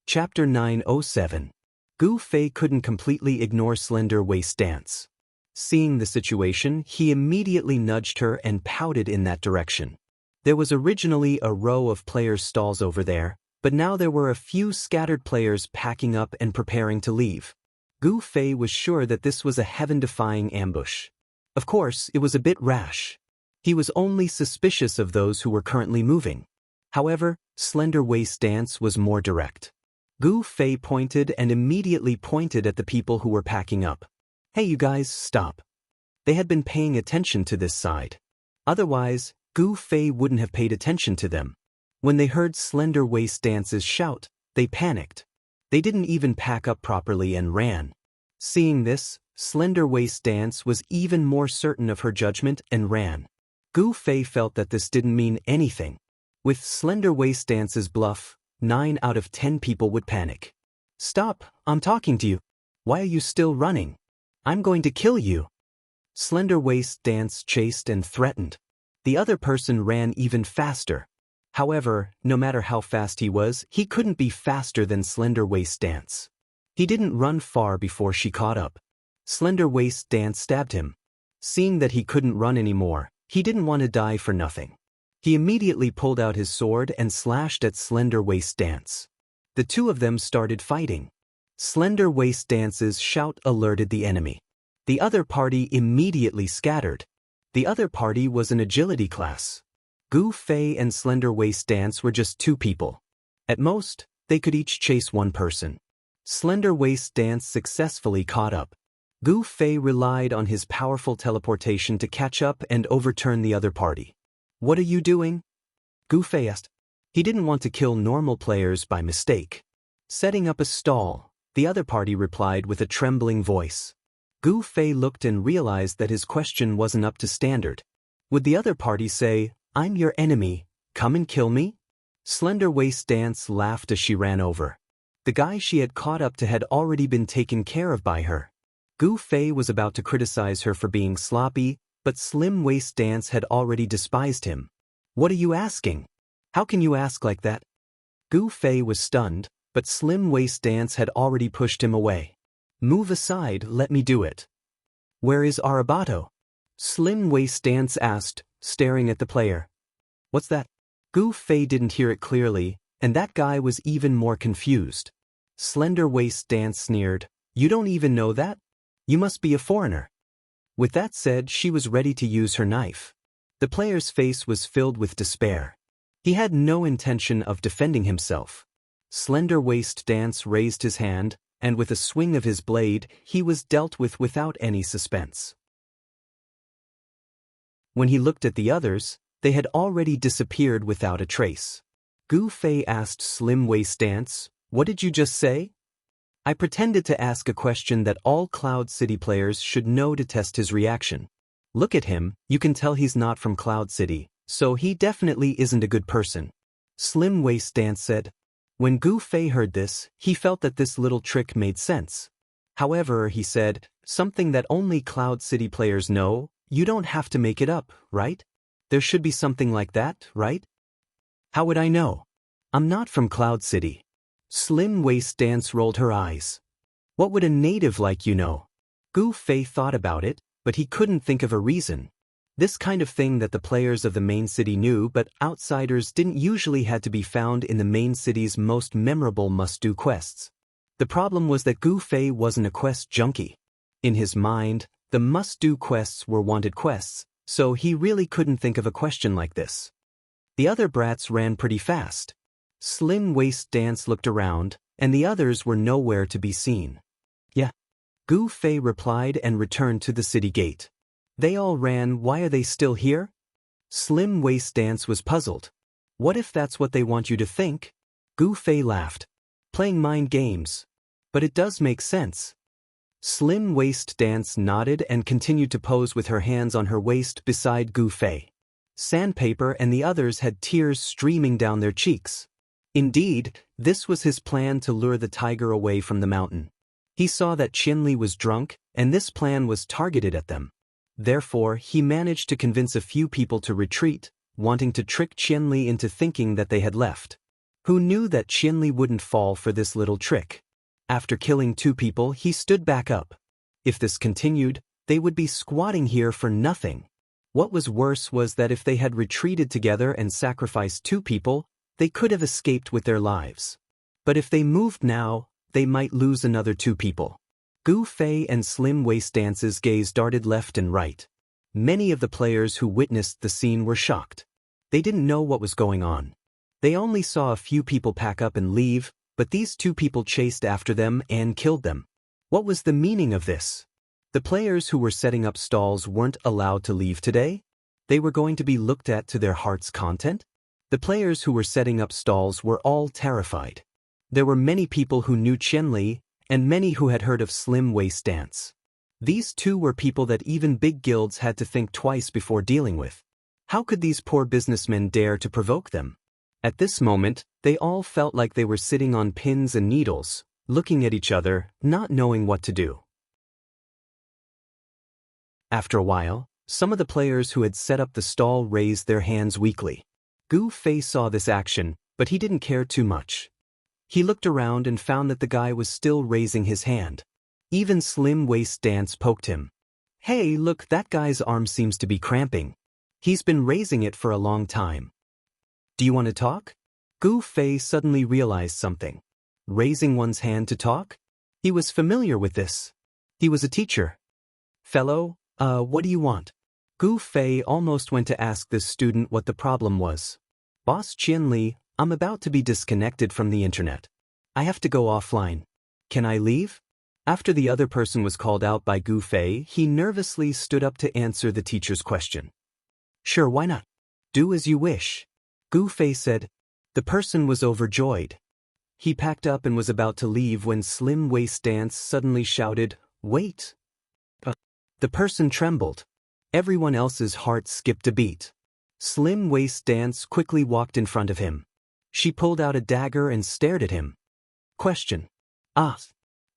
Chapter 907. Gu Fei couldn't completely ignore Slender Waist Dance. Seeing the situation, he immediately nudged her and pouted in that direction. There was originally a row of players' stalls over there, but now there were a few scattered players packing up and preparing to leave. Gu Fei was sure that this was a heaven-defying ambush. Of course, it was a bit rash. He was only suspicious of those who were currently moving. However, Slender Waist Dance was more direct. Gu Fei pointed and immediately pointed at the people who were packing up. Hey you guys, stop. They had been paying attention to this side. Otherwise, Gu Fei wouldn't have paid attention to them. When they heard Slender Waist Dance's shout, they panicked. They didn't even pack up properly and ran. Seeing this, Slender Waist Dance was even more certain of her judgment and ran. Gu Fei felt that this didn't mean anything. With Slender Waist Dance's bluff, 9 out of 10 people would panic. Stop, I'm talking to you. Why are you still running? I'm going to kill you. Slender Waist Dance chased and threatened. The other person ran even faster. However, no matter how fast he was, he couldn't be faster than Slender Waist Dance. He didn't run far before she caught up. Slender Waist Dance stabbed him. Seeing that he couldn't run anymore, he didn't want to die for nothing. He immediately pulled out his sword and slashed at Slender Waist Dance. The two of them started fighting. Slender Waist Dance's shout alerted the enemy. The other party immediately scattered. The other party was an agility class. Gu Fei and Slender Waist Dance were just 2 people. At most, they could each chase 1 person. Slender Waist Dance successfully caught up. Gu Fei relied on his powerful teleportation to catch up and overturn the other party. What are you doing? Gu Fei asked. He didn't want to kill normal players by mistake. Setting up a stall, the other party replied with a trembling voice. Gu Fei looked and realized that his question wasn't up to standard. Would the other party say, "I'm your enemy, come and kill me"? Slender Waist Dance laughed as she ran over. The guy she had caught up to had already been taken care of by her. Gu Fei was about to criticize her for being sloppy, but Slim Waist Dance had already despised him. "What are you asking? How can you ask like that?" Gu Fei was stunned, but Slim Waist Dance had already pushed him away. "Move aside, let me do it." "Where is Arabato?" Slim Waist Dance asked, staring at the player. "What's that?" Gu Fei didn't hear it clearly, and that guy was even more confused. Slender Waist Dance sneered, "You don't even know that? You must be a foreigner." With that said, she was ready to use her knife. The player's face was filled with despair. He had no intention of defending himself. Slender Waist Dance raised his hand, and with a swing of his blade, he was dealt with without any suspense. When he looked at the others, they had already disappeared without a trace. Gu Fei asked Slim Waist Dance, "What did you just say?" I pretended to ask a question that all Cloud City players should know to test his reaction. Look at him, you can tell he's not from Cloud City, so he definitely isn't a good person. Slim Waist Dance said. When Gu Fei heard this, he felt that this little trick made sense. However, he said, something that only Cloud City players know, you don't have to make it up, right? There should be something like that, right? How would I know? I'm not from Cloud City. Slim Waist Dance rolled her eyes. What would a native like you know? Gu Fei thought about it, but he couldn't think of a reason. This kind of thing that the players of the main city knew, but outsiders didn't usually had to be found in the main city's most memorable must-do quests. The problem was that Gu Fei wasn't a quest junkie. In his mind, the must-do quests were wanted quests, so he really couldn't think of a question like this. The other brats ran pretty fast. Slim Waist Dance looked around, and the others were nowhere to be seen. Yeah. Gu Fei replied and returned to the city gate. They all ran. Why are they still here? Slim Waist Dance was puzzled. What if that's what they want you to think? Gu Fei laughed. Playing mind games. But it does make sense. Slim Waist Dance nodded and continued to pose with her hands on her waist beside Gu Fei. Sandpaper and the others had tears streaming down their cheeks. Indeed, this was his plan to lure the tiger away from the mountain. He saw that Qianli was drunk, and this plan was targeted at them. Therefore, he managed to convince a few people to retreat, wanting to trick Qianli into thinking that they had left. Who knew that Qianli wouldn't fall for this little trick? After killing 2 people, he stood back up. If this continued, they would be squatting here for nothing. What was worse was that if they had retreated together and sacrificed 2 people, they could have escaped with their lives. But if they moved now, they might lose another 2 people. Gu Fei and Slim Waist Dance's gaze darted left and right. Many of the players who witnessed the scene were shocked. They didn't know what was going on. They only saw a few people pack up and leave, but these 2 people chased after them and killed them. What was the meaning of this? The players who were setting up stalls weren't allowed to leave today? They were going to be looked at to their heart's content? The players who were setting up stalls were all terrified. There were many people who knew Qianli, and many who had heard of Slim Waist Dance. These 2 were people that even big guilds had to think twice before dealing with. How could these poor businessmen dare to provoke them? At this moment, they all felt like they were sitting on pins and needles, looking at each other, not knowing what to do. After a while, some of the players who had set up the stall raised their hands weakly. Gu Fei saw this action, but he didn't care too much. He looked around and found that the guy was still raising his hand. Even Slim Waist Dance poked him. Hey, look, that guy's arm seems to be cramping. He's been raising it for a long time. Do you want to talk? Gu Fei suddenly realized something. Raising one's hand to talk? He was familiar with this. He was a teacher. Fellow, what do you want? Gu Fei almost went to ask this student what the problem was. Boss Qianli, I'm about to be disconnected from the internet. I have to go offline. Can I leave? After the other person was called out by Gu Fei, he nervously stood up to answer the teacher's question. Sure, why not? Do as you wish. Gu Fei said. The person was overjoyed. He packed up and was about to leave when Slim Waist Dance suddenly shouted, Wait! The person trembled. Everyone else's heart skipped a beat. Slim Waist Dance quickly walked in front of him. She pulled out a dagger and stared at him. Question. Ah.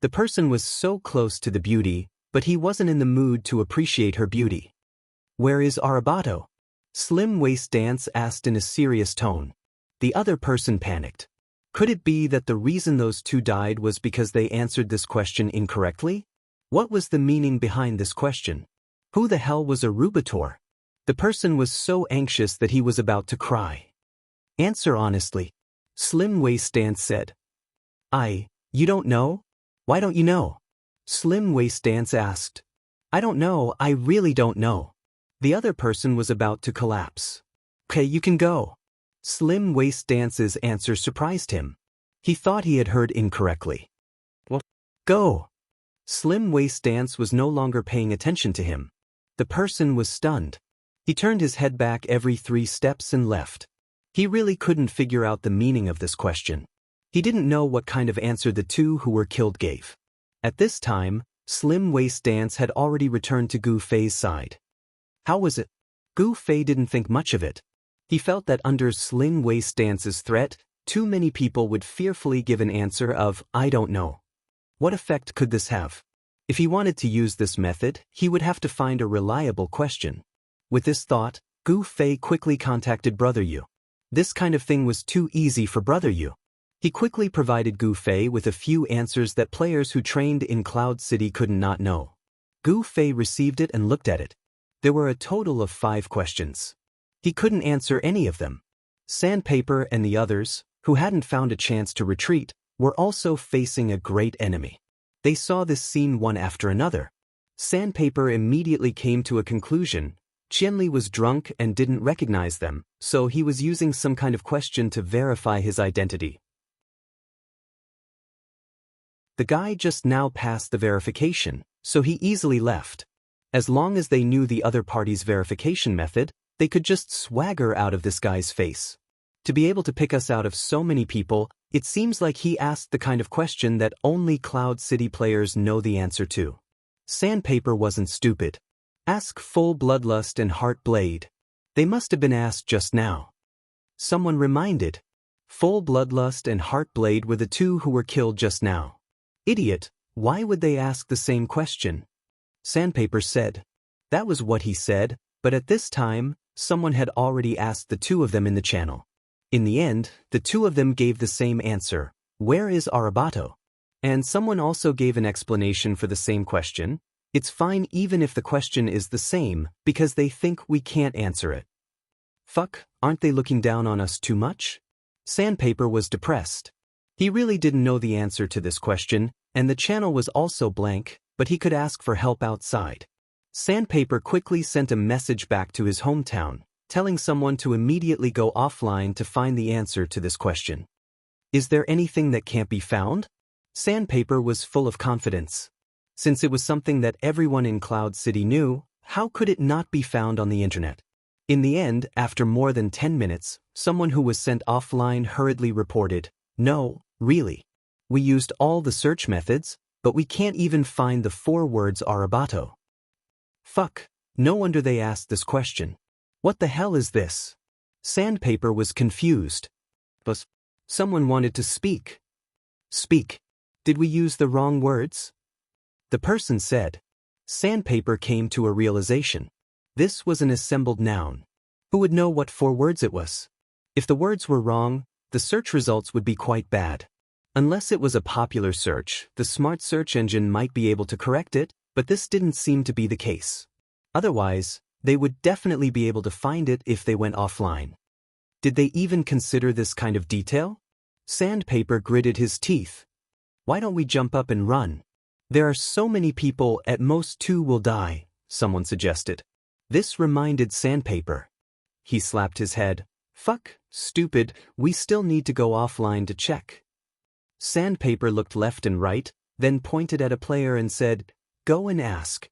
The person was so close to the beauty, but he wasn't in the mood to appreciate her beauty. Where is Arabato? Slim Waist Dance asked in a serious tone. The other person panicked. Could it be that the reason those two died was because they answered this question incorrectly? What was the meaning behind this question? Who the hell was Arubator? The person was so anxious that he was about to cry. Answer honestly. Slim Waist Dance said. You don't know? Why don't you know? Slim Waist Dance asked. I don't know, I really don't know. The other person was about to collapse. Okay, you can go. Slim Waist Dance's answer surprised him. He thought he had heard incorrectly. What? Go. Slim Waist Dance was no longer paying attention to him. The person was stunned. He turned his head back every 3 steps and left. He really couldn't figure out the meaning of this question. He didn't know what kind of answer the two who were killed gave. At this time, Slim Waist Dance had already returned to Gu Fei's side. How was it? Gu Fei didn't think much of it. He felt that under Slim Waist Dance's threat, too many people would fearfully give an answer of, I don't know. What effect could this have? If he wanted to use this method, he would have to find a reliable question. With this thought, Gu Fei quickly contacted Brother Yu. This kind of thing was too easy for Brother Yu. He quickly provided Gu Fei with a few answers that players who trained in Cloud City could not know. Gu Fei received it and looked at it. There were a total of 5 questions. He couldn't answer any of them. Sandpaper and the others, who hadn't found a chance to retreat, were also facing a great enemy. They saw this scene one after another. Sandpaper immediately came to a conclusion. Qianli was drunk and didn't recognize them, so he was using some kind of question to verify his identity. The guy just now passed the verification, so he easily left. As long as they knew the other party's verification method, they could just swagger out of this guy's face. To be able to pick us out of so many people, it seems like he asked the kind of question that only Cloud City players know the answer to. Sandpaper wasn't stupid. Ask Full Bloodlust and Heart Blade. They must have been asked just now. Someone reminded. Full Bloodlust and Heart Blade were the two who were killed just now. Idiot, why would they ask the same question? Sandpaper said. That was what he said, but at this time, someone had already asked the two of them in the channel. In the end, the two of them gave the same answer. Where is Arabato? And someone also gave an explanation for the same question. It's fine even if the question is the same, because they think we can't answer it. Fuck, aren't they looking down on us too much? Sandpaper was depressed. He really didn't know the answer to this question, and the channel was also blank, but he could ask for help outside. Sandpaper quickly sent a message back to his hometown, telling someone to immediately go offline to find the answer to this question. Is there anything that can't be found? Sandpaper was full of confidence. Since it was something that everyone in Cloud City knew, how could it not be found on the internet? In the end, after more than 10 minutes, someone who was sent offline hurriedly reported, No, really. We used all the search methods, but we can't even find the 4 words Arabato. Fuck, no wonder they asked this question. What the hell is this? Sandpaper was confused. But someone wanted to speak. Speak. Did we use the wrong words? The person said. Sandpaper came to a realization. This was an assembled noun. Who would know what 4 words it was? If the words were wrong, the search results would be quite bad. Unless it was a popular search, the smart search engine might be able to correct it, but this didn't seem to be the case. Otherwise, they would definitely be able to find it if they went offline. Did they even consider this kind of detail? Sandpaper gritted his teeth. Why don't we jump up and run? There are so many people, at most 2 will die, someone suggested. This reminded Sandpaper. He slapped his head. Fuck, stupid, we still need to go offline to check. Sandpaper looked left and right, then pointed at a player and said, Go and ask.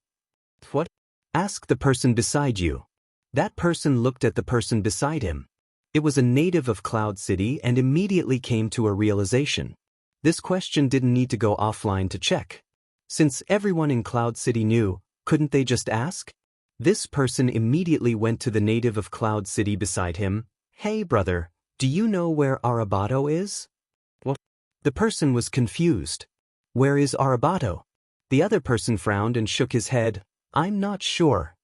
What? Ask the person beside you. That person looked at the person beside him. It was a native of Cloud City and immediately came to a realization. This question didn't need to go offline to check. Since everyone in Cloud City knew, couldn't they just ask? This person immediately went to the native of Cloud City beside him. Hey brother, do you know where Arabato is? What? The person was confused. Where is Arabato? The other person frowned and shook his head. I'm not sure.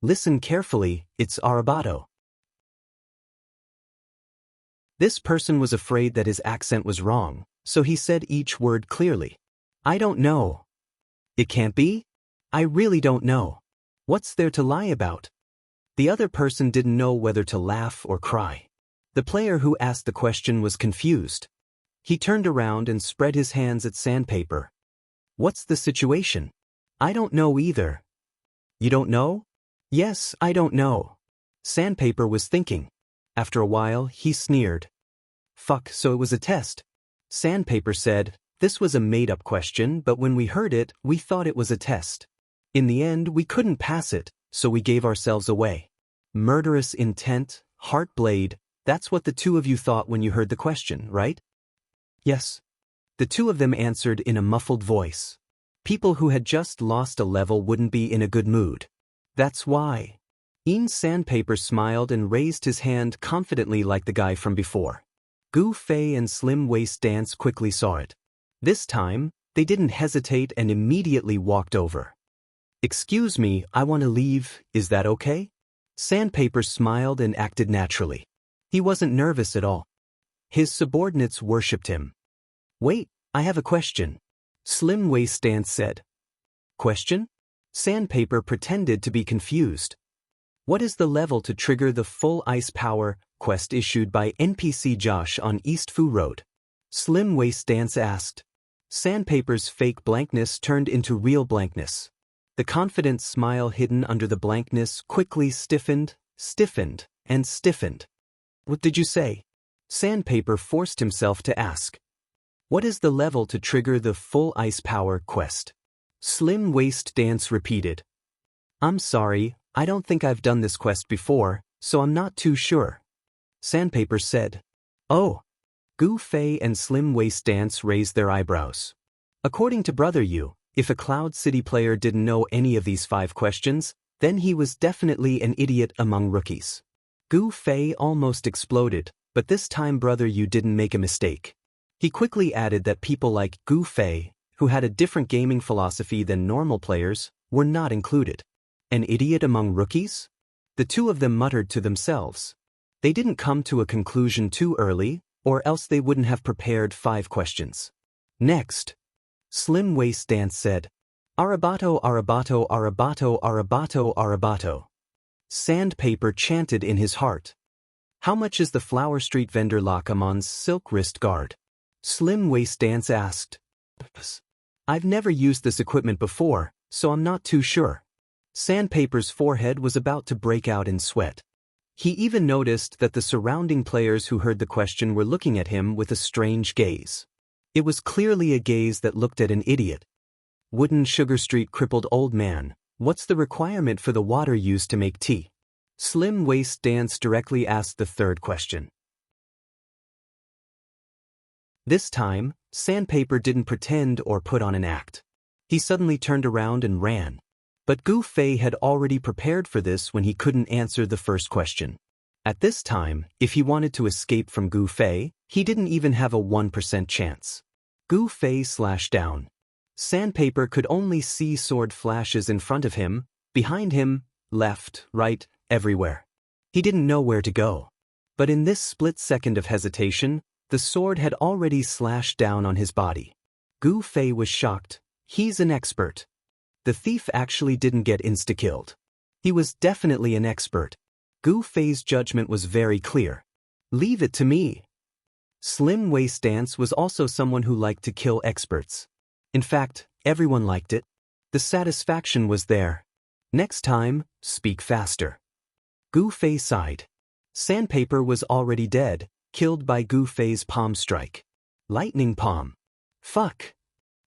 Listen carefully, it's Arabato. This person was afraid that his accent was wrong, so he said each word clearly. I don't know. It can't be? I really don't know. What's there to lie about? The other person didn't know whether to laugh or cry. The player who asked the question was confused. He turned around and spread his hands at sandpaper. What's the situation? I don't know either. You don't know? Yes, I don't know. Sandpaper was thinking. After a while, he sneered. Fuck, so it was a test. Sandpaper said, this was a made-up question, but when we heard it, we thought it was a test. In the end, we couldn't pass it, so we gave ourselves away. Murderous intent, heart blade, that's what the two of you thought when you heard the question, right? Yes. The two of them answered in a muffled voice. People who had just lost a level wouldn't be in a good mood. That's why. Sandpaper smiled and raised his hand confidently like the guy from before. Gu Fei and Slim Waist Dance quickly saw it. This time, they didn't hesitate and immediately walked over. Excuse me, I want to leave, is that okay? Sandpaper smiled and acted naturally. He wasn't nervous at all. His subordinates worshipped him. Wait, I have a question. Slim Waist Dance said. Question? Sandpaper pretended to be confused. What is the level to trigger the full ice power quest issued by NPC Josh on East Fu Road? Slim Waist Dance asked. Sandpaper's fake blankness turned into real blankness. The confident smile hidden under the blankness quickly stiffened, and stiffened. What did you say? Sandpaper forced himself to ask. What is the level to trigger the full ice power quest? Slim Waist Dance repeated. I'm sorry, I don't think I've done this quest before, so I'm not too sure. Sandpaper said. Oh. Gu Fei and Slim Waist Dance raised their eyebrows. According to Brother Yu, if a Cloud City player didn't know any of these 5 questions, then he was definitely an idiot among rookies. Gu Fei almost exploded, but this time Brother Yu didn't make a mistake. He quickly added that people like Gu Fei, who had a different gaming philosophy than normal players, were not included. An idiot among rookies? The two of them muttered to themselves. They didn't come to a conclusion too early, or else they wouldn't have prepared 5 questions. Next. Slim Waist Dance said. Arabato, Arabato, Arabato, Arabato, Arabato. Sandpaper chanted in his heart. How much is the Flower Street vendor Lakamon's silk wrist guard? Slim Waist Dance asked. I've never used this equipment before, so I'm not too sure. Sandpaper's forehead was about to break out in sweat. He even noticed that the surrounding players who heard the question were looking at him with a strange gaze. It was clearly a gaze that looked at an idiot. Wooden Sugar Street crippled old man, what's the requirement for the water used to make tea? Slim Waist Dance directly asked the third question. This time, Sandpaper didn't pretend or put on an act. He suddenly turned around and ran. But Gu Fei had already prepared for this when he couldn't answer the first question. At this time, if he wanted to escape from Gu Fei, he didn't even have a 1% chance. Gu Fei slashed down. Sandpaper could only see sword flashes in front of him, behind him, left, right, everywhere. He didn't know where to go. But in this split second of hesitation, the sword had already slashed down on his body. Gu Fei was shocked. He's an expert. The thief actually didn't get insta-killed. He was definitely an expert. Gu Fei's judgment was very clear. Leave it to me. Slim Waist Dance was also someone who liked to kill experts. In fact, everyone liked it. The satisfaction was there. Next time, speak faster. Gu Fei sighed. Sandpaper was already dead, killed by Gu Fei's palm strike. Lightning palm. Fuck.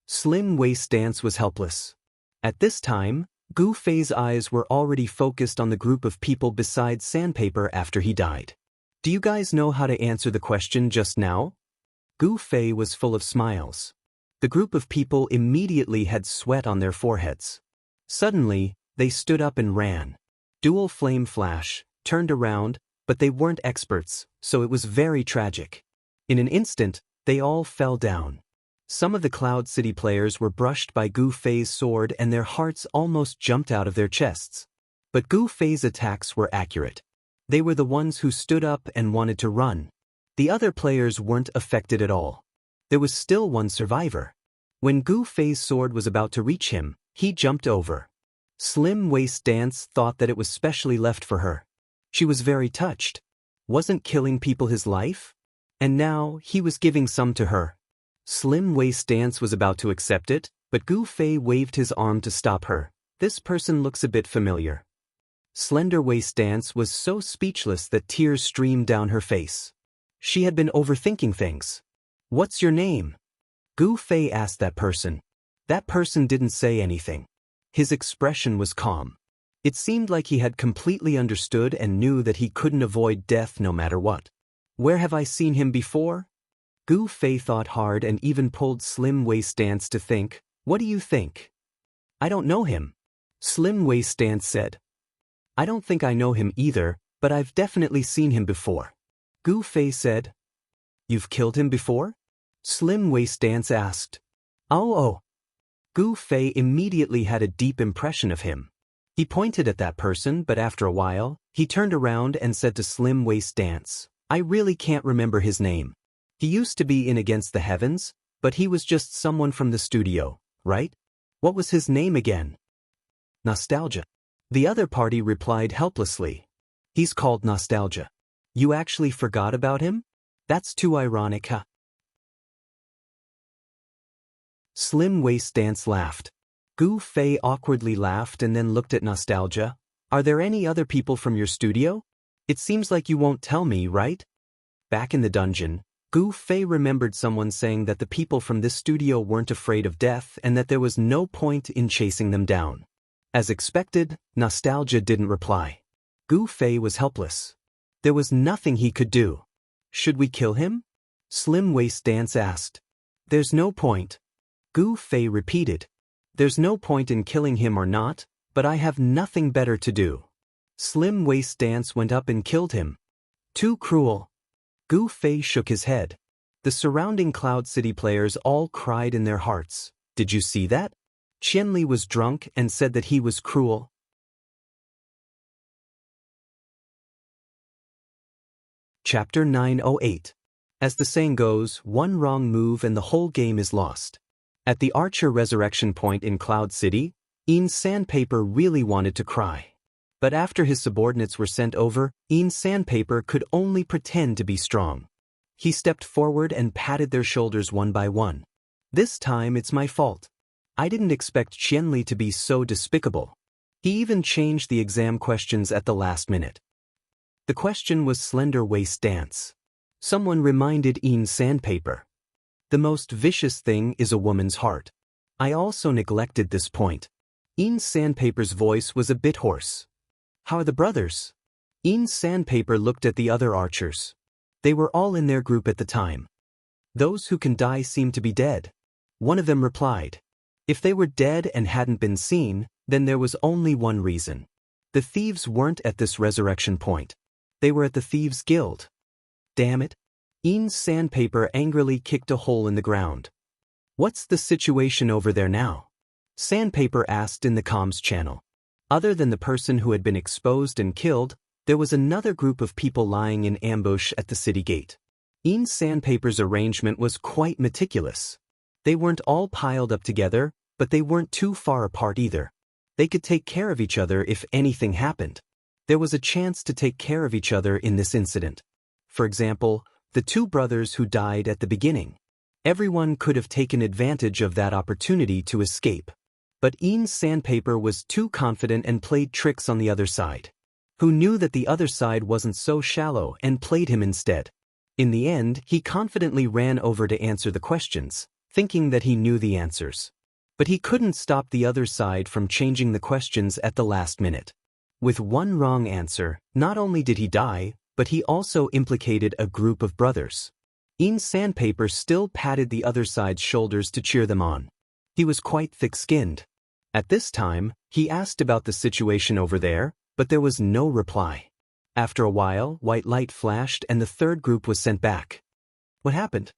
Slim Waist Dance was helpless. At this time, Gu Fei's eyes were already focused on the group of people beside Sandpaper after he died. Do you guys know how to answer the question just now? Gu Fei was full of smiles. The group of people immediately had sweat on their foreheads. Suddenly, they stood up and ran. Dual Flame Flash turned around, but they weren't experts, so it was very tragic. In an instant, they all fell down. Some of the Cloud City players were brushed by Gu Fei's sword and their hearts almost jumped out of their chests. But Gu Fei's attacks were accurate. They were the ones who stood up and wanted to run. The other players weren't affected at all. There was still one survivor. When Gu Fei's sword was about to reach him, he jumped over. Slim Waist Dance thought that it was specially left for her. She was very touched. Wasn't killing people his life? And now, he was giving some to her. Slim Waist Dance was about to accept it, but Gu Fei waved his arm to stop her. This person looks a bit familiar. Slender Waist Dance was so speechless that tears streamed down her face. She had been overthinking things. "What's your name?" Gu Fei asked that person. That person didn't say anything. His expression was calm. It seemed like he had completely understood and knew that he couldn't avoid death no matter what. Where have I seen him before? Gu Fei thought hard and even pulled Slim Waist Dance to think. What do you think? I don't know him. Slim Waist Dance said. I don't think I know him either, but I've definitely seen him before. Gu Fei said. You've killed him before? Slim Waist Dance asked. Oh. Gu Fei immediately had a deep impression of him. He pointed at that person, but after a while, he turned around and said to Slim Waist Dance, I really can't remember his name. He used to be in Against the Heavens, but he was just someone from the studio, right? What was his name again? Nostalgia. The other party replied helplessly. He's called Nostalgia. You actually forgot about him? That's too ironic, huh? Slim Waist Dance laughed. Gu Fei awkwardly laughed and then looked at Nostalgia. Are there any other people from your studio? It seems like you won't tell me, right? Back in the dungeon, Gu Fei remembered someone saying that the people from this studio weren't afraid of death and that there was no point in chasing them down. As expected, Nostalgia didn't reply. Gu Fei was helpless. There was nothing he could do. Should we kill him? Slim Waist Dance asked. There's no point. Gu Fei repeated. There's no point in killing him or not, but I have nothing better to do. Slim Waist Dance went up and killed him. Too cruel. Gu Fei shook his head. The surrounding Cloud City players all cried in their hearts. Did you see that? Qianli was drunk and said that he was cruel. Chapter 908. As the saying goes, one wrong move and the whole game is lost. At the Archer resurrection point in Cloud City, Sandpaper really wanted to cry. But after his subordinates were sent over, Sandpaper could only pretend to be strong. He stepped forward and patted their shoulders one by one. This time it's my fault. I didn't expect Qianli to be so despicable. He even changed the exam questions at the last minute. The question was Slender Waist Dance. Someone reminded Sandpaper. The most vicious thing is a woman's heart. I also neglected this point. Sandpaper's voice was a bit hoarse. How are the brothers? Sandpaper looked at the other archers. They were all in their group at the time. Those who can die seem to be dead. One of them replied. If they were dead and hadn't been seen, then there was only one reason. The thieves weren't at this resurrection point. They were at the Thieves' Guild. Damn it. Sandpaper angrily kicked a hole in the ground. What's the situation over there now? Sandpaper asked in the comms channel. Other than the person who had been exposed and killed, there was another group of people lying in ambush at the city gate. Sandpaper's arrangement was quite meticulous. They weren't all piled up together, but they weren't too far apart either. They could take care of each other if anything happened. There was a chance to take care of each other in this incident. For example, the two brothers who died at the beginning. Everyone could have taken advantage of that opportunity to escape. But Sandpaper was too confident and played tricks on the other side. Who knew that the other side wasn't so shallow and played him instead. In the end, he confidently ran over to answer the questions, thinking that he knew the answers. But he couldn't stop the other side from changing the questions at the last minute. With one wrong answer, not only did he die, but he also implicated a group of brothers. Sandpaper still patted the other side's shoulders to cheer them on. He was quite thick-skinned. At this time, he asked about the situation over there, but there was no reply. After a while, white light flashed and the third group was sent back. What happened?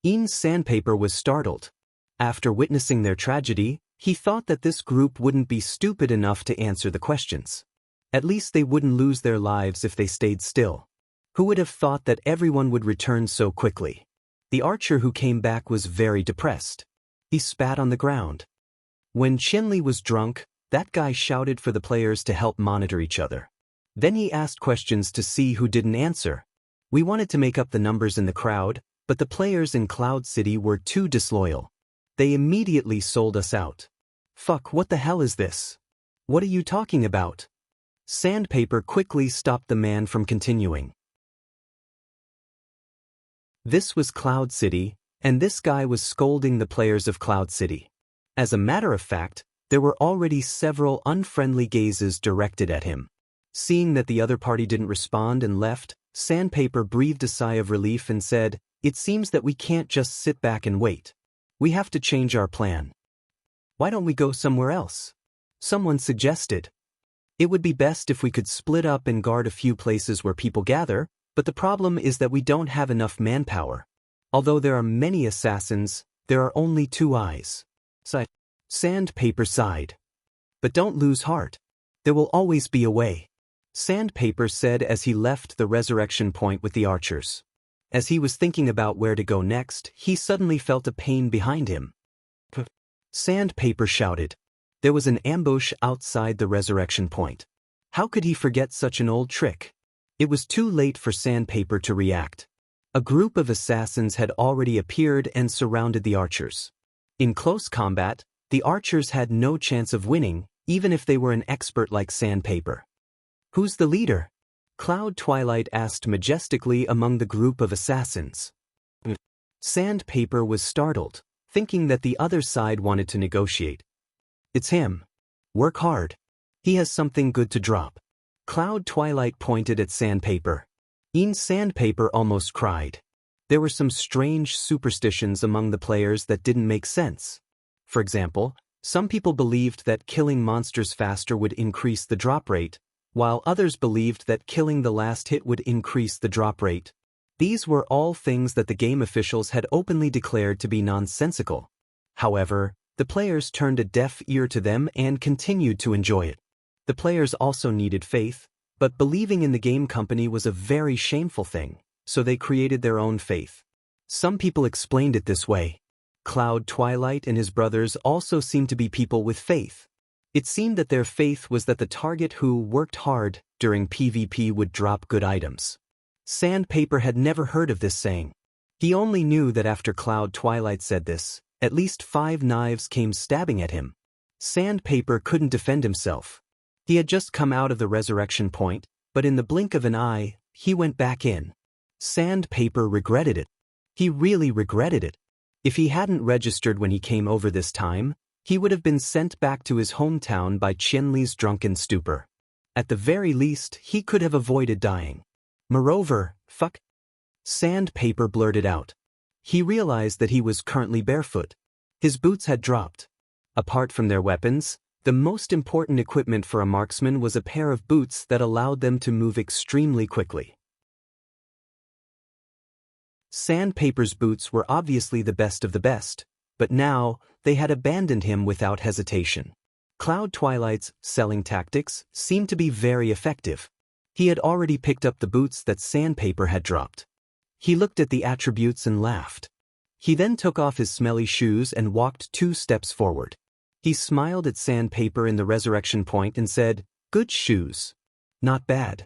Ian's Sandpaper was startled. After witnessing their tragedy, he thought that this group wouldn't be stupid enough to answer the questions. At least they wouldn't lose their lives if they stayed still. Who would have thought that everyone would return so quickly? The archer who came back was very depressed. He spat on the ground. When Qianli was drunk, that guy shouted for the players to help monitor each other. Then he asked questions to see who didn't answer. We wanted to make up the numbers in the crowd, but the players in Cloud City were too disloyal. They immediately sold us out. Fuck, what the hell is this? What are you talking about? Sandpaper quickly stopped the man from continuing. This was Cloud City, and this guy was scolding the players of Cloud City. As a matter of fact, there were already several unfriendly gazes directed at him. Seeing that the other party didn't respond and left, Sandpaper breathed a sigh of relief and said, "It seems that we can't just sit back and wait. We have to change our plan. Why don't we go somewhere else?" Someone suggested. It would be best if we could split up and guard a few places where people gather, but the problem is that we don't have enough manpower. Although there are many assassins, there are only 2 eyes. Sandpaper sighed. But don't lose heart. There will always be a way. Sandpaper said as he left the resurrection point with the archers. As he was thinking about where to go next, he suddenly felt a pain behind him. Sandpaper shouted. There was an ambush outside the resurrection point. How could he forget such an old trick? It was too late for Sandpaper to react. A group of assassins had already appeared and surrounded the archers. In close combat, the archers had no chance of winning, even if they were an expert like Sandpaper. Who's the leader? Cloud Twilight asked majestically among the group of assassins. Sandpaper was startled, thinking that the other side wanted to negotiate. It's him. Work hard. He has something good to drop. Cloud Twilight pointed at Sandpaper. Ian's Sandpaper almost cried. There were some strange superstitions among the players that didn't make sense. For example, some people believed that killing monsters faster would increase the drop rate, while others believed that killing the last hit would increase the drop rate. These were all things that the game officials had openly declared to be nonsensical. However, the players turned a deaf ear to them and continued to enjoy it. The players also needed faith, but believing in the game company was a very shameful thing, so they created their own faith. Some people explained it this way. Cloud Twilight and his brothers also seemed to be people with faith. It seemed that their faith was that the target who worked hard during PvP would drop good items. Sandpaper had never heard of this saying. He only knew that after Cloud Twilight said this, at least 5 knives came stabbing at him. Sandpaper couldn't defend himself. He had just come out of the resurrection point, but in the blink of an eye, he went back in. Sandpaper regretted it. He really regretted it. If he hadn't registered when he came over this time, he would have been sent back to his hometown by Qianli's drunken stupor. At the very least, he could have avoided dying. Moreover, fuck. Sandpaper blurted out. He realized that he was currently barefoot. His boots had dropped. Apart from their weapons, the most important equipment for a marksman was a pair of boots that allowed them to move extremely quickly. Sandpaper's boots were obviously the best of the best, but now, they had abandoned him without hesitation. Cloud Twilight's selling tactics seemed to be very effective. He had already picked up the boots that Sandpaper had dropped. He looked at the attributes and laughed. He then took off his smelly shoes and walked 2 steps forward. He smiled at Sandpaper in the resurrection point and said, "Good shoes. Not bad."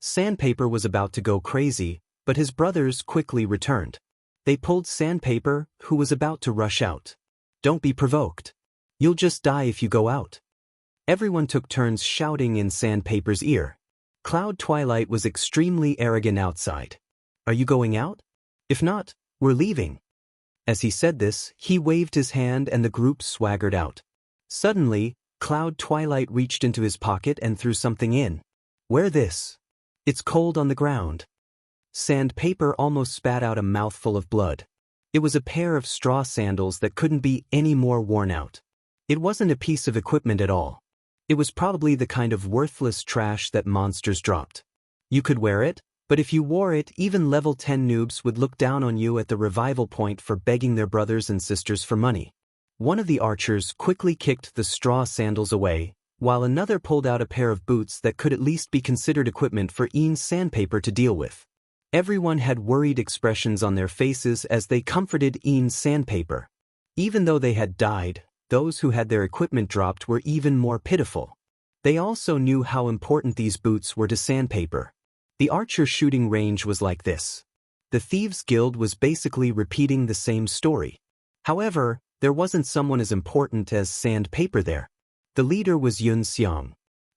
Sandpaper was about to go crazy, but his brothers quickly returned. They pulled Sandpaper, who was about to rush out. "Don't be provoked. You'll just die if you go out." Everyone took turns shouting in Sandpaper's ear. Cloud Twilight was extremely arrogant outside. "Are you going out? If not, we're leaving." As he said this, he waved his hand and the group swaggered out. Suddenly, Cloud Twilight reached into his pocket and threw something in. "Wear this. It's cold on the ground." Sandpaper almost spat out a mouthful of blood. It was a pair of straw sandals that couldn't be any more worn out. It wasn't a piece of equipment at all. It was probably the kind of worthless trash that monsters dropped. You could wear it, but if you wore it, even level 10 noobs would look down on you at the revival point for begging their brothers and sisters for money. One of the archers quickly kicked the straw sandals away, while another pulled out a pair of boots that could at least be considered equipment for Ian's sandpaper to deal with. Everyone had worried expressions on their faces as they comforted Ian's sandpaper. Even though they had died, those who had their equipment dropped were even more pitiful. They also knew how important these boots were to sandpaper. The archer shooting range was like this. The Thieves' Guild was basically repeating the same story. However, there wasn't someone as important as sandpaper there. The leader was Yun Xiang.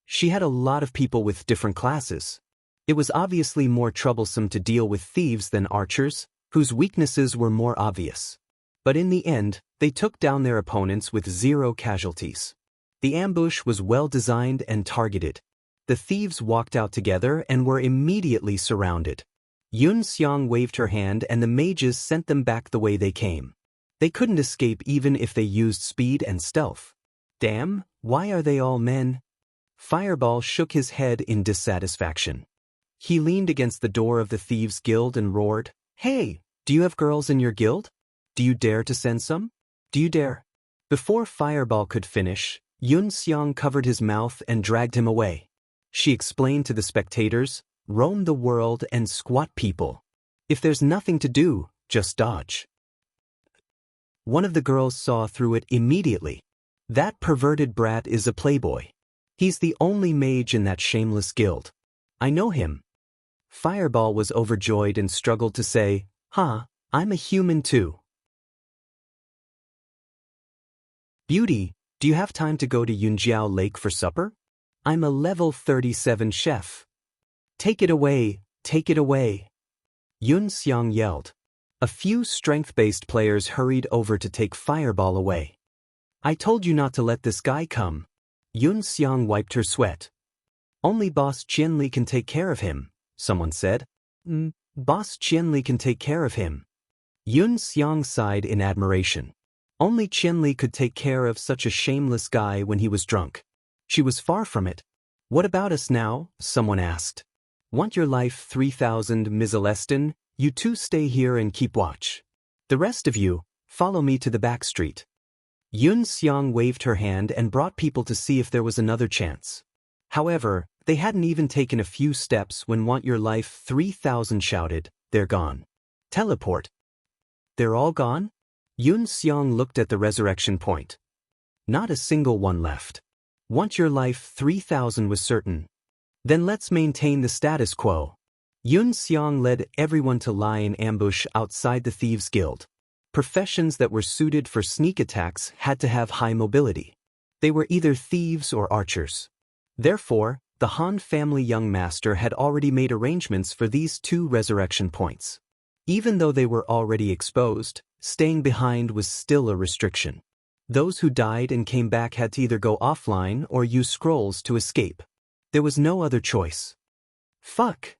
She had a lot of people with different classes. It was obviously more troublesome to deal with thieves than archers, whose weaknesses were more obvious. But in the end, they took down their opponents with 0 casualties. The ambush was well designed and targeted. The thieves walked out together and were immediately surrounded. Yun Xiang waved her hand and the mages sent them back the way they came. They couldn't escape even if they used speed and stealth. Damn, why are they all men? Fireball shook his head in dissatisfaction. He leaned against the door of the Thieves' Guild and roared, "Hey, do you have girls in your guild? Do you dare to send some? Do you dare?" Before Fireball could finish, Yun Xiang covered his mouth and dragged him away. She explained to the spectators, "Roam the world and squat people. If there's nothing to do, just dodge." One of the girls saw through it immediately. That perverted brat is a playboy. He's the only mage in that shameless guild. I know him. Fireball was overjoyed and struggled to say, I'm a human too." "Beauty, do you have time to go to Yunjiao Lake for supper? I'm a level 37 chef." "Take it away, take it away," Yun Xiang yelled. A few strength-based players hurried over to take Fireball away. "I told you not to let this guy come." Yun Xiang wiped her sweat. "Only Boss Qianli can take care of him," someone said. Boss Qianli can take care of him." Yun Xiang sighed in admiration. Only Qianli could take care of such a shameless guy when he was drunk. She was far from it. "What about us now?" someone asked. "Want your life 3,000 Mizelestin? You two stay here and keep watch. The rest of you, follow me to the back street." Yun Xiang waved her hand and brought people to see if there was another chance. However, they hadn't even taken a few steps when Want Your Life 3,000 shouted, "They're gone. Teleport." "They're all gone?" Yun Xiang looked at the resurrection point. Not a single one left. Want Your Life 3,000 was certain. Then let's maintain the status quo. Yun Xiang led everyone to lie in ambush outside the Thieves' Guild. Professions that were suited for sneak attacks had to have high mobility. They were either thieves or archers. Therefore, the Han family young master had already made arrangements for these 2 resurrection points. Even though they were already exposed, staying behind was still a restriction. Those who died and came back had to either go offline or use scrolls to escape. There was no other choice. Fuck!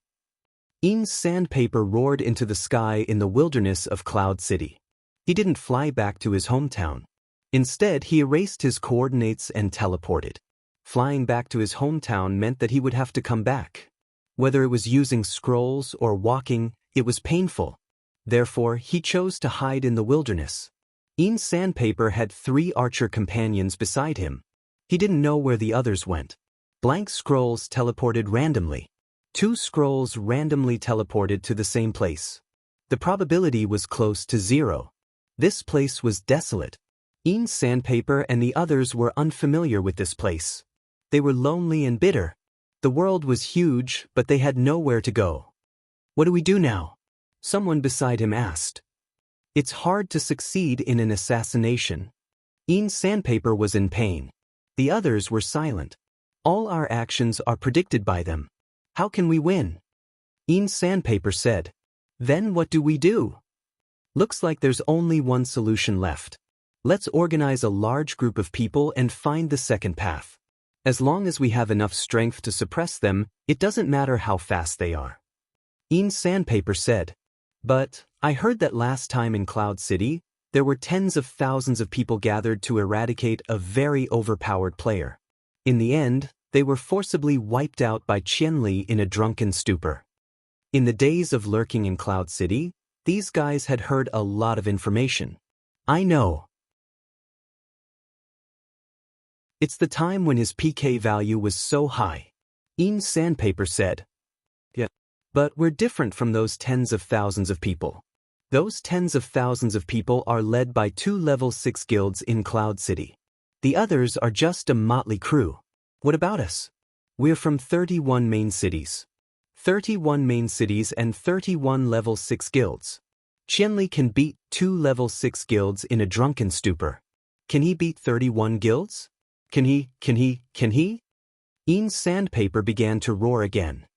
Ian's sandpaper roared into the sky in the wilderness of Cloud City. He didn't fly back to his hometown. Instead, he erased his coordinates and teleported. Flying back to his hometown meant that he would have to come back. Whether it was using scrolls or walking, it was painful. Therefore, he chose to hide in the wilderness. Ian's sandpaper had 3 archer companions beside him. He didn't know where the others went. Blank scrolls teleported randomly. 2 scrolls randomly teleported to the same place. The probability was close to 0. This place was desolate. Ian's sandpaper and the others were unfamiliar with this place. They were lonely and bitter. The world was huge, but they had nowhere to go. "What do we do now?" someone beside him asked. "It's hard to succeed in an assassination." Ian's sandpaper was in pain. The others were silent. "All our actions are predicted by them. How can we win?" Ian's sandpaper said. "Then what do we do?" "Looks like there's only one solution left. Let's organize a large group of people and find the second path. As long as we have enough strength to suppress them, it doesn't matter how fast they are." Ian's sandpaper said. "But I heard that last time in Cloud City, There were tens of thousands of people gathered to eradicate a very overpowered player. In the end, they were forcibly wiped out by Qianli in a drunken stupor. In the days of lurking in Cloud City, these guys had heard a lot of information. I know. It's the time when his PK value was so high. Ian Sandpaper said. Yeah. But we're different from those tens of thousands of people. Those tens of thousands of people are led by 2 level 6 guilds in Cloud City. The others are just a motley crew. What about us? We're from 31 main cities. 31 main cities and 31 level 6 guilds. Qianli can beat 2 level 6 guilds in a drunken stupor. Can he beat 31 guilds? Can he? Ian Sandpaper began to roar again.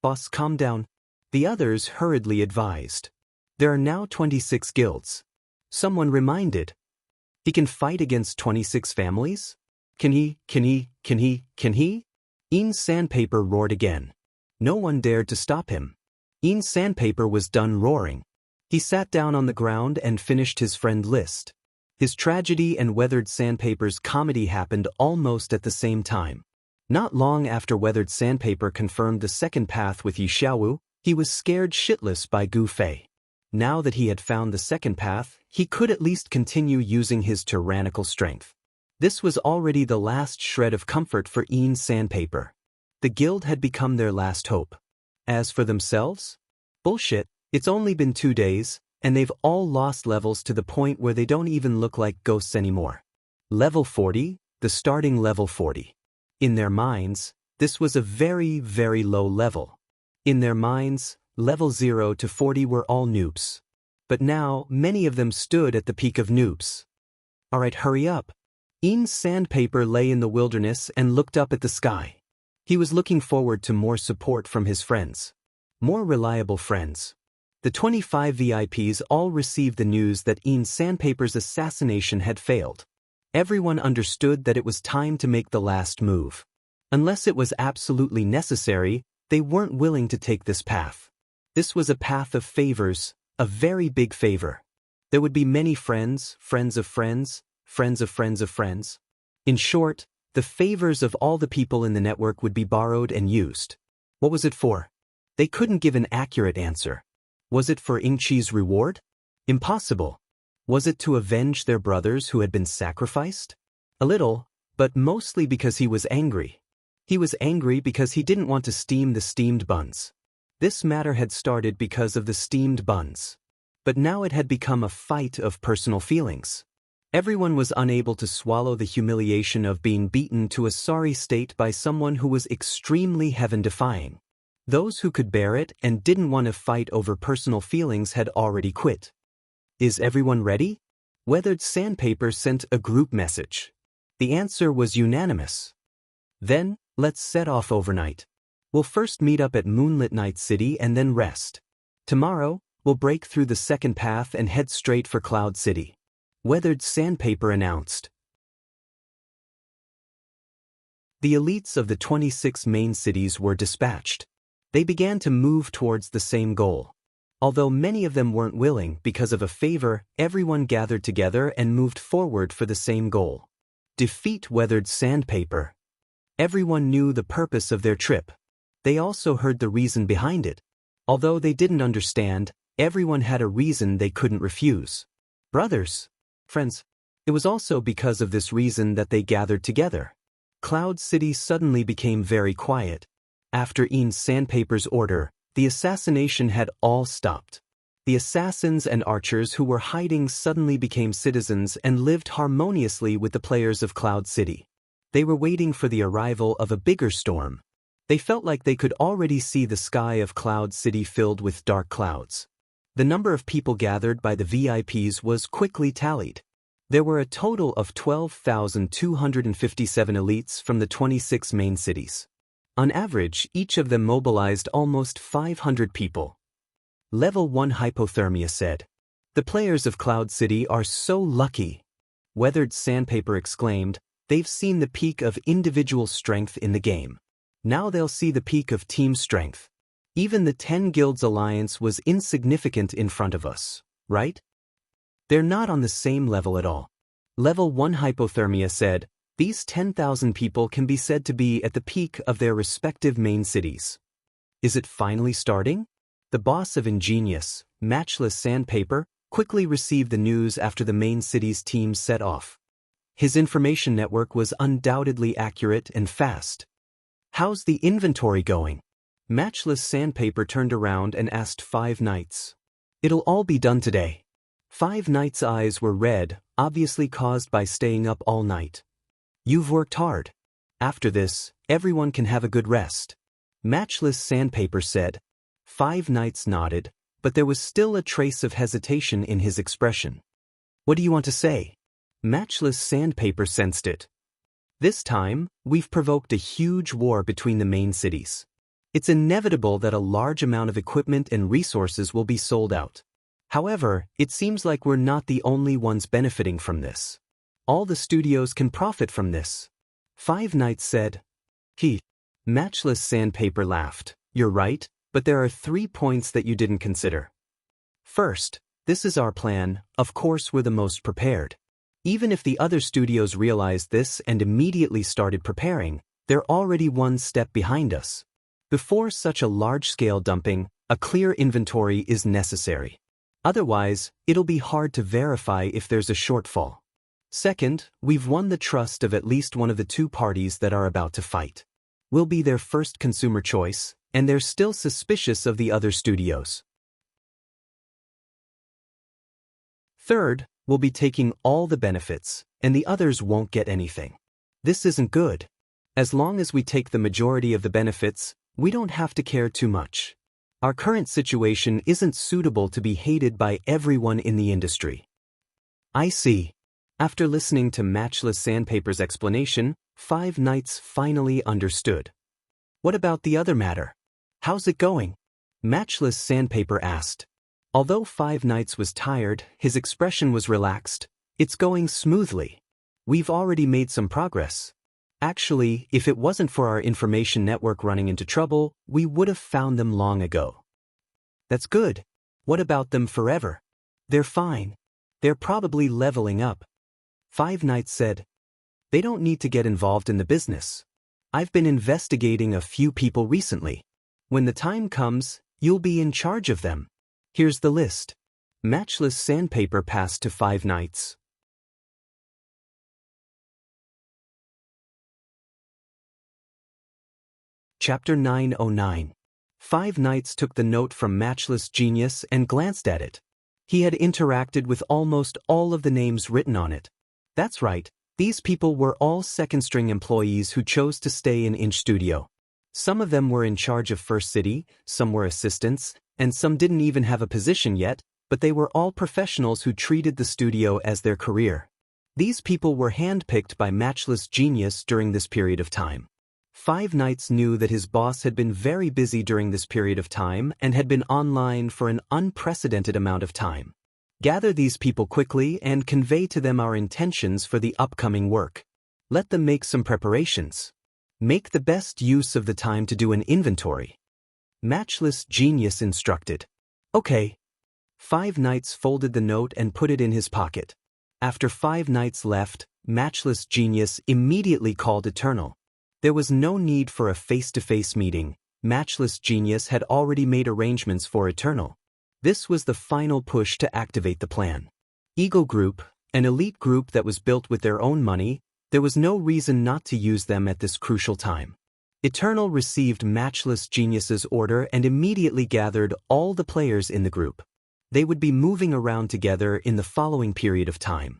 Boss, calm down. The others hurriedly advised. There are now 26 guilds. Someone reminded. He can fight against 26 families? Can he? Ian Sandpaper roared again. No one dared to stop him. Ian Sandpaper was done roaring. He sat down on the ground and finished his friend list. His tragedy and Weathered Sandpaper's comedy happened almost at the same time. Not long after Weathered Sandpaper confirmed the second path with Yi Xiaowu, he was scared shitless by Gu Fei. Now that he had found the second path, he could at least continue using his tyrannical strength. This was already the last shred of comfort for Ian Sandpaper. The guild had become their last hope. As for themselves? Bullshit, it's only been 2 days, and they've all lost levels to the point where they don't even look like ghosts anymore. Level 40, the starting level 40. In their minds, this was a very, very low level. In their minds, level 0 to 40 were all noobs. But now, many of them stood at the peak of noobs. Alright, hurry up. Ian Sandpaper lay in the wilderness and looked up at the sky. He was looking forward to more support from his friends. More reliable friends. The 25 VIPs all received the news that Ian Sandpaper's assassination had failed. Everyone understood that it was time to make the last move. Unless it was absolutely necessary, they weren't willing to take this path. This was a path of favors, a very big favor. There would be many friends, friends of friends, friends of friends of friends. In short, the favors of all the people in the network would be borrowed and used. What was it for? They couldn't give an accurate answer. Was it for Ingqi's reward? Impossible. Was it to avenge their brothers who had been sacrificed? A little, but mostly because he was angry. He was angry because he didn't want to steam the steamed buns. This matter had started because of the steamed buns. But now it had become a fight of personal feelings. Everyone was unable to swallow the humiliation of being beaten to a sorry state by someone who was extremely heaven-defying. Those who could bear it and didn't want to fight over personal feelings had already quit. Is everyone ready? Weathered Sandpaper sent a group message. The answer was unanimous. Then, let's set off overnight. We'll first meet up at Moonlit Night City and then rest. Tomorrow, we'll break through the second path and head straight for Cloud City. Weathered Sandpaper announced. The elites of the 26 main cities were dispatched. They began to move towards the same goal. Although many of them weren't willing because of a favor, everyone gathered together and moved forward for the same goal. Defeat Weathered Sandpaper. Everyone knew the purpose of their trip. They also heard the reason behind it. Although they didn't understand, everyone had a reason they couldn't refuse. Brothers, friends, it was also because of this reason that they gathered together. Cloud City suddenly became very quiet. After Ian Sandpaper's order, the assassination had all stopped. The assassins and archers who were hiding suddenly became citizens and lived harmoniously with the players of Cloud City. They were waiting for the arrival of a bigger storm. They felt like they could already see the sky of Cloud City filled with dark clouds. The number of people gathered by the VIPs was quickly tallied. There were a total of 12,257 elites from the 26 main cities. On average, each of them mobilized almost 500 people. Level 1 Hypothermia said. The players of Cloud City are so lucky. Weathered Sandpaper exclaimed, they've seen the peak of individual strength in the game. Now they'll see the peak of team strength. Even the 10 Guilds Alliance was insignificant in front of us, right? They're not on the same level at all. Level 1 hypothermia said, these 10,000 people can be said to be at the peak of their respective main cities. Is it finally starting? The boss of Ingenious, Matchless Sandpaper, quickly received the news after the main city's team set off. His information network was undoubtedly accurate and fast. How's the inventory going? Matchless Sandpaper turned around and asked Five Nights. It'll all be done today. Five Nights' eyes were red, obviously caused by staying up all night. You've worked hard. After this, everyone can have a good rest. Matchless Sandpaper said. Five Nights nodded, but there was still a trace of hesitation in his expression. What do you want to say? Matchless Sandpaper sensed it. This time, we've provoked a huge war between the main cities. It's inevitable that a large amount of equipment and resources will be sold out. However, it seems like we're not the only ones benefiting from this. All the studios can profit from this. Five Nights said. Matchless Sandpaper laughed. You're right, but there are 3 points that you didn't consider. First, this is our plan, of course we're the most prepared. Even if the other studios realized this and immediately started preparing, they're already one step behind us. Before such a large-scale dumping, a clear inventory is necessary. Otherwise, it'll be hard to verify if there's a shortfall. Second, we've won the trust of at least one of the two parties that are about to fight. We'll be their first consumer choice, and they're still suspicious of the other studios. Third, we'll be taking all the benefits, and the others won't get anything. This isn't good. As long as we take the majority of the benefits, we don't have to care too much. Our current situation isn't suitable to be hated by everyone in the industry. I see. After listening to Matchless Sandpaper's explanation, Five Nights finally understood. What about the other matter? How's it going? Matchless Sandpaper asked. Although Five Nights was tired, his expression was relaxed. It's going smoothly. We've already made some progress. Actually, if it wasn't for our information network running into trouble, we would have found them long ago. That's good. What about them forever? They're fine. They're probably leveling up. Five Nights said. They don't need to get involved in the business. I've been investigating a few people recently. When the time comes, you'll be in charge of them. Here's the list. Matchless Sandpaper passed to Five Nights. Chapter 909. Five Nights took the note from Matchless Genius and glanced at it. He had interacted with almost all of the names written on it. That's right, these people were all second-string employees who chose to stay in Inch Studio. Some of them were in charge of First City, some were assistants, and some didn't even have a position yet, but they were all professionals who treated the studio as their career. These people were handpicked by Matchless Genius during this period of time. Five Nights knew that his boss had been very busy during this period of time and had been online for an unprecedented amount of time. Gather these people quickly and convey to them our intentions for the upcoming work. Let them make some preparations. Make the best use of the time to do an inventory. Matchless Genius instructed. Okay. Five Nights folded the note and put it in his pocket. After Five Nights left, Matchless Genius immediately called Eternal. There was no need for a face-to-face meeting. Matchless Genius had already made arrangements for Eternal. This was the final push to activate the plan. Eagle Group, an elite group that was built with their own money, there was no reason not to use them at this crucial time. Eternal received Matchless Genius's order and immediately gathered all the players in the group. They would be moving around together in the following period of time.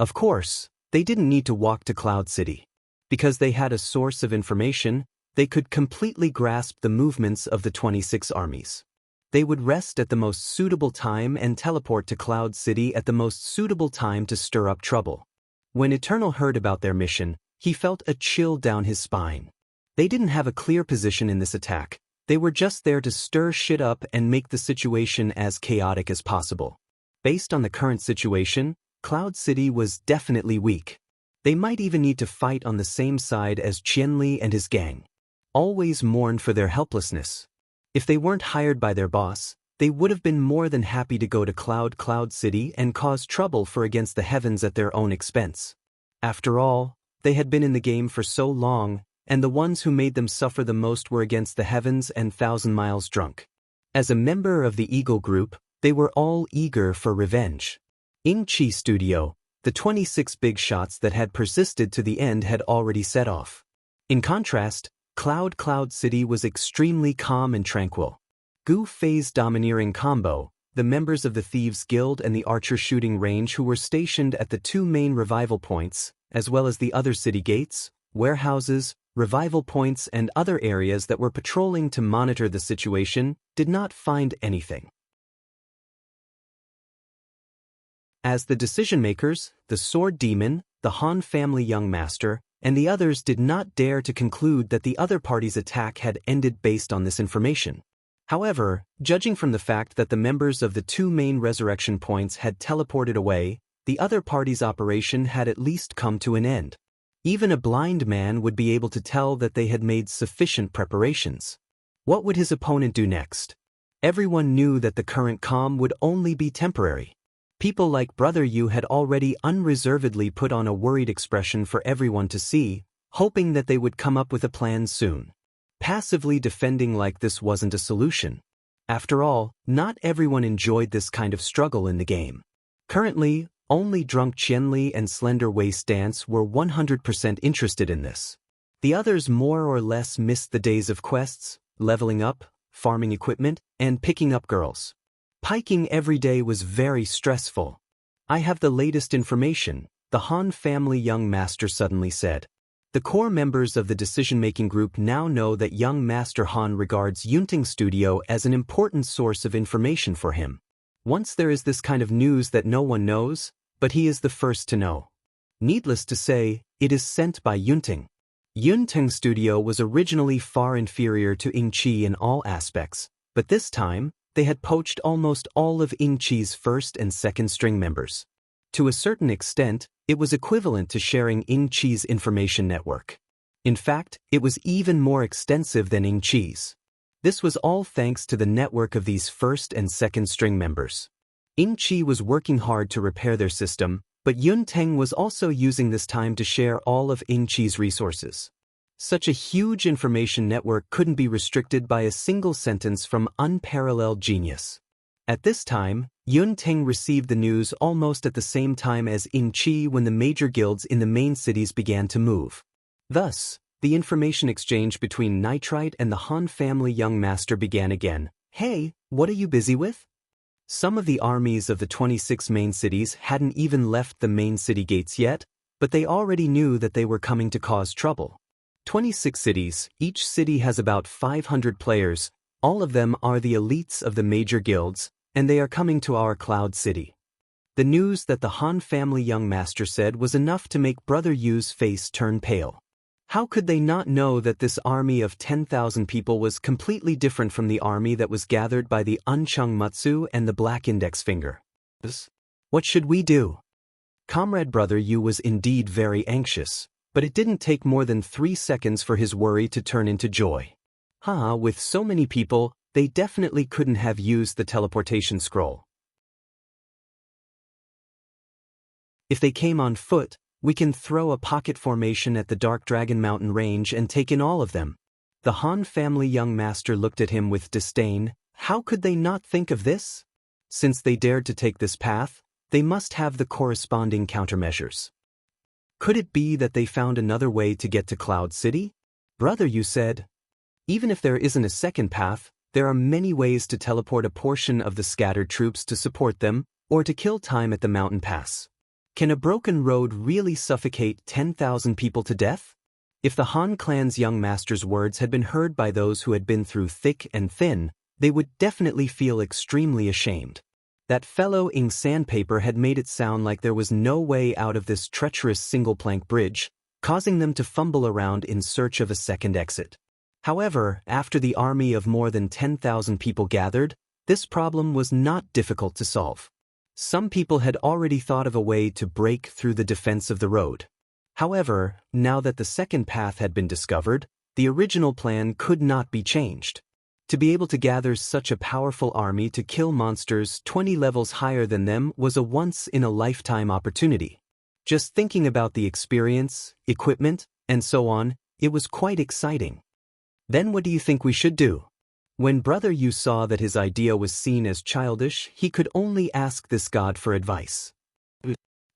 Of course, they didn't need to walk to Cloud City. Because they had a source of information, they could completely grasp the movements of the 26 armies. They would rest at the most suitable time and teleport to Cloud City at the most suitable time to stir up trouble. When Eternal heard about their mission, he felt a chill down his spine. They didn't have a clear position in this attack. They were just there to stir shit up and make the situation as chaotic as possible. Based on the current situation, Cloud City was definitely weak. They might even need to fight on the same side as Qianli and his gang. Always mourned for their helplessness. If they weren't hired by their boss, they would have been more than happy to go to Cloud City and cause trouble for against the heavens at their own expense. After all, they had been in the game for so long, and the ones who made them suffer the most were against the heavens and 1,000 miles drunk. As a member of the Eagle Group, they were all eager for revenge. In Chi Studio, the 26 big shots that had persisted to the end had already set off. In contrast, Cloud City was extremely calm and tranquil. Gu Fei's domineering combo, the members of the Thieves Guild and the Archer shooting range who were stationed at the two main revival points, as well as the other city gates, warehouses, revival points and other areas that were patrolling to monitor the situation, did not find anything. As the decision-makers, the Sword Demon, the Han family young master, and the others did not dare to conclude that the other party's attack had ended based on this information. However, judging from the fact that the members of the two main resurrection points had teleported away, the other party's operation had at least come to an end. Even a blind man would be able to tell that they had made sufficient preparations. What would his opponent do next? Everyone knew that the current calm would only be temporary. People like Brother Yu had already unreservedly put on a worried expression for everyone to see, hoping that they would come up with a plan soon. Passively defending like this wasn't a solution. After all, not everyone enjoyed this kind of struggle in the game. Currently, only Drunk Qianli and Slender Waist Dance were 100% interested in this. The others more or less missed the days of quests, leveling up, farming equipment, and picking up girls. Piking every day was very stressful. I have the latest information, the Han family young master suddenly said. The core members of the decision-making group now know that young Master Han regards Yunting Studio as an important source of information for him. Once there is this kind of news that no one knows, but he is the first to know. Needless to say, it is sent by Yunting. Yunting Studio was originally far inferior to Yingqi in all aspects, but this time, they had poached almost all of Yingqi's first and second string members. To a certain extent, it was equivalent to sharing Yingqi's information network. In fact, it was even more extensive than Yingqi's. This was all thanks to the network of these first and second string members. Yingqi was working hard to repair their system, but Yunteng was also using this time to share all of Yingqi's resources. Such a huge information network couldn't be restricted by a single sentence from unparalleled genius. At this time, Yunteng received the news almost at the same time as Yingqi when the major guilds in the main cities began to move. Thus, the information exchange between Nitrite and the Han family young master began again. Hey, what are you busy with? Some of the armies of the 26 main cities hadn't even left the main city gates yet, but they already knew that they were coming to cause trouble. 26 cities, each city has about 500 players, all of them are the elites of the major guilds, and they are coming to our Cloud City. The news that the Han family young master said was enough to make Brother Yu's face turn pale. How could they not know that this army of 10,000 people was completely different from the army that was gathered by the Unchung Mutsu and the Black Index Finger? What should we do? Comrade Brother Yu was indeed very anxious, but it didn't take more than 3 seconds for his worry to turn into joy. With so many people, they definitely couldn't have used the teleportation scroll. If they came on foot, we can throw a pocket formation at the Dark Dragon Mountain range and take in all of them. The Han family young master looked at him with disdain. How could they not think of this? Since they dared to take this path, they must have the corresponding countermeasures. Could it be that they found another way to get to Cloud City? Brother Yu said. Even if there isn't a second path, there are many ways to teleport a portion of the scattered troops to support them, or to kill time at the mountain pass. Can a broken road really suffocate 10,000 people to death? If the Han clan's young master's words had been heard by those who had been through thick and thin, they would definitely feel extremely ashamed. That fellow ink sandpaper had made it sound like there was no way out of this treacherous single-plank bridge, causing them to fumble around in search of a second exit. However, after the army of more than 10,000 people gathered, this problem was not difficult to solve. Some people had already thought of a way to break through the defense of the road. However, now that the second path had been discovered, the original plan could not be changed. To be able to gather such a powerful army to kill monsters 20 levels higher than them was a once-in-a-lifetime opportunity. Just thinking about the experience, equipment, and so on, it was quite exciting. Then what do you think we should do? When Brother Yu saw that his idea was seen as childish, he could only ask this god for advice.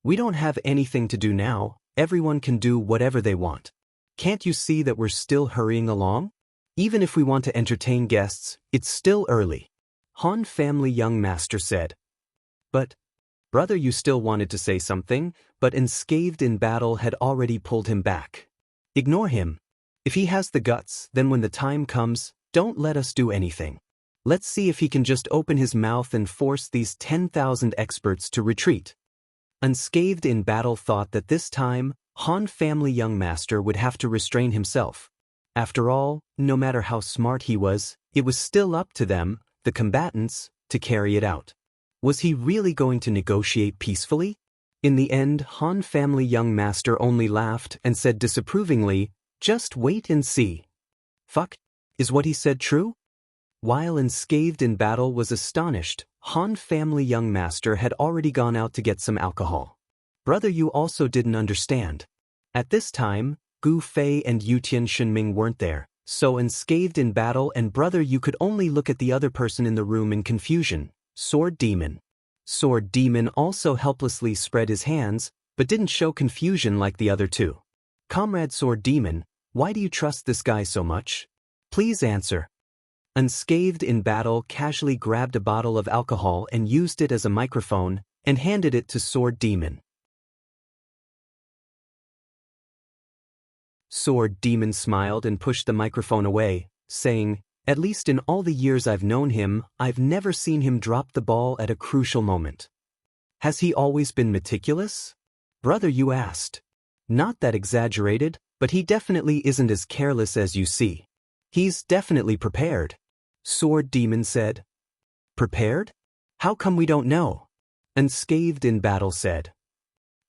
We don't have anything to do now, everyone can do whatever they want. Can't you see that we're still hurrying along? Even if we want to entertain guests, it's still early. Han family young master said. But, Brother Yu still wanted to say something, but Unscathed in Battle had already pulled him back. Ignore him. If he has the guts, then when the time comes, don't let us do anything. Let's see if he can just open his mouth and force these 10,000 experts to retreat. Unscathed in Battle thought that this time, Han family young master would have to restrain himself. After all, no matter how smart he was, it was still up to them, the combatants, to carry it out. Was he really going to negotiate peacefully? In the end, Han family young master only laughed and said disapprovingly, "Just wait and see." Fuck, is what he said true? While Unscathed in Battle was astonished, Han family young master had already gone out to get some alcohol. Brother Yu also didn't understand. At this time, Gu Fei and Yutian Shenming weren't there, so Unscathed in Battle and Brother Yu could only look at the other person in the room in confusion, Sword Demon. Sword Demon also helplessly spread his hands, but didn't show confusion like the other two. Comrade Sword Demon, why do you trust this guy so much? Please answer. Unscathed in Battle casually grabbed a bottle of alcohol and used it as a microphone, and handed it to Sword Demon. Sword Demon smiled and pushed the microphone away, saying, "At least in all the years I've known him, I've never seen him drop the ball at a crucial moment." Has he always been meticulous? Brother Yu asked. Not that exaggerated, but he definitely isn't as careless as you see. He's definitely prepared. Sword Demon said. Prepared? How come we don't know? Unscathed in Battle said.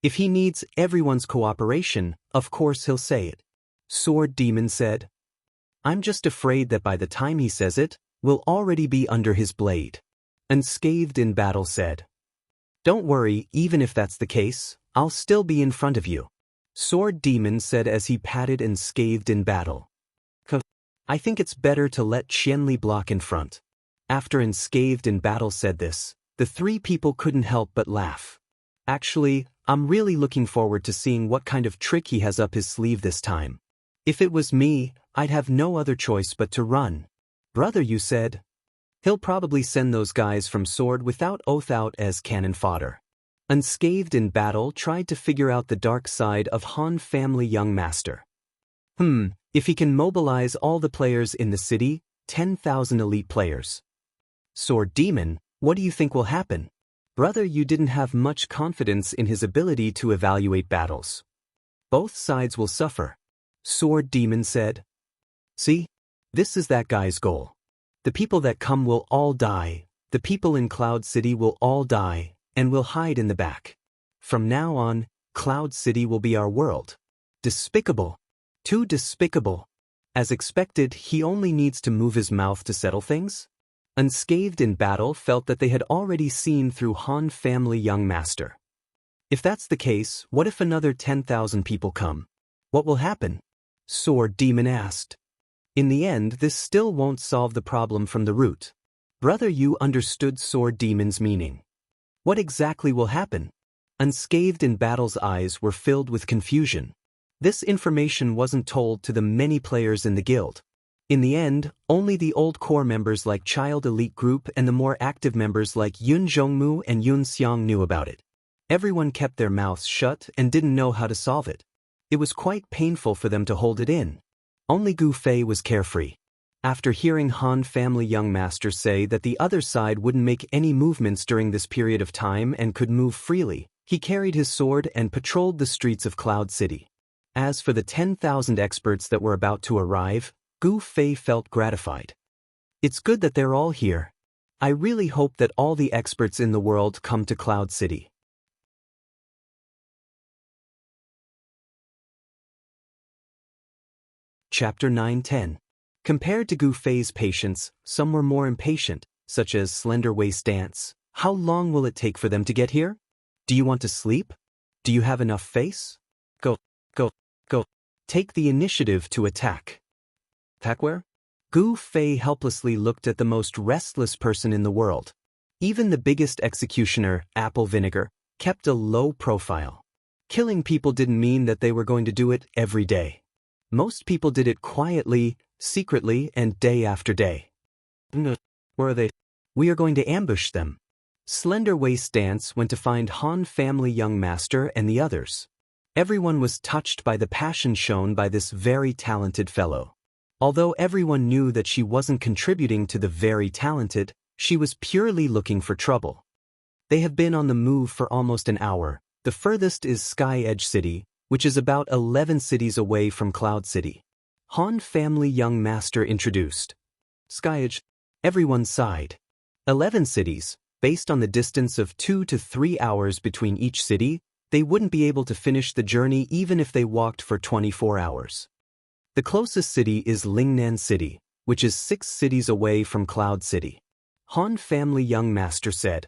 If he needs everyone's cooperation, of course he'll say it. Sword Demon said. I'm just afraid that by the time he says it, we'll already be under his blade. Unscathed in Battle said. Don't worry, even if that's the case, I'll still be in front of you. Sword Demon said as he patted Unscathed in Battle. I think it's better to let Qianli block in front. After Unscathed in Battle said this, the three people couldn't help but laugh. Actually, I'm really looking forward to seeing what kind of trick he has up his sleeve this time. If it was me, I'd have no other choice but to run. Brother Yu said. He'll probably send those guys from Sword Without Oath out as cannon fodder. Unscathed in Battle tried to figure out the dark side of Han family young master. If he can mobilize all the players in the city, 10,000 elite players. Sword Demon, what do you think will happen? Brother Yu didn't have much confidence in his ability to evaluate battles. Both sides will suffer. Sword Demon said. See? This is that guy's goal. The people that come will all die, the people in Cloud City will all die, and will hide in the back. From now on, Cloud City will be our world. Despicable. Too despicable. As expected, he only needs to move his mouth to settle things. Unscathed in Battle felt that they had already seen through Han family young master. If that's the case, what if another 10,000 people come? What will happen? Sword Demon asked. In the end, this still won't solve the problem from the root. Brother Yu understood Sword Demon's meaning. What exactly will happen? Unscathed in Battle's eyes were filled with confusion. This information wasn't told to the many players in the guild. In the end, only the old core members like Child Elite Group and the more active members like Yun Zhongmu and Yun Xiang knew about it. Everyone kept their mouths shut and didn't know how to solve it. It was quite painful for them to hold it in. Only Gu Fei was carefree. After hearing Han family young master say that the other side wouldn't make any movements during this period of time and could move freely, he carried his sword and patrolled the streets of Cloud City. As for the 10,000 experts that were about to arrive, Gu Fei felt gratified. It's good that they're all here. I really hope that all the experts in the world come to Cloud City. Chapter 9-10. Compared to Gu Fei's patience, some were more impatient, such as Slender Waist Dance. How long will it take for them to get here? Do you want to sleep? Do you have enough face? Go, go, go. Take the initiative to attack. Attack where? Gu Fei helplessly looked at the most restless person in the world. Even the biggest executioner, Apple Vinegar, kept a low profile. Killing people didn't mean that they were going to do it every day. Most people did it quietly, secretly, and day after day. Where are they? We are going to ambush them. Slender Waist Dance went to find Han family young master and the others. Everyone was touched by the passion shown by this very talented fellow. Although everyone knew that she wasn't contributing to the very talented, she was purely looking for trouble. They have been on the move for almost an hour. The furthest is Sky Edge City, which is about 11 cities away from Cloud City. Han family young master introduced. Sky Edge. Everyone sighed. 11 cities, based on the distance of 2 to 3 hours between each city, they wouldn't be able to finish the journey even if they walked for 24 hours. The closest city is Lingnan City, which is 6 cities away from Cloud City. Han family young master said.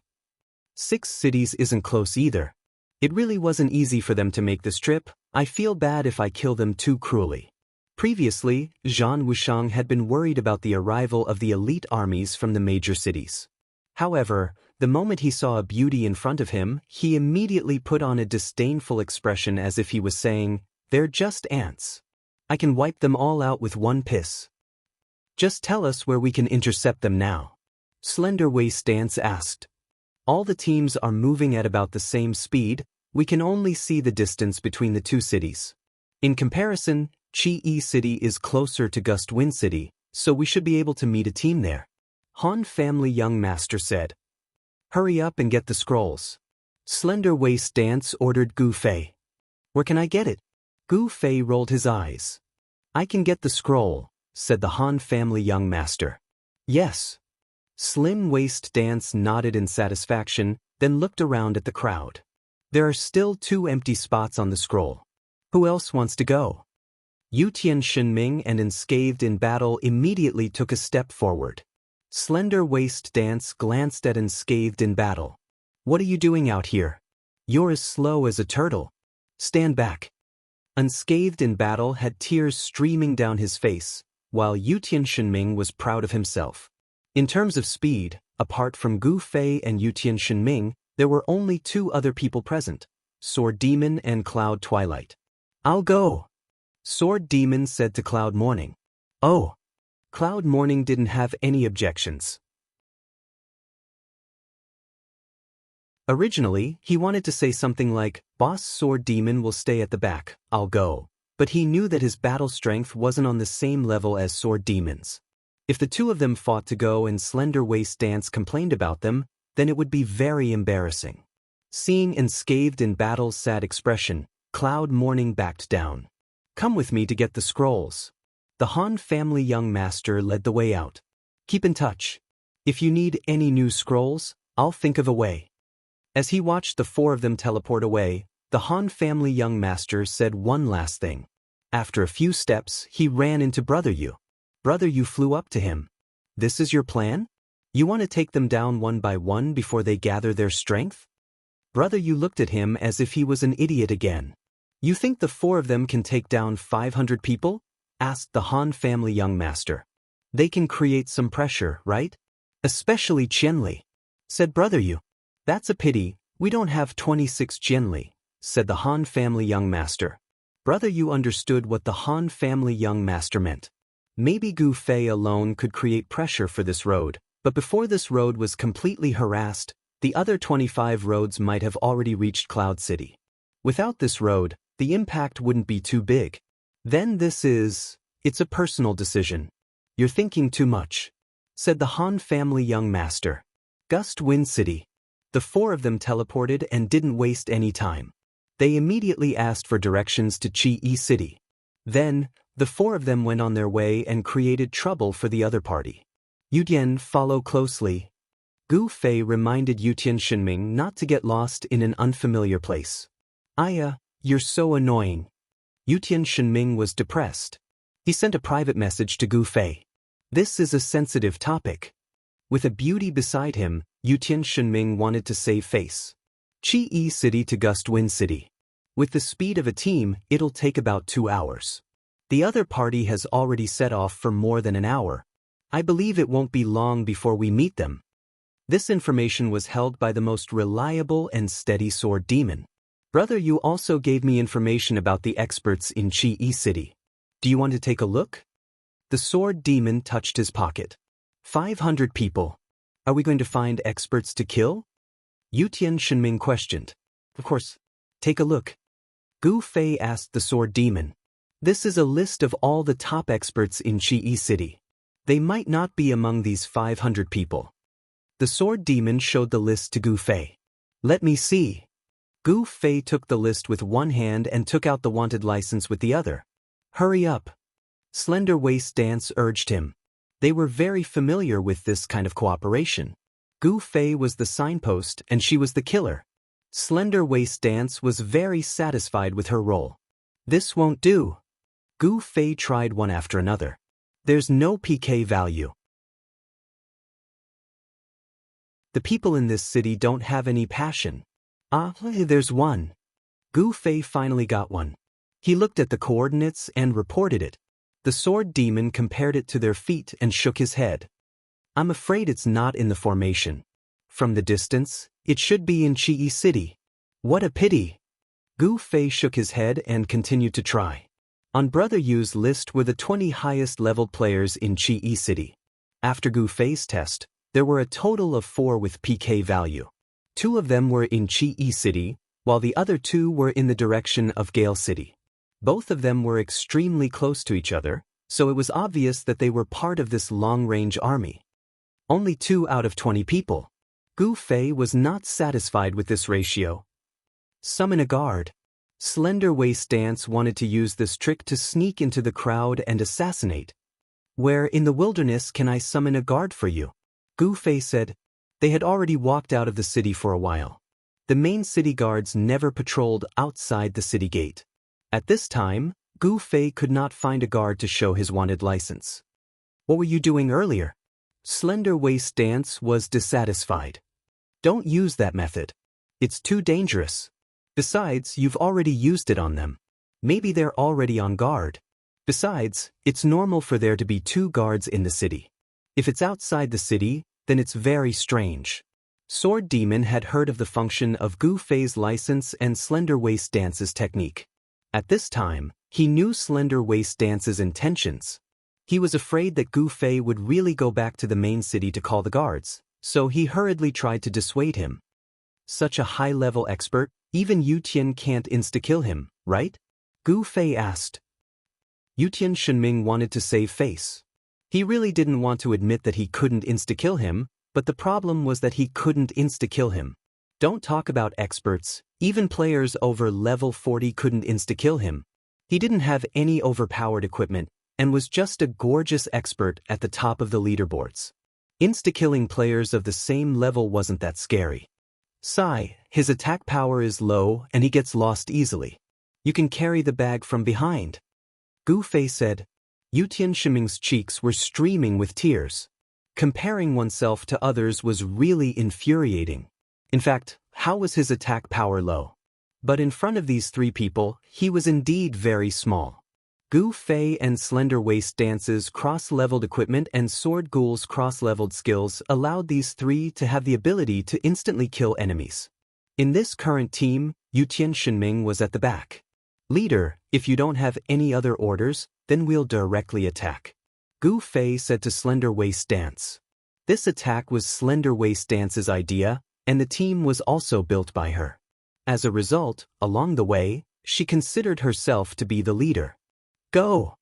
6 cities isn't close either. It really wasn't easy for them to make this trip. I feel bad if I kill them too cruelly. Previously, Zhan Wushang had been worried about the arrival of the elite armies from the major cities. However, the moment he saw a beauty in front of him, he immediately put on a disdainful expression as if he was saying, "They're just ants. I can wipe them all out with one piss. Just tell us where we can intercept them now." Slender Waist Dance asked. All the teams are moving at about the same speed. We can only see the distance between the 2 cities. In comparison, Chi-E City is closer to Gust Wind City, so we should be able to meet a team there. Han family young master said. Hurry up and get the scrolls. Slender Waist Dance ordered Gu Fei. Where can I get it? Gu Fei rolled his eyes. I can get the scroll, said the Han family young master. Yes. Slim Waist Dance nodded in satisfaction, then looked around at the crowd. There are still 2 empty spots on the scroll. Who else wants to go? Yutian Shenming and Enscathed in Battle immediately took a step forward. Slender Waist Dance glanced at Enscathed in Battle. What are you doing out here? You're as slow as a turtle. Stand back. Unscathed in Battle had tears streaming down his face, while Yutian Shenming was proud of himself. In terms of speed, apart from Gu Fei and Yutian Shenming, there were only 2 other people present, Sword Demon and Cloud Twilight. I'll go. Sword Demon said to Cloud Morning. Oh. Cloud Morning didn't have any objections. Originally, he wanted to say something like, Boss Sword Demon will stay at the back, I'll go. But he knew that his battle strength wasn't on the same level as Sword Demon's. If the 2 of them fought to go and Slender Waist Dance complained about them, then it would be very embarrassing. Seeing Enscathed in Battle's sad expression, Cloud Morning backed down. Come with me to get the scrolls. The Han family young master led the way out. Keep in touch. If you need any new scrolls, I'll think of a way. As he watched the 4 of them teleport away, the Han family young master said one last thing. After a few steps, he ran into Brother Yu. Brother Yu flew up to him. This is your plan? You want to take them down one by one before they gather their strength? Brother Yu looked at him as if he was an idiot again. You think the 4 of them can take down 500 people? Asked the Han family young master. They can create some pressure, right? Especially Qianli, said Brother Yu. That's a pity, we don't have 26 Qianli, said the Han family young master. Brother Yu understood what the Han family young master meant. Maybe Gu Fei alone could create pressure for this road, but before this road was completely harassed, the other 25 roads might have already reached Cloud City. Without this road, the impact wouldn't be too big. Then it's a personal decision. You're thinking too much, said the Han family young master. Gust Wind City. The 4 of them teleported and didn't waste any time. They immediately asked for directions to Chi-E City. Then, the 4 of them went on their way and created trouble for the other party. Yutian, follow closely. Gu Fei reminded Yutian Shenming not to get lost in an unfamiliar place. Aya, you're so annoying. Yutian Shenming was depressed. He sent a private message to Gu Fei. This is a sensitive topic. With a beauty beside him, Yutian Shenming wanted to save face. Qi City to Gust Wind City. With the speed of a team, it'll take about 2 hours. The other party has already set off for more than an hour. I believe it won't be long before we meet them. This information was held by the most reliable and steady sword demon. Brother, you also gave me information about the experts in Qi City. Do you want to take a look? The sword demon touched his pocket. 500 people. Are we going to find experts to kill? Yutian Shenming questioned. Of course. Take a look. Gu Fei asked the sword demon. This is a list of all the top experts in Qi City. They might not be among these 500 people. The sword demon showed the list to Gu Fei. Let me see. Gu Fei took the list with one hand and took out the wanted license with the other. Hurry up. Slender Waist Dance urged him. They were very familiar with this kind of cooperation. Gu Fei was the signpost and she was the killer. Slender Waist Dance was very satisfied with her role. This won't do. Gu Fei tried one after another. There's no PK value. The people in this city don't have any passion. There's one. Gu Fei finally got one. He looked at the coordinates and reported it. The sword demon compared it to their feet and shook his head. I'm afraid it's not in the formation. From the distance, it should be in Qi City. What a pity. Gu Fei shook his head and continued to try. On Brother Yu's list were the 20 highest leveled players in Qi City. After Gu Fei's test, there were a total of 4 with PK value. 2 of them were in Qi City, while the other 2 were in the direction of Gale City. Both of them were extremely close to each other, so it was obvious that they were part of this long-range army. Only 2 out of 20 people. Gu Fei was not satisfied with this ratio. Summon a guard. Slender Waist Dance wanted to use this trick to sneak into the crowd and assassinate. Where in the wilderness can I summon a guard for you? Gu Fei said. They had already walked out of the city for a while. The main city guards never patrolled outside the city gate. At this time, Gu Fei could not find a guard to show his wanted license. What were you doing earlier? Slender Waist Dance was dissatisfied. Don't use that method. It's too dangerous. Besides, you've already used it on them. Maybe they're already on guard. Besides, it's normal for there to be 2 guards in the city. If it's outside the city, then it's very strange. Sword Demon had heard of the function of Gu Fei's license and Slender Waist Dance's technique. At this time, he knew Slender Waist Dance's intentions. He was afraid that Gu Fei would really go back to the main city to call the guards, so he hurriedly tried to dissuade him. Such a high-level expert, even Yutian can't insta-kill him, right? Gu Fei asked. Yutian Shenming wanted to save face. He really didn't want to admit that he couldn't insta-kill him, but the problem was that he couldn't insta-kill him. Don't talk about experts, even players over level 40 couldn't insta-kill him. He didn't have any overpowered equipment, and was just a gorgeous expert at the top of the leaderboards. Insta-killing players of the same level wasn't that scary. Sigh, his attack power is low and he gets lost easily. You can carry the bag from behind. Gu Fei said. Yutian Shenming's cheeks were streaming with tears. Comparing oneself to others was really infuriating. In fact, how was his attack power low? But in front of these 3 people, he was indeed very small. Gu Fei and Slender Waist Dance's cross-leveled equipment and Sword Ghoul's cross-leveled skills allowed these 3 to have the ability to instantly kill enemies. In this current team, Yutian Shenming was at the back. Leader, if you don't have any other orders, then we'll directly attack. Gu Fei said to Slender Waist Dance. This attack was Slender Waist Dance's idea, and the team was also built by her. As a result, along the way, she considered herself to be the leader. Go!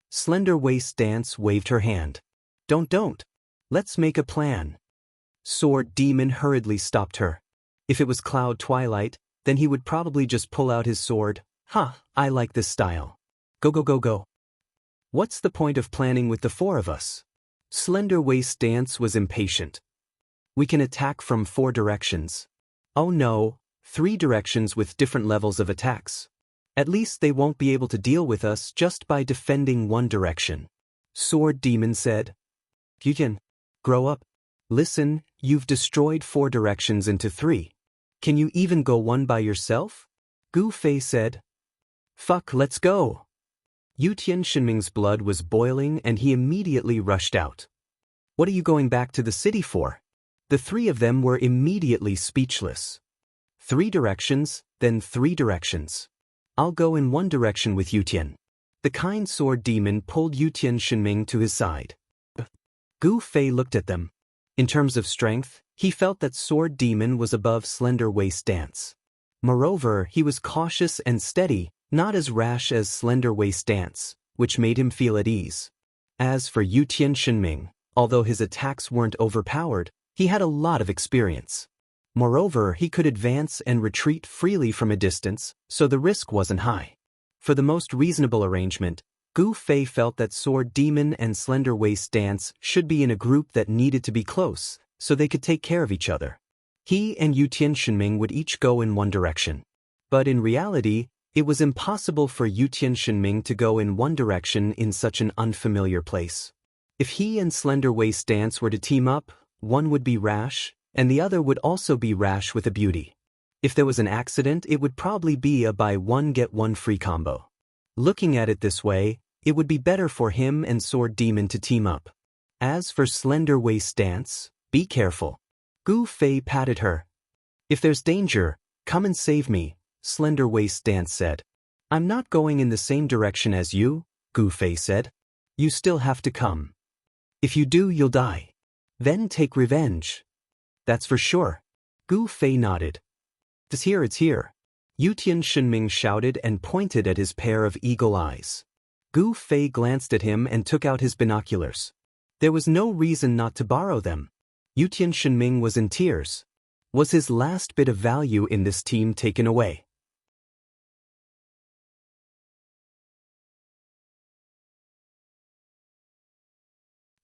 Slender Waist Dance waved her hand. Don't. Let's make a plan. Sword Demon hurriedly stopped her. If it was Cloud Twilight, then he would probably just pull out his sword. I like this style. Go. What's the point of planning with the 4 of us? Slender Waist Dance was impatient. We can attack from 4 directions. Oh no, 3 directions with different levels of attacks. At least they won't be able to deal with us just by defending one direction. Sword Demon said. Yutian, grow up. Listen, you've destroyed 4 directions into 3. Can you even go one by yourself? Gu Fei said. Fuck, let's go. Yutian Shinming's blood was boiling and he immediately rushed out. What are you going back to the city for? The 3 of them were immediately speechless. 3 directions, then 3 directions. I'll go in one direction with Yutian. The kind sword demon pulled Yutian Shinming to his side. Gu Fei looked at them. In terms of strength, he felt that sword demon was above slender waist dance. Moreover, he was cautious and steady, not as rash as slender waist dance, which made him feel at ease. As for Yutian Shinming, although his attacks weren't overpowered, he had a lot of experience. Moreover, he could advance and retreat freely from a distance, so the risk wasn't high. For the most reasonable arrangement, Gu Fei felt that Sword Demon and Slender Waist Dance should be in a group that needed to be close, so they could take care of each other. He and Yutian Shinming would each go in one direction. But in reality, it was impossible for Yutian Shinming to go in one direction in such an unfamiliar place. If he and Slender Waist Dance were to team up, one would be rash, and the other would also be rash with a beauty. If there was an accident, it would probably be a buy one get one free combo. Looking at it this way, it would be better for him and Sword Demon to team up. As for Slender Waist Dance, be careful. Gu Fei patted her. If there's danger, come and save me, Slender Waist Dance said. I'm not going in the same direction as you, Gu Fei said. You still have to come. If you do, you'll die. Then take revenge. That's for sure. Gu Fei nodded. It's here. Yutian Shinming shouted and pointed at his pair of eagle eyes. Gu Fei glanced at him and took out his binoculars. There was no reason not to borrow them. Yutian Shinming was in tears. Was his last bit of value in this team taken away?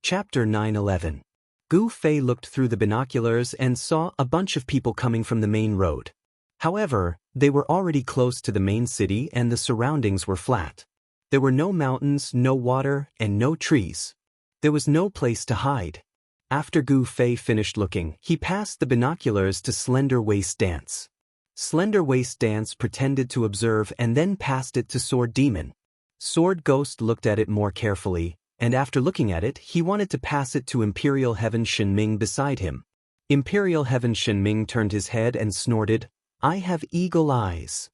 Chapter 9-11. Gu Fei looked through the binoculars and saw a bunch of people coming from the main road. However, they were already close to the main city and the surroundings were flat. There were no mountains, no water, and no trees. There was no place to hide. After Gu Fei finished looking, he passed the binoculars to Slender Waist Dance. Slender Waist Dance pretended to observe and then passed it to Sword Demon. Sword Ghost looked at it more carefully, and after looking at it, he wanted to pass it to Imperial Heaven Shinming beside him. Imperial Heaven Shinming turned his head and snorted, I have eagle eyes.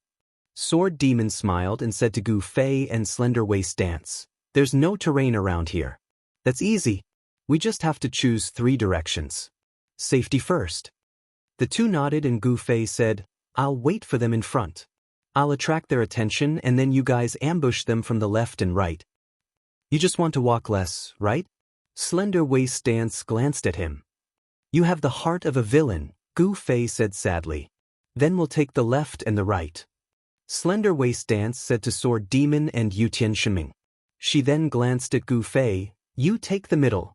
Sword Demon smiled and said to Gu Fei and Slender Waist Dance, there's no terrain around here. That's easy. We just have to choose 3 directions. Safety first. The 2 nodded and Gu Fei said, I'll wait for them in front. I'll attract their attention and then you guys ambush them from the left and right. You just want to walk less, right? Slender Waist Dance glanced at him. You have the heart of a villain, Gu Fei said sadly. Then we'll take the left and the right. Slender Waist Dance said to Sword Demon and Yutian Shinming. She then glanced at Gu Fei, you take the middle.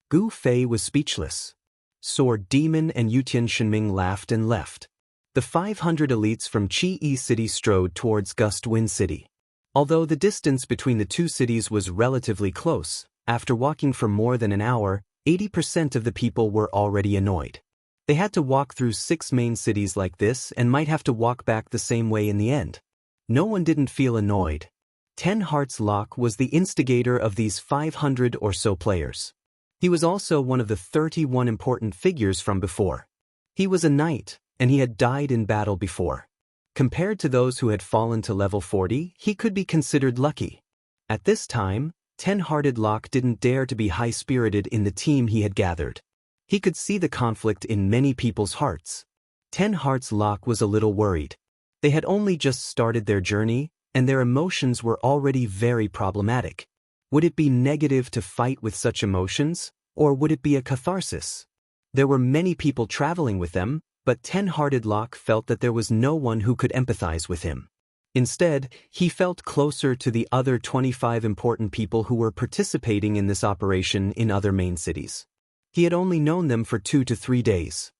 Gu Fei was speechless. Sword Demon and Yutian Shinming laughed and left. The 500 elites from Chi-E City strode towards Gust Wind City. Although the distance between the 2 cities was relatively close, after walking for more than an hour, 80% of the people were already annoyed. They had to walk through 6 main cities like this and might have to walk back the same way in the end. No one didn't feel annoyed. 10 Hearts Locke was the instigator of these 500 or so players. He was also one of the 31 important figures from before. He was a knight, and he had died in battle before. Compared to those who had fallen to level 40, he could be considered lucky. At this time, 10-Hearted Locke didn't dare to be high-spirited in the team he had gathered. He could see the conflict in many people's hearts. 10 Hearts Locke was a little worried. They had only just started their journey, and their emotions were already very problematic. Would it be negative to fight with such emotions, or would it be a catharsis? There were many people traveling with them, but 10-Hearted Locke felt that there was no one who could empathize with him. Instead, he felt closer to the other 25 important people who were participating in this operation in other main cities. He had only known them for 2 to 3 days.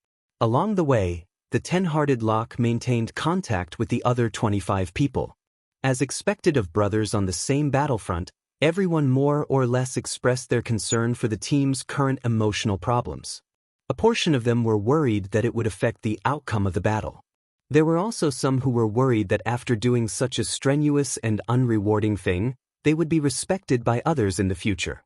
Along the way, the 10-Hearted Locke maintained contact with the other 25 people. As expected of brothers on the same battlefront, everyone more or less expressed their concern for the team's current emotional problems. A portion of them were worried that it would affect the outcome of the battle. There were also some who were worried that after doing such a strenuous and unrewarding thing, they would be respected by others in the future.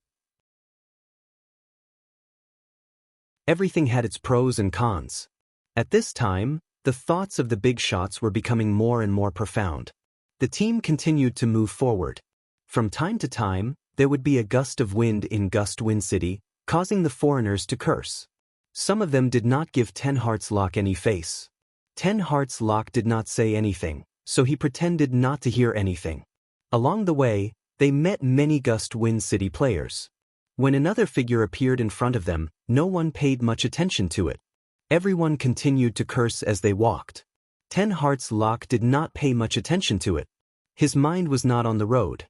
Everything had its pros and cons. At this time, the thoughts of the big shots were becoming more and more profound. The team continued to move forward. From time to time, there would be a gust of wind in Gust Wind City, causing the foreigners to curse. Some of them did not give Ten Hearts Lock any face. Ten Hearts Lock did not say anything, so he pretended not to hear anything. Along the way, they met many Gust Wind City players. When another figure appeared in front of them, no one paid much attention to it. Everyone continued to curse as they walked. Ten Hearts Lock did not pay much attention to it. His mind was not on the road.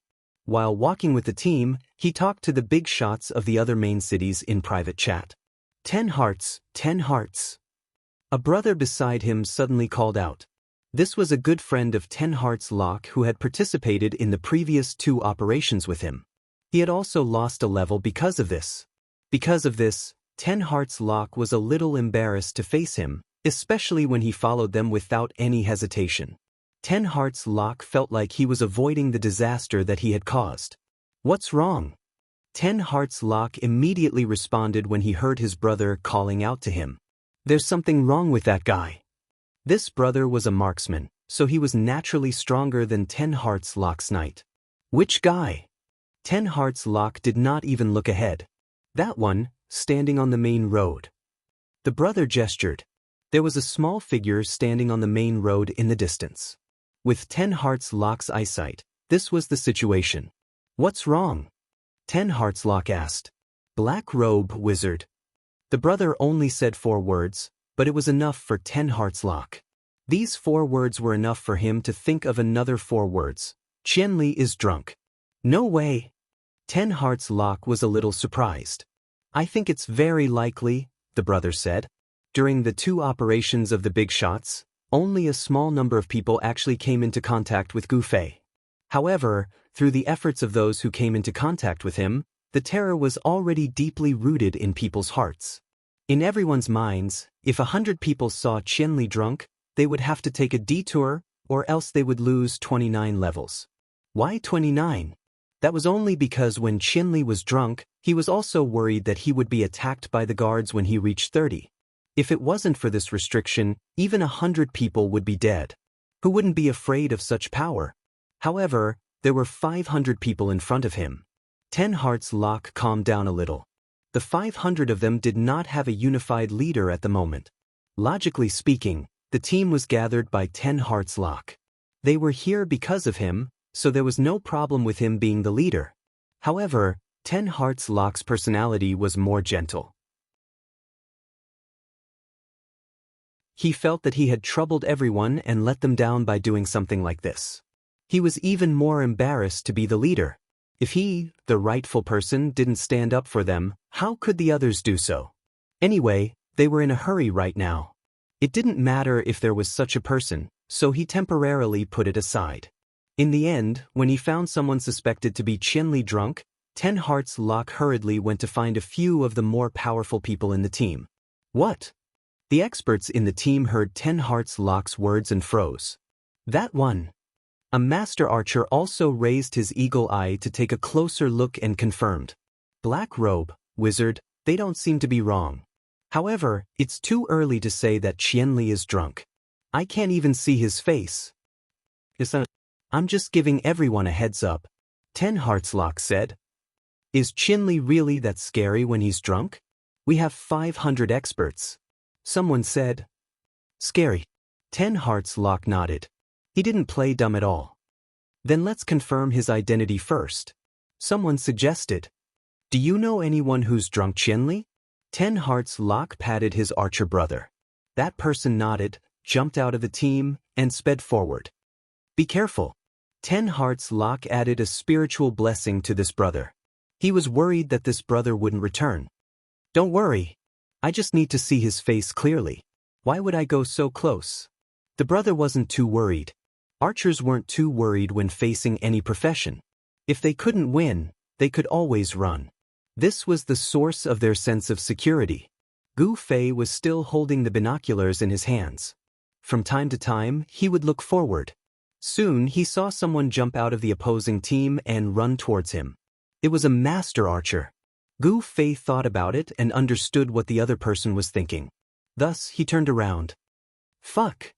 While walking with the team, he talked to the big shots of the other main cities in private chat. 10 hearts, 10 hearts. A brother beside him suddenly called out. This was a good friend of Ten Hearts Lock who had participated in the previous 2 operations with him. He had also lost a level because of this. Because of this, Ten Hearts Lock was a little embarrassed to face him, especially when he followed them without any hesitation. Ten Hearts Lock felt like he was avoiding the disaster that he had caused. What's wrong? Ten Hearts Lock immediately responded when he heard his brother calling out to him. There's something wrong with that guy. This brother was a marksman, so he was naturally stronger than Ten Hearts Lock's knight. Which guy? Ten Hearts Lock did not even look ahead. That one, standing on the main road. The brother gestured. There was a small figure standing on the main road in the distance. With Ten Hearts Lock's eyesight, this was the situation. What's wrong? Ten Hearts Lock asked. Black Robe Wizard. The brother only said 4 words, but it was enough for Ten Hearts Lock. These 4 words were enough for him to think of another 4 words. Qianli is drunk. No way. Ten Hearts Lock was a little surprised. I think it's very likely, the brother said. During the 2 operations of the big shots, only a small number of people actually came into contact with Gu Fei. However, through the efforts of those who came into contact with him, the terror was already deeply rooted in people's hearts. In everyone's minds, if 100 people saw Qianli drunk, they would have to take a detour, or else they would lose 29 levels. Why 29? That was only because when Qianli was drunk, he was also worried that he would be attacked by the guards when he reached 30. If it wasn't for this restriction, even 100 people would be dead. Who wouldn't be afraid of such power? However, there were 500 people in front of him. Ten Hearts Lock calmed down a little. The 500 of them did not have a unified leader at the moment. Logically speaking, the team was gathered by Ten Hearts Lock. They were here because of him, so there was no problem with him being the leader. However, Ten Hearts Lock's personality was more gentle. He felt that he had troubled everyone and let them down by doing something like this. He was even more embarrassed to be the leader. If he, the rightful person, didn't stand up for them, how could the others do so? Anyway, they were in a hurry right now. It didn't matter if there was such a person, so he temporarily put it aside. In the end, when he found someone suspected to be Qianli drunk, Ten Hearts Lock hurriedly went to find a few of the more powerful people in the team. What? The experts in the team heard Ten Hearts Lock's words and froze. That one. A master archer also raised his eagle eye to take a closer look and confirmed. Black Robe, Wizard, they don't seem to be wrong. However, it's too early to say that Qianli is drunk. I can't even see his face. I'm just giving everyone a heads up. Ten Hearts Lock said. Is Qianli really that scary when he's drunk? We have 500 experts. Someone said. Scary. Ten Hearts Lock nodded. He didn't play dumb at all. Then let's confirm his identity first. Someone suggested. Do you know anyone who's drunk Qianli? Ten Hearts Lock patted his archer brother. That person nodded, jumped out of the team, and sped forward. Be careful. Ten Hearts Lock added a spiritual blessing to this brother. He was worried that this brother wouldn't return. Don't worry. I just need to see his face clearly. Why would I go so close? The brother wasn't too worried. Archers weren't too worried when facing any profession. If they couldn't win, they could always run. This was the source of their sense of security. Gu Fei was still holding the binoculars in his hands. From time to time, he would look forward. Soon he saw someone jump out of the opposing team and run towards him. It was a master archer. Gu Fei thought about it and understood what the other person was thinking. Thus, he turned around. Fuck!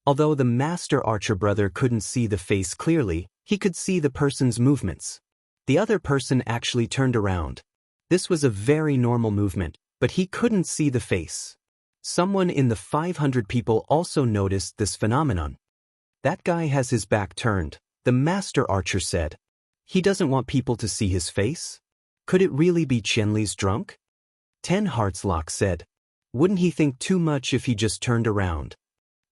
Although the master archer brother couldn't see the face clearly, he could see the person's movements. The other person actually turned around. This was a very normal movement, but he couldn't see the face. Someone in the 500 people also noticed this phenomenon. That guy has his back turned, the master archer said. He doesn't want people to see his face? Could it really be Qianli's drunk? 10 Hearts Lock said. Wouldn't he think too much if he just turned around?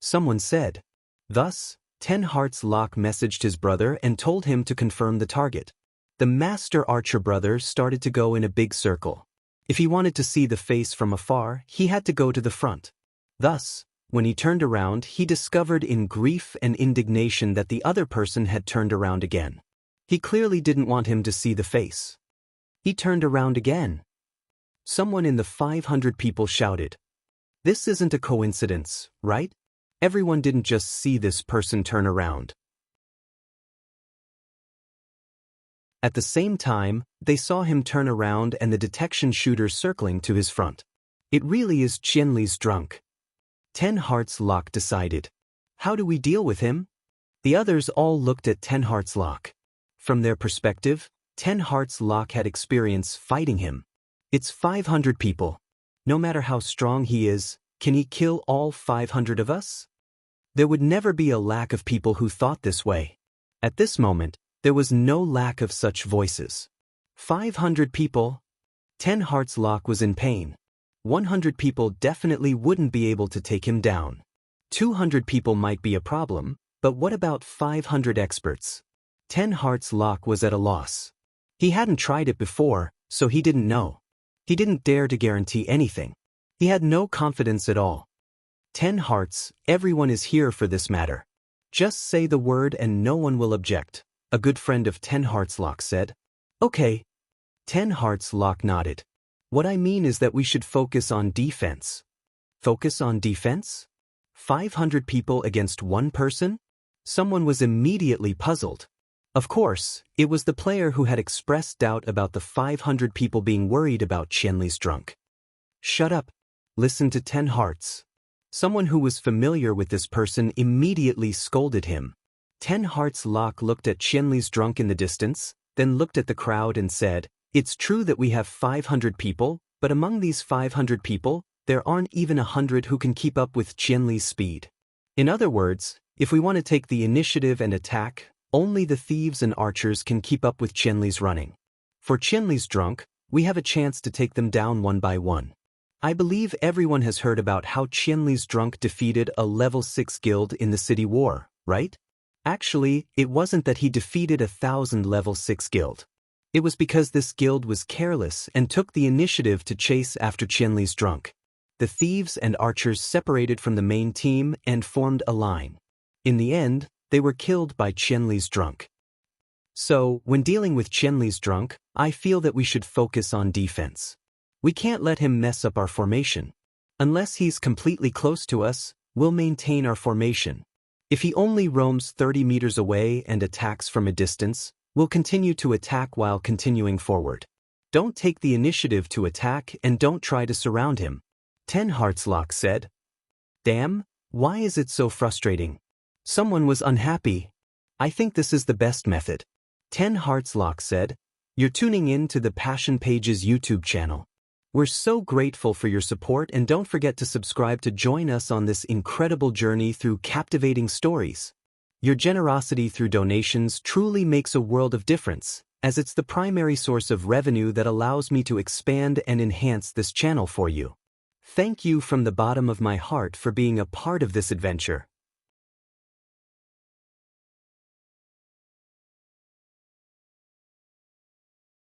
Someone said. Thus, 10 Hearts Lock messaged his brother and told him to confirm the target. The master archer brother started to go in a big circle. If he wanted to see the face from afar, he had to go to the front. Thus, when he turned around, he discovered in grief and indignation that the other person had turned around again. He clearly didn't want him to see the face. He turned around again. Someone in the 500 people shouted. This isn't a coincidence, right? Everyone didn't just see this person turn around. At the same time, they saw him turn around and the detection shooter circling to his front. It really is Qianli's drunk. 10 Hearts Lock decided. How do we deal with him? The others all looked at 10 Hearts Lock. From their perspective, 10 Hearts Lock had experience fighting him. It's 500 people. No matter how strong he is, can he kill all 500 of us? There would never be a lack of people who thought this way. At this moment, there was no lack of such voices. 500 people? 10 Hearts Lock was in pain. 100 people definitely wouldn't be able to take him down. 200 people might be a problem, but what about 500 experts? 10 Hearts Lock was at a loss. He hadn't tried it before, so he didn't know. He didn't dare to guarantee anything. He had no confidence at all. 10 Hearts, everyone is here for this matter. Just say the word and no one will object, a good friend of 10 Hearts Lock said. Okay. 10 Hearts Lock nodded. What I mean is that we should focus on defense. Focus on defense? 500 people against one person? Someone was immediately puzzled. Of course, it was the player who had expressed doubt about the 500 people being worried about Qianli's drunk. Shut up. Listen to 10 Hearts. Someone who was familiar with this person immediately scolded him. 10 Hearts Lock looked at Qianli's drunk in the distance, then looked at the crowd and said, It's true that we have 500 people, but among these 500 people, there aren't even 100 who can keep up with Qianli's speed. In other words, if we want to take the initiative and attack, only the thieves and archers can keep up with Qianli's running. For Qianli's drunk, we have a chance to take them down one by one. I believe everyone has heard about how Qianli's drunk defeated a level 6 guild in the city war, right? Actually, it wasn't that he defeated 1,000 level 6 guild. It was because this guild was careless and took the initiative to chase after Qianli's drunk. The thieves and archers separated from the main team and formed a line. In the end, they were killed by Qianli's drunk. So, when dealing with Qianli's drunk, I feel that we should focus on defense. We can't let him mess up our formation. Unless he's completely close to us, we'll maintain our formation. If he only roams 30 meters away and attacks from a distance, we'll continue to attack while continuing forward. Don't take the initiative to attack and don't try to surround him. 10 Hearts Lock said. Damn, why is it so frustrating? Someone was unhappy. I think this is the best method. 10 Hearts Lock said. You're tuning in to the Passion Page's YouTube channel. We're so grateful for your support and don't forget to subscribe to join us on this incredible journey through captivating stories. Your generosity through donations truly makes a world of difference, as it's the primary source of revenue that allows me to expand and enhance this channel for you. Thank you from the bottom of my heart for being a part of this adventure.